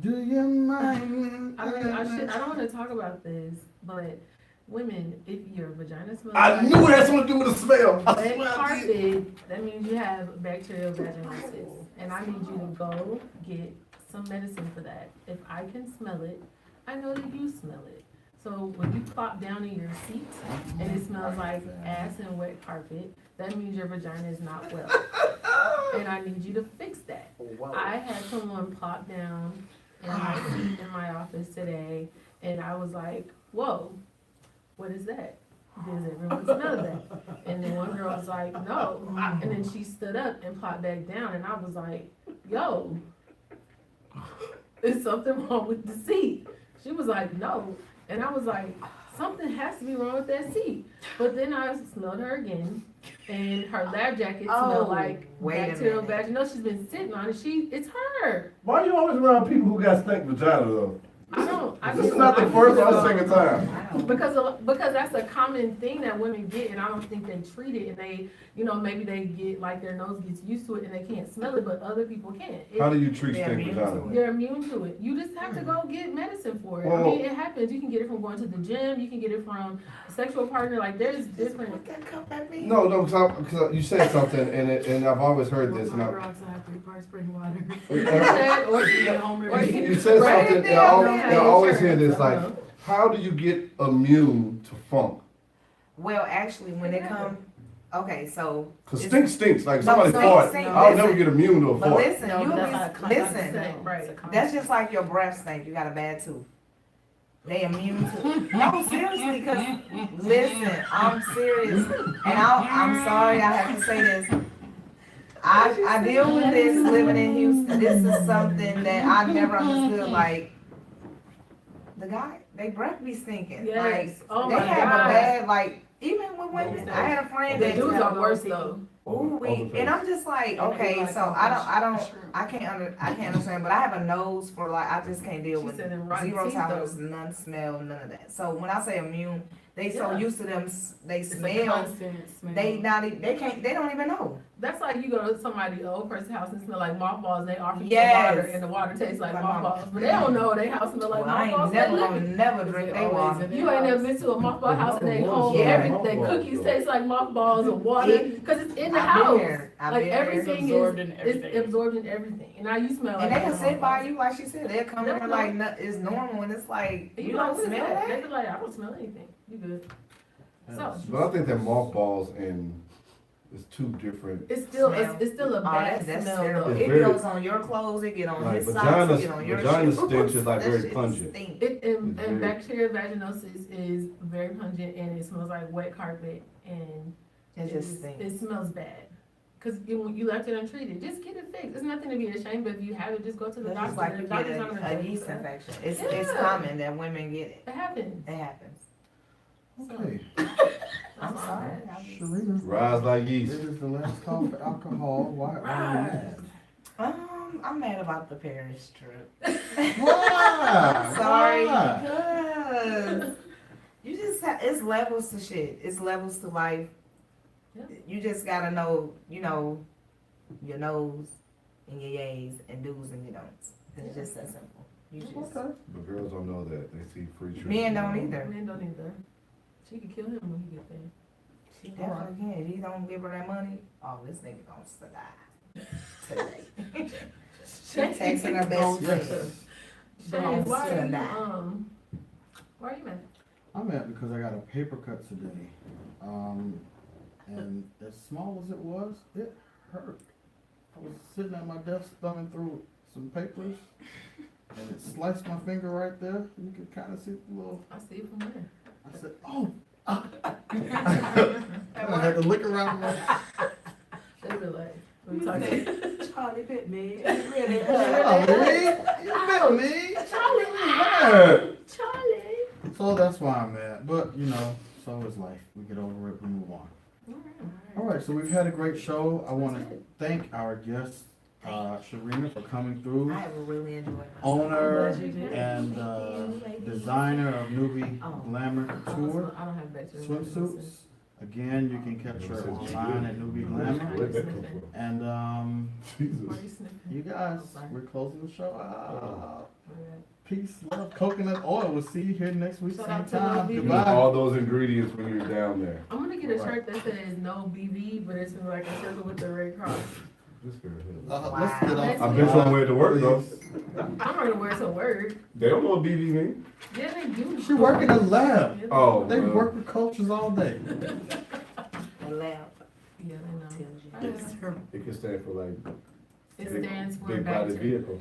Do you mind?
I don't wanna talk about this, but women, if your vagina smells
I
like
knew it had something to do with the smell. I
wet
swear I did.
carpet, that means you have bacterial vaginosis. And I need you to go get some medicine for that. If I can smell it, I know that you smell it. So when you plop down in your seat and it smells like ass and wet carpet, that means your vagina is not well. And I need you to fix that. I had someone plop down in my seat in my office today, and I was like, whoa, what is that? Does everyone smell that? And then one girl was like, no. And then she stood up and plopped back down, and I was like, yo, is something wrong with the seat? She was like, no. And I was like, something has to be wrong with that seat. But then I smelled her again, and her lab jacket smelled like
wait a
bacterial
minute.
vagina. She's been sitting on it. It's her.
Why you always around people who got stink vagina though? This is not the first or second time.
I don't.
Because that's a common thing that women get, and I don't think they treat it, and they, maybe they get, like, their nose gets used to it and they can't smell it, but other people can't.
How do you treat
They're
stink
immune to
vagina?
it.
They're immune to it. You just have to go get medicine for it. I
Well-
mean, it happens. You can get it from going to the gym. You can get it from a sexual partner. Like, there's different.
Put that cup at me.
No, because you said something, and I've always heard this, and
My
I,
rocks, I have 3 parts spring water.
Or
Be at home every day.
you said
Write it
something, and
down.
I always hear this, like,
Uh-huh.
how do you get immune to funk?
Well, actually, when it come, okay, so.
Cause
it's-
stink, like
No,
somebody
stink,
fart,
stink,
I'll never
listen.
get immune to a
But
fart.
listen,
No,
you
that's not a
listen.
constant. Right.
That's just like your breath stink. You got a bad tooth. They immune to. No, seriously, because listen, I'm serious, and I'm sorry I have to say this. I deal with this living in Houston. This is something that I never understood. Like the guy, they breath be stinking.
Yes.
Like
Oh
they
my
have
God.
a bad like Even with women, I had a friend
The
that
dudes are worse though.
Ooh, and I'm just like, okay, so I can't understand, but I have a nose for like, I just can't deal
She
with
said them rotten
zero
teeth,
tolerance,
though.
none smell, none of that. So when I say immune, they so
Yeah.
used to them, they
It's a
smell,
constant smell.
they don't even know.
That's like you go to somebody, an old person's house and smell like mothballs, and they offer you
Yes.
water, and the water tastes like
Like
mothballs. But they don't know their house smell like
Well, I
mothballs.
ain't
They
never
live
gonna
it.
never drink they water.
You ain't never been to a mothball house and they home,
Yeah.
everything, cookies taste like mothballs and water, cause it's in the
I've
house.
been there, I've
Like
been there.
everything
absorbed
is,
in
it's
everything.
absorbed in everything. And now you smell like.
And they can
that
sit by
mothballs.
you, like she said, they'll come in there like it's normal, and it's like,
And
you
you like,
don't
what is
smell
that?
that?
They be like, I don't smell anything. You good. So,
But I think that mothballs and it's two different.
it's still,
Smell.
it's still a bad
That's
smell
terrible.
though.
It's
It
very-
goes on your clothes, it get on
Like,
his socks,
vagina-
it get on your
vagina
shoes.
stench is, like,
That
very
shit
pungent.
stink.
And
It's very-
bacterial vaginosis is very pungent and it smells like wet carpet and
It just stinks.
it smells bad. Cause you left it untreated, just get it fixed. It's nothing to be ashamed of. If you have it, just go to the
It's
doctor.
just like
The
you get
doctor's not gonna
a
judge you
yeast
for that.
infection. It's
Yeah.
common that women get it.
It happens.
It happens.
Okay,
I'm sorry.
Chirrena,
Rise like
this
yeast.
is the last call for alcohol. Why are you mad?
I'm mad about the Paris trip.
Why?
Sorry,
Why?
because you just it's levels to shit. It's levels to life.
Yeah.
You just gotta know, your no's and your yays and do's and your don'ts. It's just that simple. You just
Okay.
But girls don't know that. They see free trips.
men don't either.
Men don't either. She could kill him when he get there.
She definitely can. If he don't give her that money, oh, this nigga gonna die today. She texting her best
Yes.
friend.
Shane,
Don't
why are
say
you,
that.
why are you mad?
I'm mad because I got a paper cut today. And as small as it was, it hurt. I was sitting at my desk thumbing through some papers and it sliced my finger right there. You can kind of see the little,
I see it from there.
I said, oh. I had to look around like,
They be like, we talking.
Charlie bit me.
Really?
Charlie, you bit me.
Charlie, Charlie.
So that's why I'm mad. But, so is life. We get over it, we move on. All right, so we've had a great show. I want to thank our guest, Chirrena, for coming through.
I really enjoyed myself.
Owner
Glad you did.
and
Thank you, ladies.
designer of Newbie
Oh.
Glamour Couture
I don't have bacteria.
swimsuits. Again, you can catch her online at Newbie Glamour.
Where'd that come from?
And
Why
Jesus.
are you sniffing?
you guys, we're closing the show out.
Alright.
Peace, love, coconut oil. We'll see you here next week,
Shout
same
out to
time.
Newbie.
You need
Goodbye.
all those ingredients when you're down there.
I'm gonna get a
Right.
shirt that says no BV, but it's like a circle with the red cross.
This girl here.
Let's get off.
I've been somewhere to work though.
I'm gonna wear some word.
They don't know what BB means.
Yeah, they do.
She work in a lab.
Yeah,
Oh.
They
well.
work with cultures all day.
The lab
Yeah, they know.
tells you.
It can stand for like
It
Big-
stands for
big body
bacteria.
vehicle.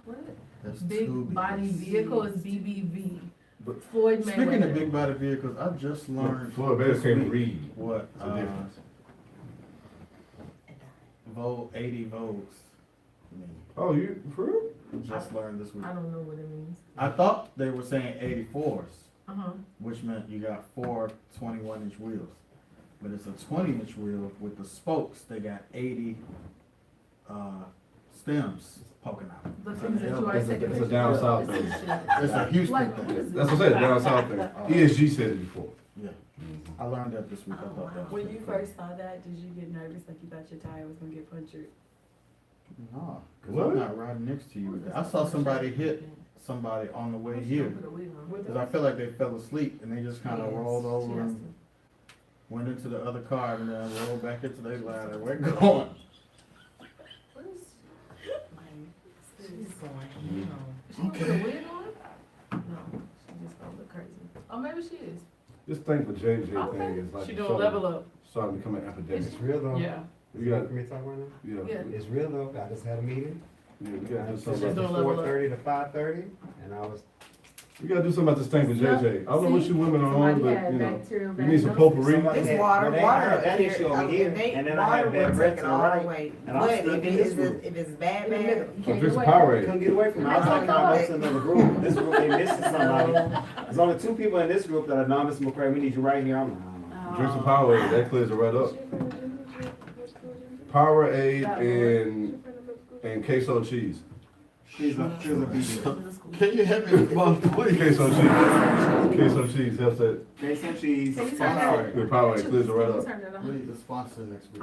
What?
That's
Big
two
body
Bs.
vehicle is BBV.
But-
Floyd Mayweather.
Speaking of big body vehicles, I just learned
Floyd Mayweather
this
can't
week
read.
what
It's a difference.
80 Vogues mean.
Oh, you for real?
Just learned this week.
I don't know what it means.
I thought they were saying 84s,
Uh-huh.
which meant you got 4 21-inch wheels. But it's a 20-inch wheel with the spokes. They got 80 stems poking out.
The
It's
things that
a-
you always
It's a-
take a
it's a
picture
down
of.
south
It's
thing.
a shit.
It's a Houston
Like,
thing.
what is
That's
it?
what I said, down south thing. ESG said it before.
Yeah, I learned that this week. I thought that was
When
pretty
you
cool.
first saw that, did you get nervous like you thought your tire was gonna get punctured?
Nah, because
What?
I'm not riding next to you. I saw somebody hit somebody on the way here.
Put a wig on.
Because I feel like they fell asleep and they just kind of
Yes.
rolled
She
over
has
and
to.
went into the other car and then rolled back into their ladder. We're going.
What is,
She's going,
she gonna put a wig on? No, she just gonna look crazy. Oh, maybe she is.
This thing for JJ
Okay.
thing is like
She doing level up.
starting to become an epidemic.
It's real though.
Yeah.
You got,
Can we talk right now?
yeah,
Yeah.
It's real though. I just had a meeting.
yeah, we
I
gotta do
was
something.
She's
About,
doing level up.
4:30 to 5:30, and I was.
we gotta do something about this thing for JJ. I don't know what you women are on,
Somebody
but
had
you know,
bacterial
you need some
vaginosis.
potpourri.
Somebody
It's
had-
water,
well, they
water.
had that issue over here, and then I had bad breath to the right, and I
But
stuck
if
in
it
this
is,
group.
if it's bad,
In the middle.
bad,
You
So
can't
fix
get
the
away.
power
Couldn't get away from it. I was
That's
trying to
like
find
that.
out to another group. This group, they missing somebody. There's only 2 people in this group that are non Mr. McCray. We need you right here. I'm like,
Drink some Powerade, that clears it right up. Powerade and queso cheese.
She's a Can you help me with both, please?
Queso cheese. Queso cheese helps that.
Queso cheese.
Can you
With
turn that?
Powerade clears it right
Can you
up.
turn that on?
We need the sponsor next week.